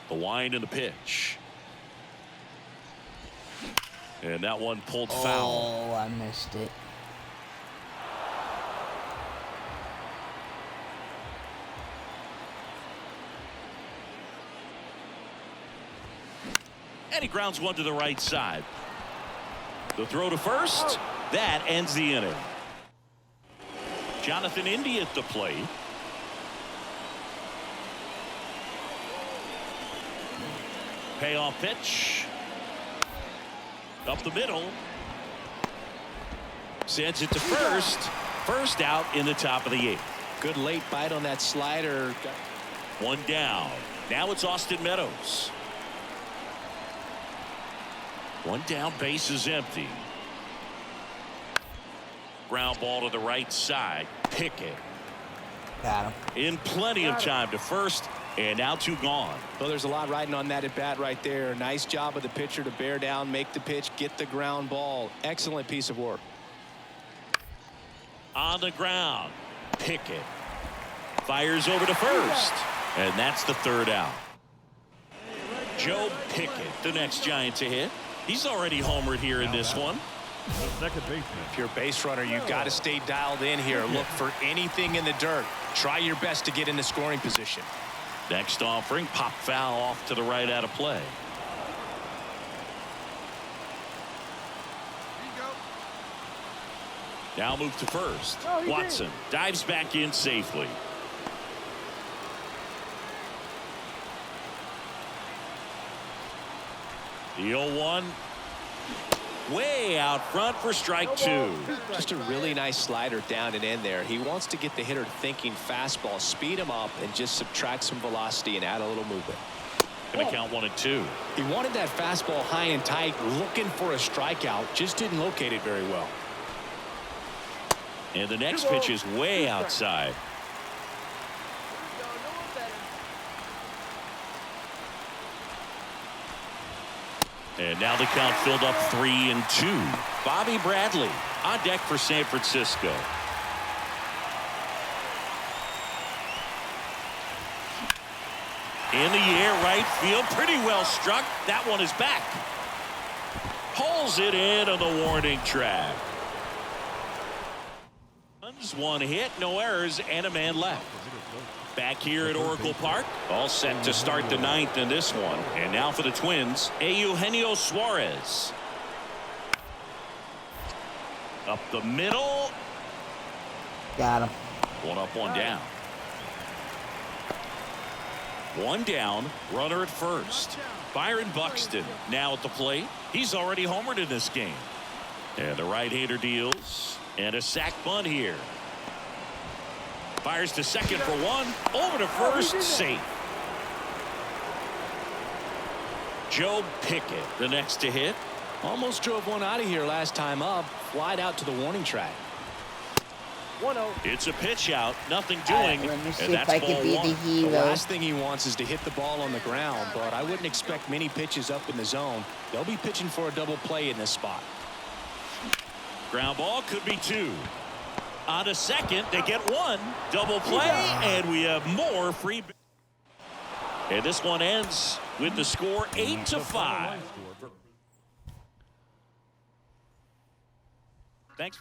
The wind and the pitch. And that one pulled foul. Oh, I missed it. he grounds one to the right side. The throw to first. That ends the inning. Jonathan Indy at the plate. Payoff pitch. Up the middle. Sends it to first. First out in the top of the 8th. Good late bite on that slider. One down. Now it's Austin Meadows. One down, base is empty. Ground ball to the right side. Pickett. Got him. In plenty of time to first, and now 2 gone. Well, there's a lot riding on that at bat right there. Nice job of the pitcher to bear down, make the pitch, get the ground ball. Excellent piece of work. On the ground. Pickett fires over to first, and that's the 3rd out. Joe Pickett, the next Giant to hit. He's already homered here in this one. The second baseman. If you're a base runner, you've got to stay dialed in here. Look for anything in the dirt. Try your best to get into scoring position. Next offering, pop foul off to the right out of play. Now move to first. Watson dives back in safely. The 0-1 way out front for strike 2. Just a really nice slider down and in there. He wants to get the hitter thinking fastball, speed him up, and just subtract some velocity and add a little movement. Gonna count 1 and 2. He wanted that fastball high and tight, looking for a strikeout, just didn't locate it very well. And the next pitch is way outside. And now the count filled up 3-2. Bobby Bradley on deck for San Francisco. In the air, right field, pretty well struck. That one is back. Pulls it in on the warning track. 1 hit, no errors, and a man left. Back here at Oracle Park, all set to start the 9th in this one. And now for the Twins, Eugenio Suarez. Up the middle. Got him. 1 up, 1 down. 1 down, runner at first. Byron Buxton now at the plate. He's already homered in this game. And the right-hander deals. And a sac bunt here. Fires to second for 1. Over to first. Safe. Joe Pickett, the next to hit. Almost drove one out of here last time up. Flied out to the warning track. 1-0. It's a pitch out. Nothing doing. Let me see And if that's I can ball be 1. the The hero. last thing he wants is to hit the ball on the ground, but I wouldn't expect many pitches up in the zone. They'll be pitching for a double play in this spot. Ground ball could be 2. On a second, they get 1. Double play, and we have more free. And this one ends with the score 8-5. Thanks.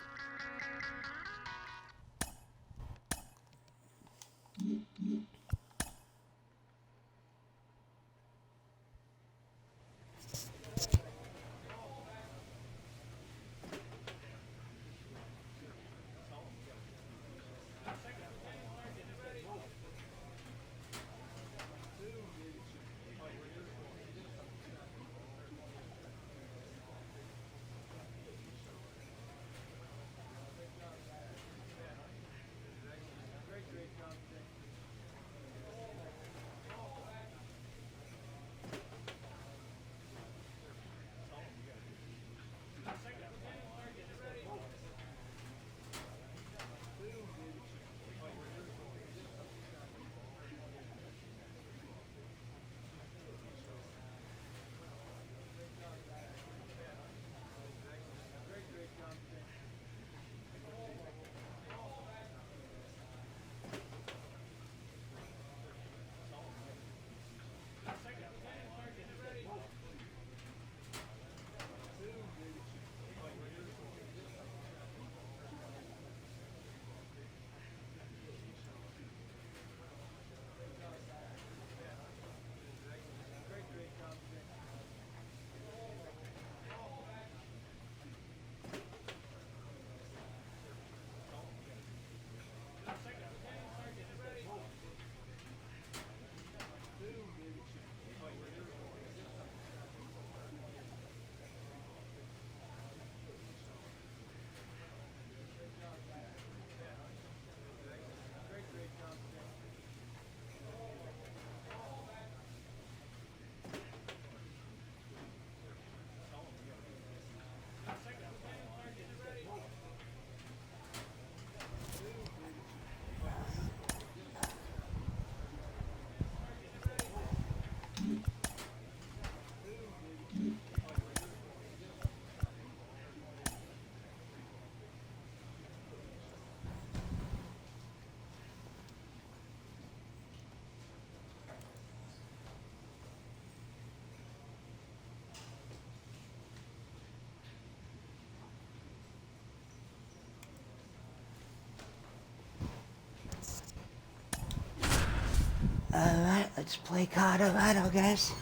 Alright, let's play Colorado, guys.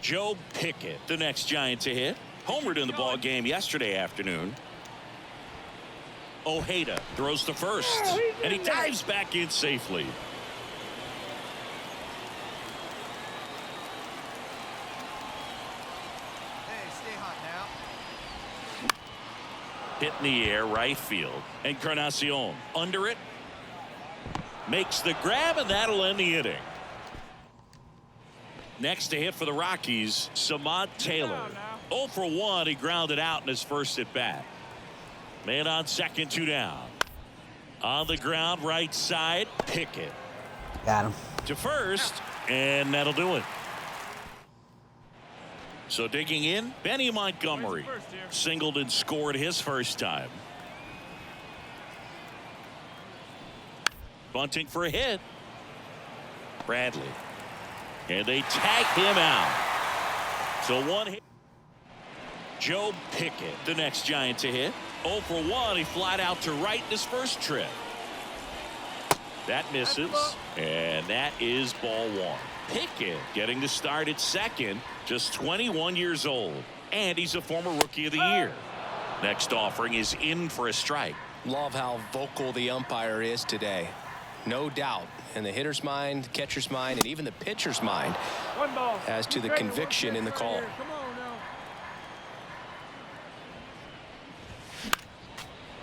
Joe Pickett, the next Giant to hit. Homered in the ball game yesterday afternoon. Ojeda throws to first, and he dives back in safely. Hey, stay hot now. Hit in the air, right field. Encarnacion under it. Makes the grab, and that'll end the inning. Next to hit for the Rockies, Samad Taylor. 0 for 1. He grounded out in his first at bat. Man on second, 2 down. On the ground, right side, Pickett. Got him. To first, and that'll do it. So digging in, Benny Montgomery singled and scored his first time. Bunting for a hit. Bradley. And they tag him out. So one hit. Joe Pickett, the next Giant to hit. 0 for 1. He flied out to right in his first trip. That misses. And that is ball 1. Pickett getting the start at second. Just 21 years old. And he's a former Rookie of the Year. Next offering is in for a strike. Love how vocal the umpire is today. No doubt in the hitter's mind, catcher's mind, and even the pitcher's mind as to the conviction in the call. Come on now.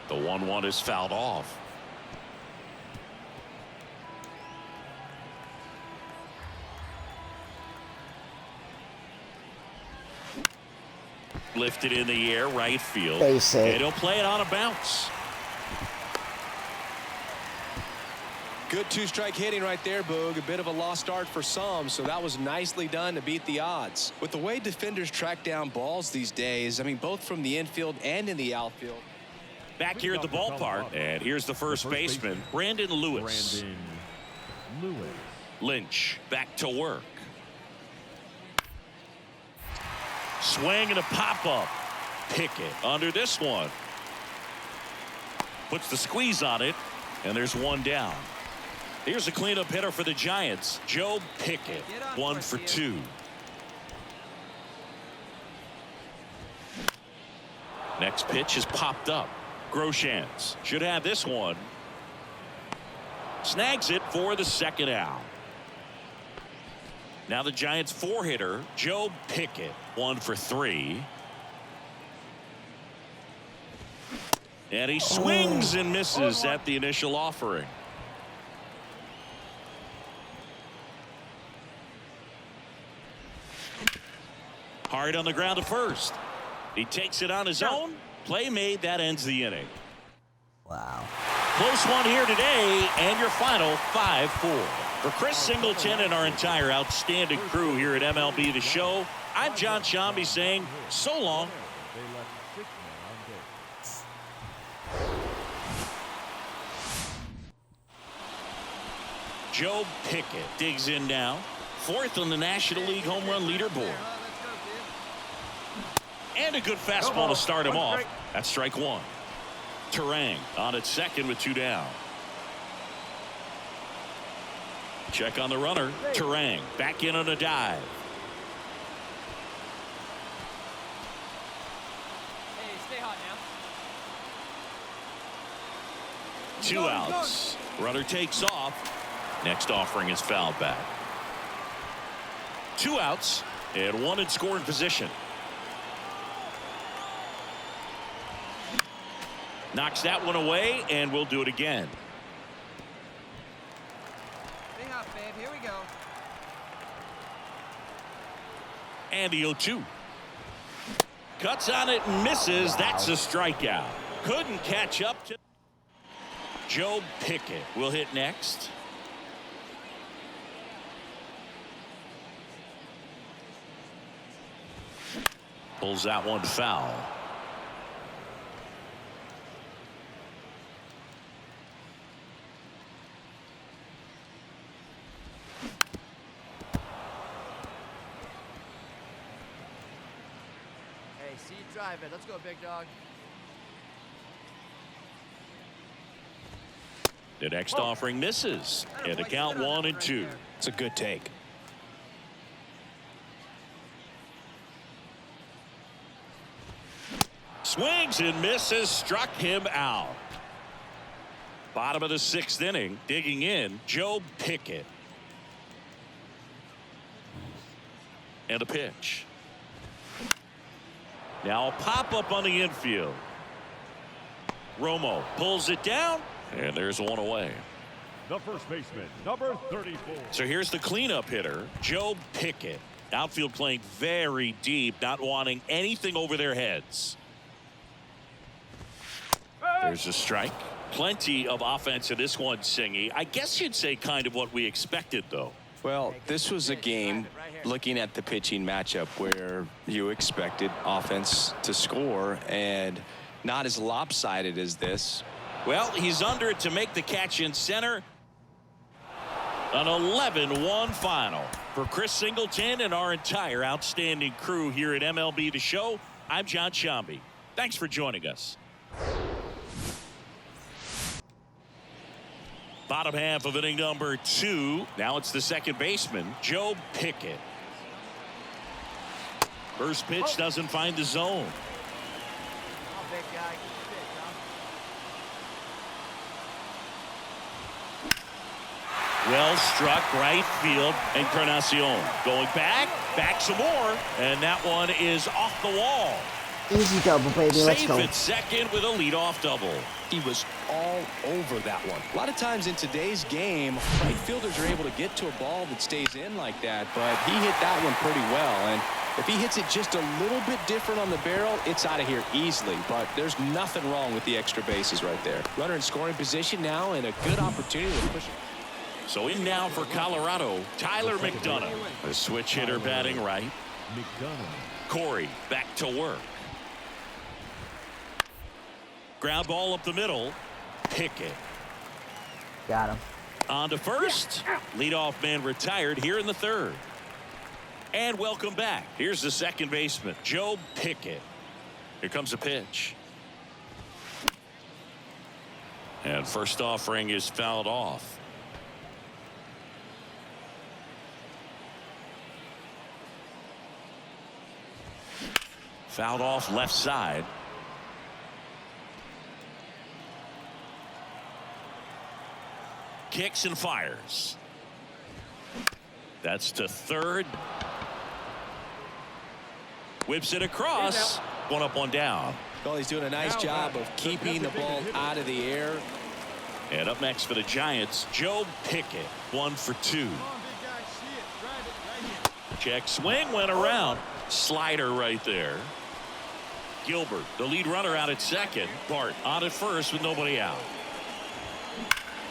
The 1-1 is fouled off. Lifted in the air, right field. Base hit. And he'll play it on a bounce. Good 2-strike hitting right there, Boog. A bit of a lost start for some, so that was nicely done to beat the odds. With the way defenders track down balls these days, I mean, both from the infield and in the outfield. Back here at the ballpark, and here's the first baseman, Brandon Lewis. Lynch back to work. Swing and a pop-up. Pickett under this one. Puts the squeeze on it, and there's one down. Here's a cleanup hitter for the Giants, Joe Pickett, 1 for 2. Next pitch is popped up. Groshans should have this one. Snags it for the second out. Now the Giants 4-hitter, Joe Pickett, 1 for 3. And he swings and misses at the initial offering. Hard on the ground to first. He takes it on his own. Play made. That ends the inning. Wow. Close one here today, and your final 5-4. For Chris Singleton and our entire outstanding crew here at MLB The Show, I'm John Shambi saying so long. They left 6 men on base. Joe Pickett digs in now. 4th on the National League home run leaderboard. And a good fastball to start him off. That's strike 1. Terang on at second with 2 down. Check on the runner. Terang back in on a dive. Hey, stay hot now. 2 outs. Runner takes off. Next offering is fouled back. 2 outs and 1 in scoring position. Knocks that one away, and we'll do it again. Stay hot, babe. Here we go. And the 0-2. Cuts on it and misses. That's a strikeout. Couldn't catch up to. Joe Pickett will hit next. Pulls that one foul. see you drive it. Let's go, big dog. The next offering misses. And the count 1-2. It's a good take. Swings and misses, struck him out. Bottom of the 6th inning, digging in, Joe Pickett. And a pitch. Now a pop-up on the infield. Romo pulls it down, and there's one away. The first baseman, number 34. So here's the cleanup hitter, Joe Pickett. Outfield playing very deep, not wanting anything over their heads. There's a strike. Plenty of offense in this one, Singy. I guess you'd say kind of what we expected, though. Well, this was a game, looking at the pitching matchup, where you expected offense to score, and not as lopsided as this. Well, he's under it to make the catch in center. An 11-1 final. For Chris Singleton and our entire outstanding crew here at MLB The Show, I'm John Shambi. Thanks for joining us. Bottom half of inning number 2. Now it's the second baseman, Joe Pickett. First pitch doesn't find the zone. Oh, big guy. Good pitch, huh? Well struck, right field, Encarnacion going back some more, and that one is off the wall. Easy double, baby. Let's Safe go. at second with a leadoff double. He was all over that one. A lot of times in today's game, right fielders are able to get to a ball that stays in like that, but he hit that one pretty well. And if he hits it just a little bit different on the barrel, it's out of here easily. But there's nothing wrong with the extra bases right there. Runner in scoring position now, and a good opportunity to push it. So in now for Colorado, Tyler McDonough. A switch hitter batting right. McDonough. Corey back to work. Ground ball up the middle. Pickett. Got him. On to first. Leadoff man retired here in the 3rd. And welcome back. Here's the second baseman, Joe Pickett. Here comes a pitch. And first offering is fouled off. Fouled off left side. Kicks and fires. That's to 3rd. Whips it across. One up, one down. Well, he's doing a nice job of keeping the ball out of the air. And up next for the Giants, Joe Pickett. 1 for 2. Come on, big guy. See it. Drive it right here. Check swing, went around. Slider right there. Gilbert, the lead runner, out at second. Bart on at first with nobody out.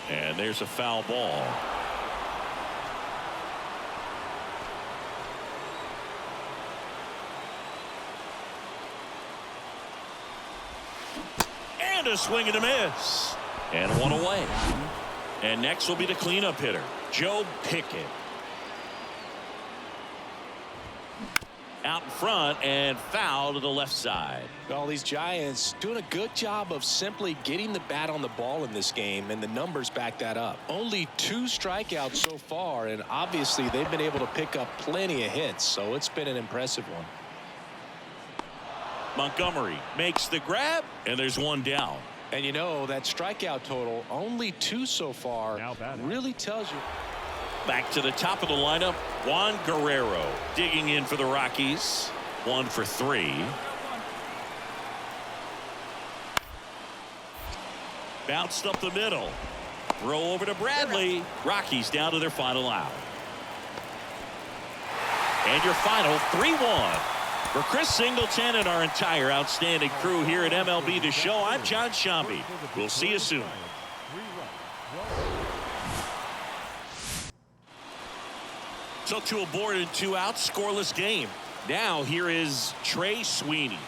And there's a foul ball. And a swing and a miss. And one away. And next will be the cleanup hitter, Joe Pickett. Out in front and foul to the left side. Well, these Giants doing a good job of simply getting the bat on the ball in this game, and the numbers back that up. Only 2 strikeouts so far, and obviously they've been able to pick up plenty of hits, so it's been an impressive one. Montgomery makes the grab, and there's one down. And you know, that strikeout total, only 2 so far, Now batting. really tells you. Back to the top of the lineup, Juan Guerrero digging in for the Rockies. 1 for 3. Bounced up the middle. Throw over to Bradley. Rockies down to their final out. And your final 3-1. For Chris Singleton and our entire outstanding crew here at MLB The Show, I'm John Shambi. We'll see you soon. So 2 aboard and 2 out, scoreless game. Now here is Trey Sweeney.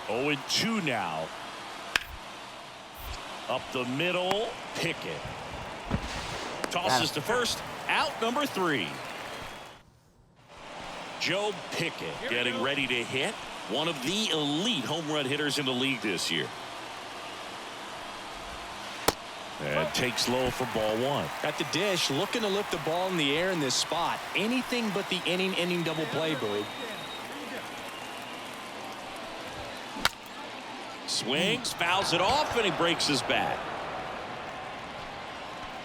Yeah, we got 2 down. 0-2 now. Up the middle, Pickett. Tosses to first, out number 3. Joe Pickett getting ready to hit. One of the elite home run hitters in the league this year. And takes low for ball one. At the dish, looking to lift the ball in the air in this spot. Anything but the inning double play, Boog. Swings, fouls it off, and he breaks his bat.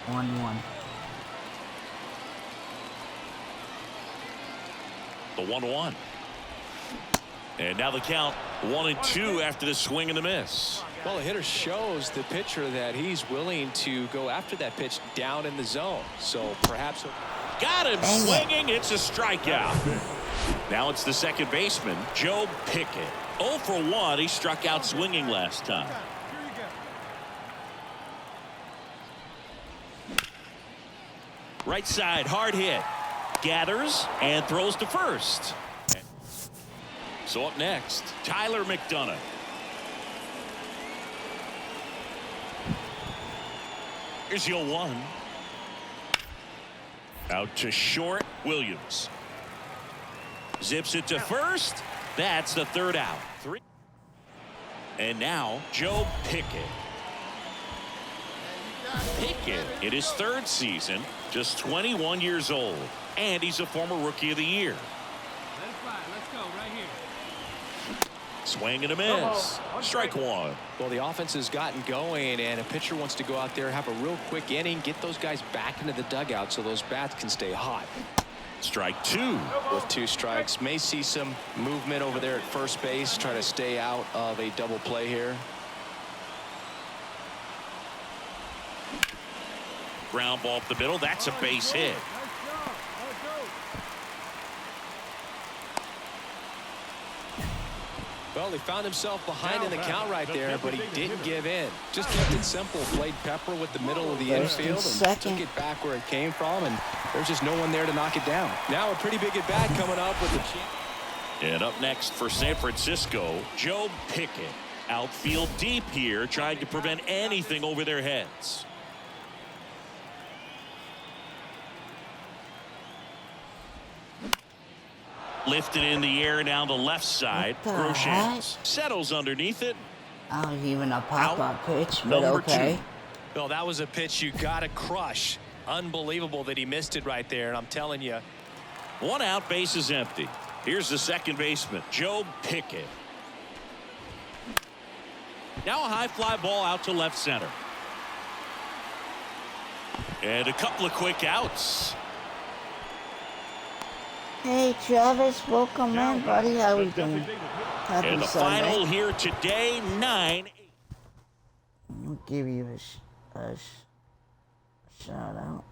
1-1. The 1-1. And now the count 1-2 after the swing and the miss. Well, the hitter shows the pitcher that he's willing to go after that pitch down in the zone. So perhaps. Got him swinging. It's a strikeout. Now it's the second baseman, Joe Pickett. 0 for 1. He struck out swinging last time. Right side, hard hit. Gathers and throws to first. So up next, Tyler McDonough. Here's the 0-1. Out to short, Williams. Zips it to first. That's the third out. 3. And now, Joe Pickett. Pickett in his third season, just 21 years old. And he's a former Rookie of the Year. Let it fly. Let's go right here. Swing and a miss. Strike one. Well, the offense has gotten going, and a pitcher wants to go out there, have a real quick inning, get those guys back into the dugout so those bats can stay hot. Strike two. With 2 strikes, may see some movement over there at first base, try to stay out of a double play here. Ground ball up the middle. That's a base hit. Well, he found himself behind in the count right there, but he didn't give in. Just kept it simple. Played pepper with the middle of the infield and took it back where it came from, and there's just no one there to knock it down. Now a pretty big at bat coming up with the chance. And up next for San Francisco, Joe Pickett. Outfield deep here, trying to prevent anything over their heads. Lifted in the air down the left side. Groshans settles underneath it. Not even a pop-up pitch, but Number okay. 2. Well, that was a pitch you got to crush. Unbelievable that he missed it right there, and I'm telling you. 1 out, base is empty. Here's the second baseman, Joe Pickett. Now a high fly ball out to left center. And a couple of quick outs. Hey, Travis, welcome in, buddy. How we doing? Happy And the Sunday. final here today, 9-8. I'll give you a shout out.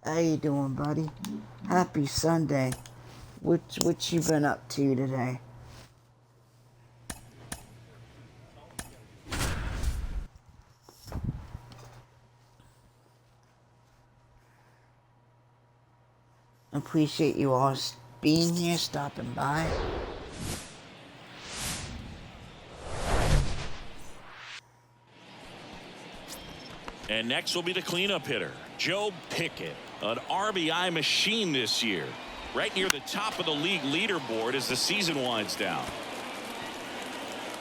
How you doing, buddy? Happy Sunday. What you been up to today? Appreciate you all being here, stopping by. And next will be the cleanup hitter, Joe Pickett, an RBI machine this year, right near the top of the league leaderboard as the season winds down.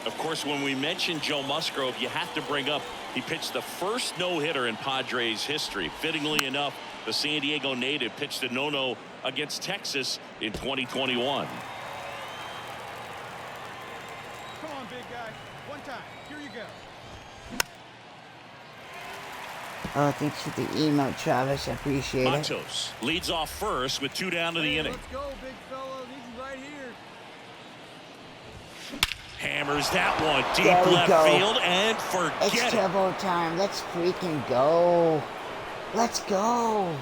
Of course, when we mention Joe Musgrove, you have to bring up he pitched the first no-hitter in Padres history. Fittingly enough, the San Diego native pitched a no-no against Texas in 2021. Come on, big guy. One time. Here you go. Oh, thanks for the email, Travis. I appreciate it. Matos leads off first with 2 down to the inning. Let's go, big fella. This is right here. Hammers that one deep There we left go. field and forget It's it. turbo time. Let's freaking go. Let's go.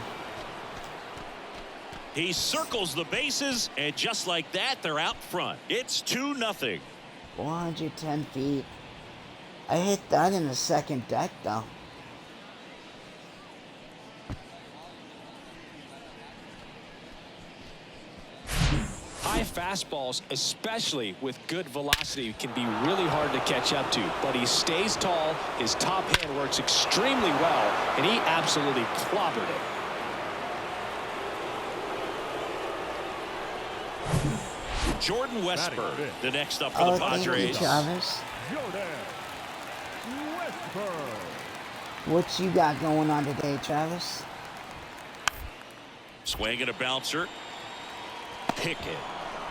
He circles the bases, and just like that, they're out front. It's 2-0. 410 feet. I hit that in the second deck, though. High fastballs, especially with good velocity, can be really hard to catch up to. But he stays tall, his top hand works extremely well, and he absolutely clobbered it. Jordan Westburg, the next up for the Padres. Thank you, Travis. Jordan Westburg. What you got going on today, Travis? Swing and a bouncer. Pickett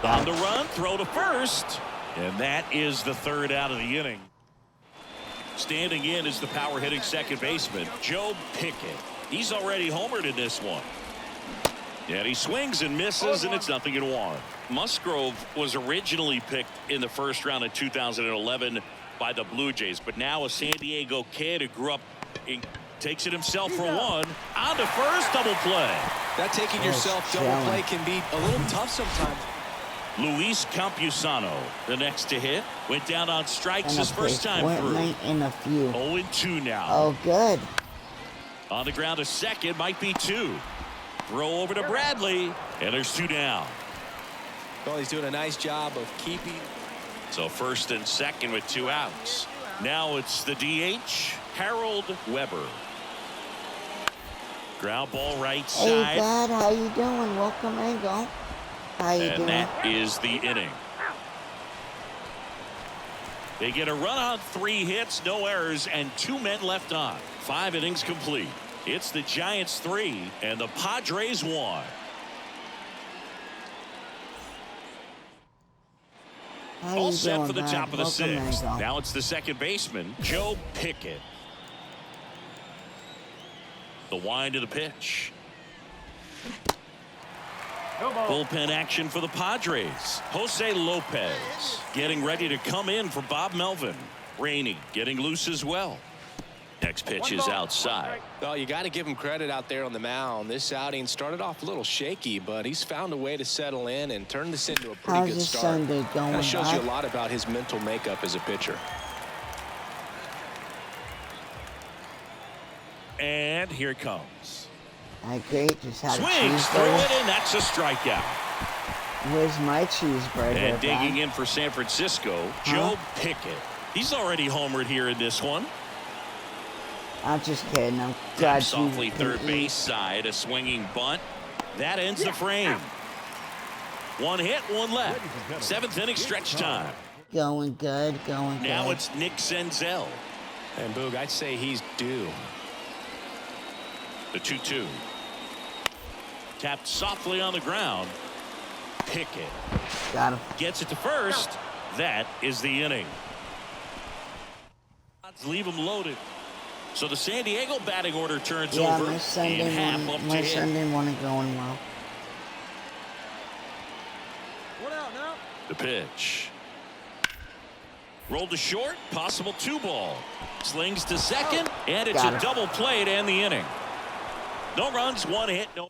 on the run, throw to first, and that is the third out of the inning. Standing in is the power hitting second baseman, Joe Pickett. He's already homered in this one. And he swings and misses, and it's 0-1. Musgrove was originally picked in the first round of 2011 by the Blue Jays, but now a San Diego kid who grew up in, takes it himself for one. On to first, double play. That taking yourself double play can be a little tough sometimes. Luis Campusano, the next to hit, went down on strikes his first time through. In a few. 0-2 now. Oh, good. On the ground, a second, might be two. Throw over to Bradley, and there's two down. Well, he's doing a nice job of keeping. So first and second with two outs. Now it's the DH, Harold Weber. Ground ball right side. Hey, Dad, how you doing? Welcome, Angle. How you doing? And that is the inning. They get a run on 3 hits, no errors, and 2 men left on. 5 innings complete. It's the Giants 3 and the Padres 1. All set for the top of the 6th. Now it's the second baseman, Joe Pickett. The wind of the pitch. Bullpen action for the Padres. Jose Lopez getting ready to come in for Bob Melvin. Rainey getting loose as well. Next pitch is outside. Well, you got to give him credit out there on the mound. This outing started off a little shaky, but he's found a way to settle in and turn this into a pretty good start. Sunday going? That shows you a lot about his mental makeup as a pitcher. And here it comes. I great. Just had swings through it, and that's a strikeout. Where's my cheeseburger? And digging in for San Francisco, Joe Pickett. He's already homered here in this one. I'm just kidding. I'm glad softly third base side, a swinging bunt. That ends the frame. 1 hit, 1 left. 7th inning stretch time. Going good, going good. Now it's Nick Senzel. And Boog, I'd say he's due. The 2-2. Tapped softly on the ground. Pickett. Got him. Gets it to first. That is the inning. Let's leave him loaded. So the San Diego batting order turns over. My Sunday morning going well. One out now. The pitch. Rolled to short. Possible 2-ball. Slings to second. And it's a double play to end the inning. No runs, 1 hit, no.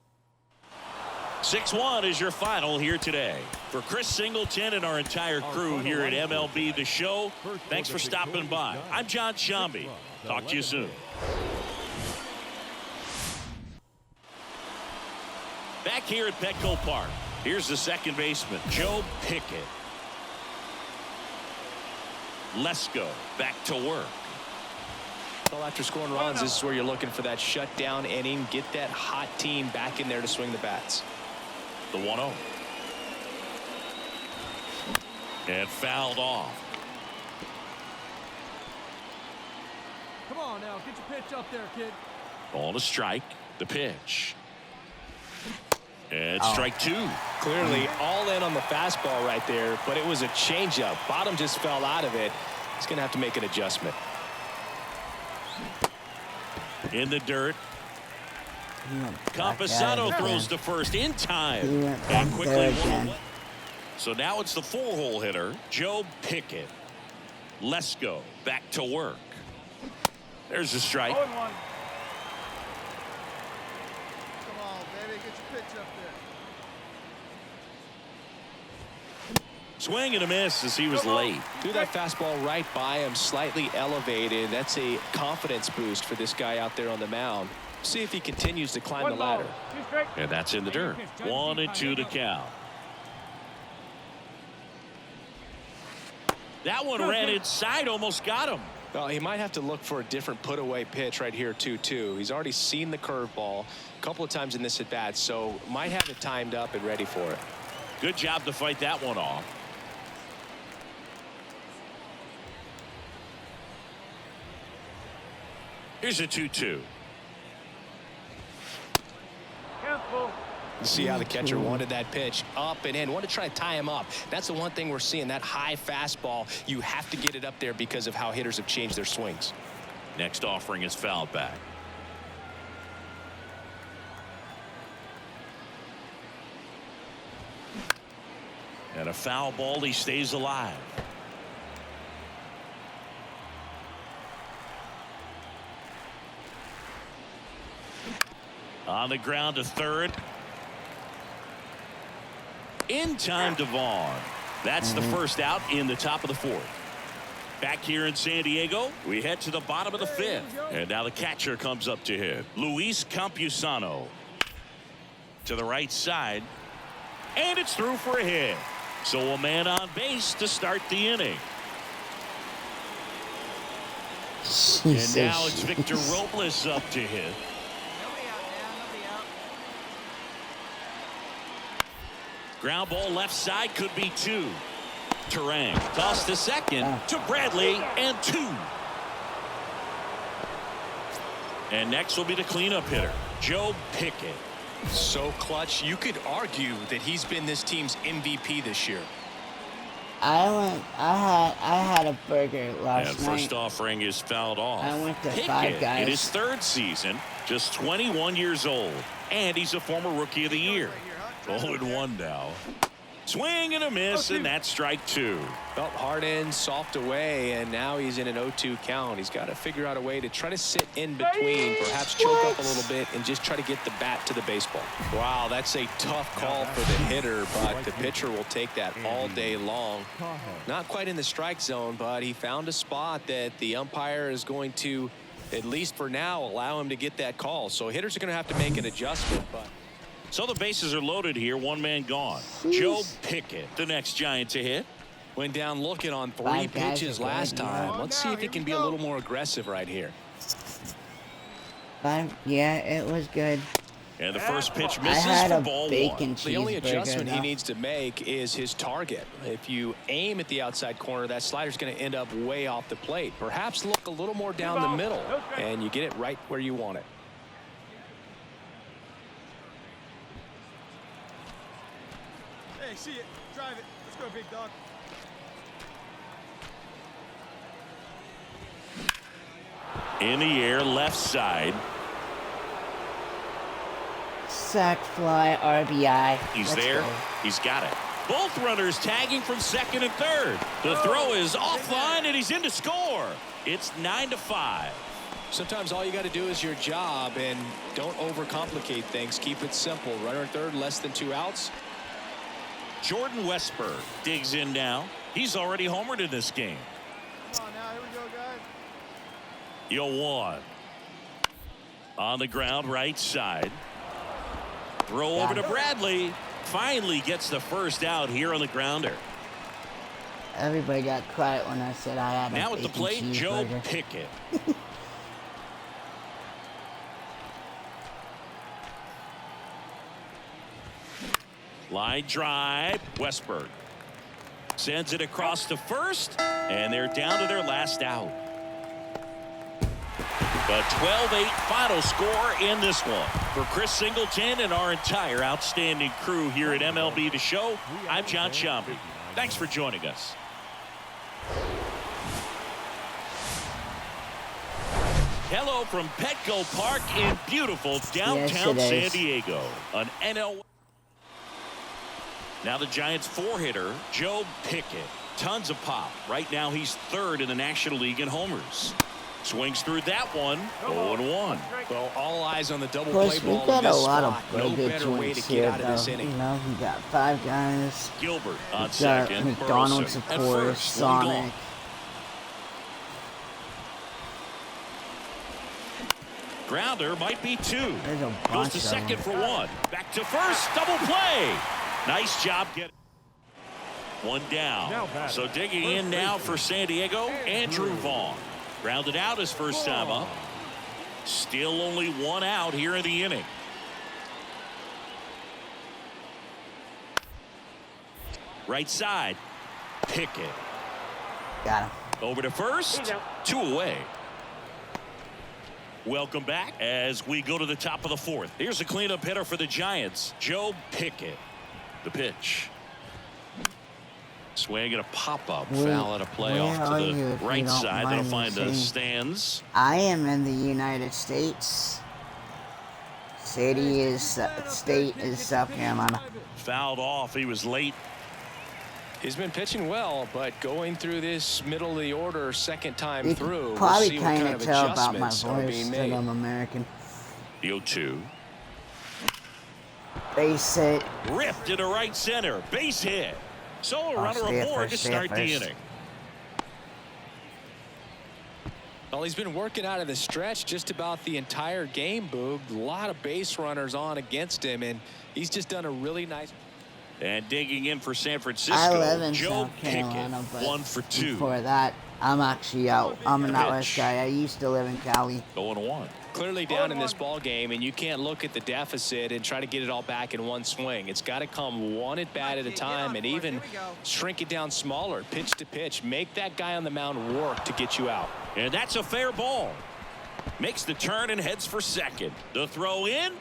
6-1 is your final here today. For Chris Singleton and our entire crew here at MLB The Show, thanks for stopping by. I'm John Shambi. Talk to you soon. Back here at Petco Park, here's the second baseman, Joe Pickett. Let's go. Back to work. Well, after scoring runs, this is where you're looking for that shutdown inning. Get that hot team back in there to swing the bats. The 1-0. And fouled off. Come on now, get your pitch up there, kid. On a strike, the pitch. And strike 2. Clearly all in on the fastball right there, but it was a changeup. Bottom just fell out of it. He's going to have to make an adjustment. In the dirt. Campusano throws to first in time. And quickly one away. So now it's the 4-hole hitter, Joe Pickett. Let's go. Back to work. There's a strike. Come on, baby. Get your pitch up there. Swing and a miss as he was late. Threw that fastball right by him, slightly elevated. That's a confidence boost for this guy out there on the mound. See if he continues to climb the ladder. And that's in the dirt. 1-2 to count. That one ran inside, almost got him. Well, he might have to look for a different put-away pitch right here, 2-2. He's already seen the curveball a couple of times in this at-bat, so might have it timed up and ready for it. Good job to fight that one off. Here's a 2-2. See how the catcher wanted that pitch up and in. Want to try to tie him up. That's the one thing we're seeing, that high fastball. You have to get it up there because of how hitters have changed their swings. Next offering is fouled back. And a foul ball, he stays alive. On the ground to third. In time to Vaughn. That's the first out in the top of the fourth. Back here in San Diego, we head to the bottom of the fifth. And now the catcher comes up to hit. Luis Campusano. To the right side. And it's through for a hit. So a man on base to start the inning. And now it's Victor Robles up to hit. Ground ball left side, could be two. Terang toss to second to Bradley, and two. And next will be the cleanup hitter, Joe Pickett. So clutch, you could argue that he's been this team's MVP this year. I had a burger last And night. first offering is fouled off. I went to Pickett, Five Guys. in his third season, just 21 years old, and he's a former Rookie of the Year. 0-1 now. Swing and a miss, and that's strike two. Felt hard in, soft away, and now he's in an 0-2 count. He's got to figure out a way to try to sit in between, perhaps choke up a little bit, and just try to get the bat to the baseball. Wow, that's a tough call for the hitter, but the pitcher will take that all day long. Not quite in the strike zone, but he found a spot that the umpire is going to, at least for now, allow him to get that call. So hitters are going to have to make an adjustment, but... So the bases are loaded here. One man gone. Joe Pickett, the next Giant to hit. Went down looking on three pitches last time. Let's see if he can be a little more aggressive right here. Yeah, it was good. And the first pitch I misses had for a ball bacon one. The only adjustment he though. needs to make is his target. If you aim at the outside corner, that slider's going to end up way off the plate. Perhaps look a little more down the middle, and you get it right where you want it. Hey, see it. Drive it. Let's go, big dog. In the air, left side. Sack fly, RBI. He's Let's there. go. He's got it. Both runners tagging from second and third. The throw is offline, and he's in to score. It's 9-5. Sometimes all you got to do is your job, and don't overcomplicate things. Keep it simple. Runner at third, less than 2 outs. Jordan Westberg digs in now. He's already homered in this game. Come on now. Here we go, guys. 0-1. On the ground, right side. Throw over to Bradley. Finally gets the first out here on the grounder. Everybody got quiet when I said I had a Now at the bacon plate, Joe cheeseburger. Pickett. Line drive. Westberg sends it across to first, and they're down to their last out. The 12-8 final score in this one. For Chris Singleton and our entire outstanding crew here at MLB The Show, I'm John Sciambi. Thanks for joining us. Hello from Petco Park in beautiful downtown San Diego. An NL. Now the Giants' four-hitter, Joe Pickett. Tons of pop. Right now he's third in the National League in homers. Swings through that one. 0-1. Well, all eyes on the double Plus, play we ball got in a this lot spot. of No good better way to joints get here, out of this though. inning. You know, we got Five Guys. Gilbert on We got second. McDonald's, of Burleson at course. first. One Sonic. gone. Grounder might be two. There's a Goes bunch to of second them. for one. Back to first. Double play. Nice job getting. One down. Now batting. So digging First in now baseman. for San Diego, Andrew Vaughn. Grounded out his first time up. Still only one out here in the inning. Right side. Pickett. Got him. Over to first. 2 away. Welcome back as we go to the top of the 4th. Here's a cleanup hitter for the Giants, Joe Pickett. The pitch. Swing and a pop-up. Foul and a play off to the right side. That'll find the stands. I am in the United States. State is South Carolina. Fouled off. He was late. He's been pitching well, but going through this middle of the order second time You through, can probably we'll see what kind kind of of tell about my adjustments are voice being that made. I'm American. The 0-2. Base hit. Ripped into right center. Base hit. So a runner stay at aboard to first, stay at start the first. inning. Well, he's been working out of the stretch just about the entire game, Boog. A lot of base runners on against him, and he's just done a really nice. And digging in for San Francisco, I live in Joe South Carolina, Pickett, but 1 for 2. before that, I'm actually out. I'm an out west Pitch. guy. I used to live in Cali. 0-1. Clearly down in this ball game, and you can't look at the deficit and try to get it all back in one swing. It's got to come one at bat at a time, and even shrink it down smaller, pitch to pitch. Make that guy on the mound work to get you out. And that's a fair ball. Makes the turn and heads for second. The throw in.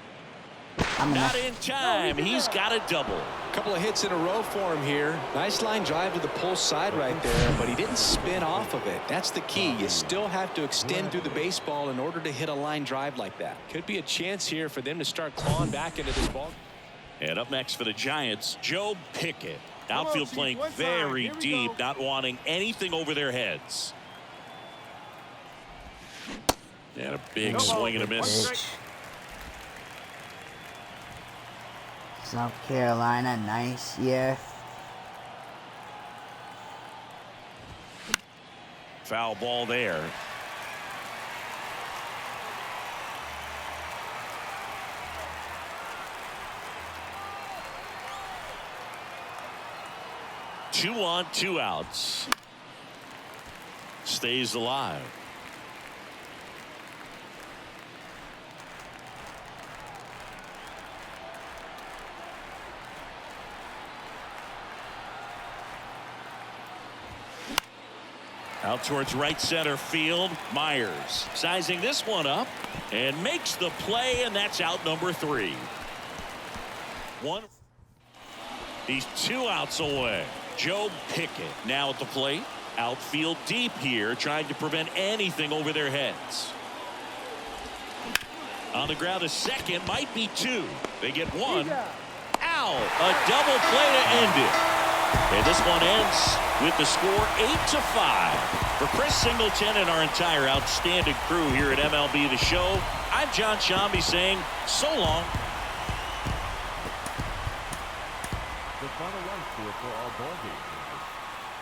Not in time. He's got a double. A couple of hits in a row for him here. Nice line drive to the pull side right there, but he didn't spin off of it. That's the key. You still have to extend through the baseball in order to hit a line drive like that. Could be a chance here for them to start clawing back into this ball. And up next for the Giants, Joe Pickett. Outfield playing very deep, not wanting anything over their heads. And a big swing and a miss. Bitch. South Carolina, nice year. Foul ball there. Two on, 2 outs. Stays alive. Out towards right center field. Myers sizing this one up and makes the play, and that's out number 3. He's 2 outs away. Joe Pickett now at the plate. Outfield deep here, trying to prevent anything over their heads. On the ground, a second, might be 2. They get 1. Out. A double play to end it. And this one ends with the score 8-5. For Chris Singleton and our entire outstanding crew here at MLB The Show, I'm John Shambi saying so long. The final run score for our ball game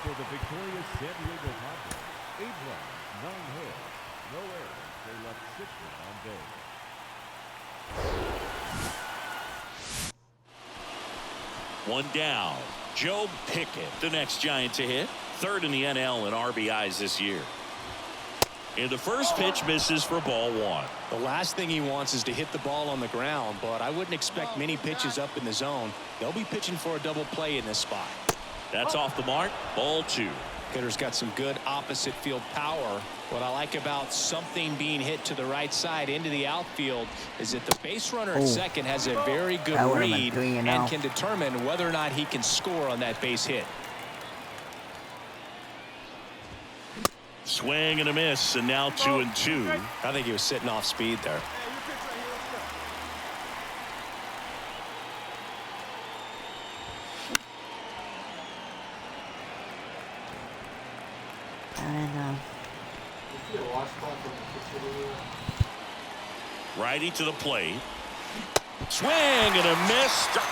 for the victorious San Diego Padres. 8 runs, 9 hits, no errors. They left 6 men on base. One down. Joe Pickett, the next Giant to hit. 3rd in the NL in RBIs this year. And the first pitch misses for ball 1. The last thing he wants is to hit the ball on the ground, but I wouldn't expect many pitches up in the zone. They'll be pitching for a double play in this spot. That's off the mark. Ball 2. Hitter's got some good opposite field power. What I like about something being hit to the right side into the outfield is that the base runner at second has a very good read and can determine whether or not he can score on that base hit. Swing and a miss, and now 2-2. I think he was sitting off speed there. Righty to the plate. Swing and a miss. Struck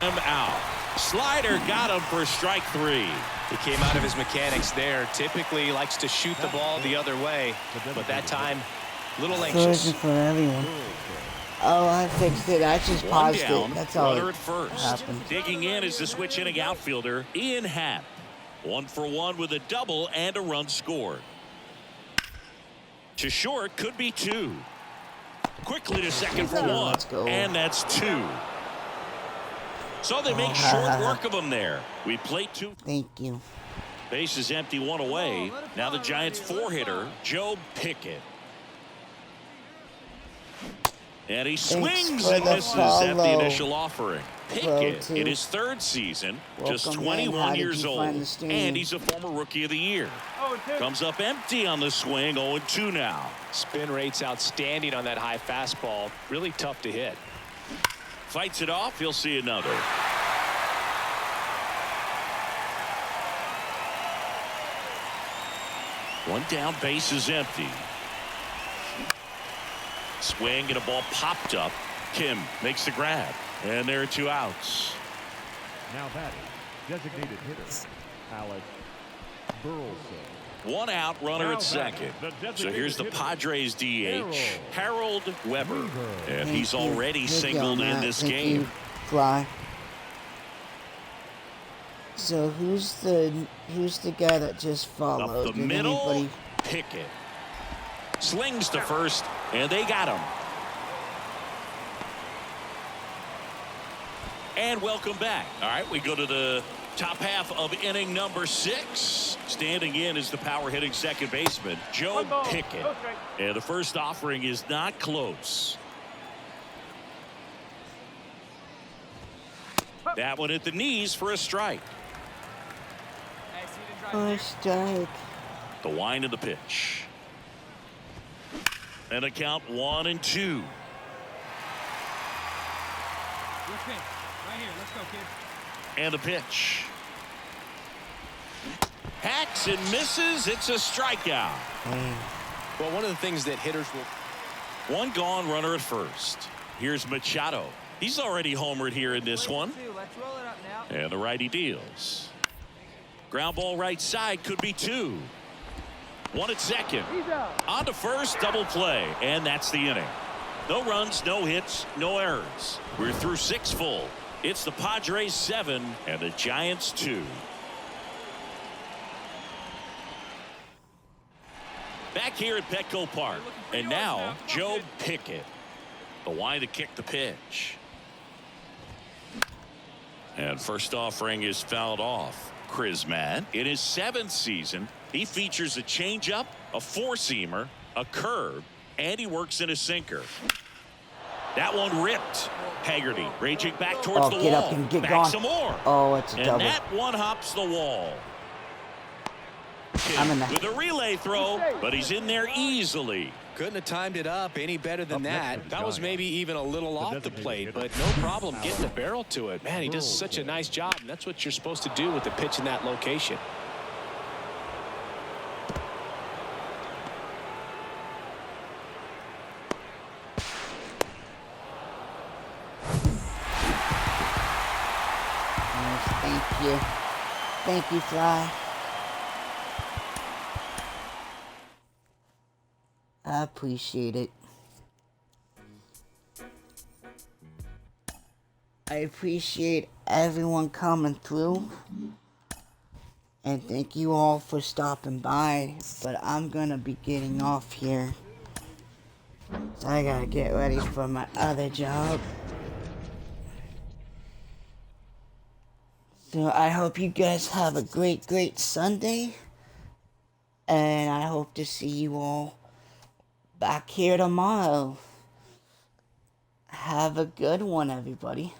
Him out. Slider got him for strike 3. He came out of his mechanics there. Typically likes to shoot the ball the other way, but that time, a little anxious. For everyone. Oh, I fixed it. I just One paused down, it. That's all runner that at first. happened. Digging in is the switch inning outfielder, Ian Happ. 1 for 1 with a double and a run scored. To short, could be 2. Quickly to second for 1. Let's go. And that's 2. So they make short work of him there. We play 2. Thank you. Base is empty, 1 away. Now the Giants' 4-hitter, Joe Pickett. And he swings and misses at the initial offering. Pickett in his 3rd season, just 21 years old, and he's a former Rookie of the Year. Comes up empty on the swing, 0-2 now. Spin rate's outstanding on that high fastball. Really tough to hit. Fights it off, he'll see another. One down, base is empty. Swing and a ball popped up. Kim makes the grab. And there are 2 outs. Now batting, designated hitter, Alex Burleson. 1 out, runner at second. So here's the Padres DH, Harold Weber. And he's already singled in this game. Fly. So who's the guy that just followed? Up the middle, Pickett. Slings to first, and they got him. And welcome back. All right, we go to the top half of inning number 6. Standing in is the power hitting second baseman, Joe Pickett. And the first offering is not close. That one at the knees for a strike. Strike. The wind of the pitch. And a count 1-2. Right here. Let's go, kid. And the pitch. Hacks and misses. It's a strikeout. Well, one of the things that hitters will... 1 gone, runner at first. Here's Machado. He's already homered here in this one. Let's roll it up now. And the righty deals. Ground ball right side, could be 2. 1 at second. On to first, double play. And that's the inning. No runs, no hits, no errors. We're through 6 full. It's the Padres 7 and the Giants 2. Back here at Petco Park. And now Joe Pickett. The wind to kick the pitch. And first offering is fouled off. Krisman, in his 7th season, he features a changeup, a 4-seamer, a curve, and he works in a sinker. That one ripped. Haggerty raging back towards the get wall. Up and get back gone. some more. Oh, it's a double. And that one hops the wall. With a relay throw, but he's in there easily. Couldn't have timed it up any better than that. That was maybe even a little off the plate, but no problem getting the barrel to it. Man, he does such a nice job, and that's what you're supposed to do with the pitch in that location. Thank you. Thank you, Fly. I appreciate it. I appreciate everyone coming through. And thank you all for stopping by. But I'm gonna be getting off here. So I gotta get ready for my other job. So I hope you guys have a great Sunday. And I hope to see you all back here tomorrow. Have a good one, everybody.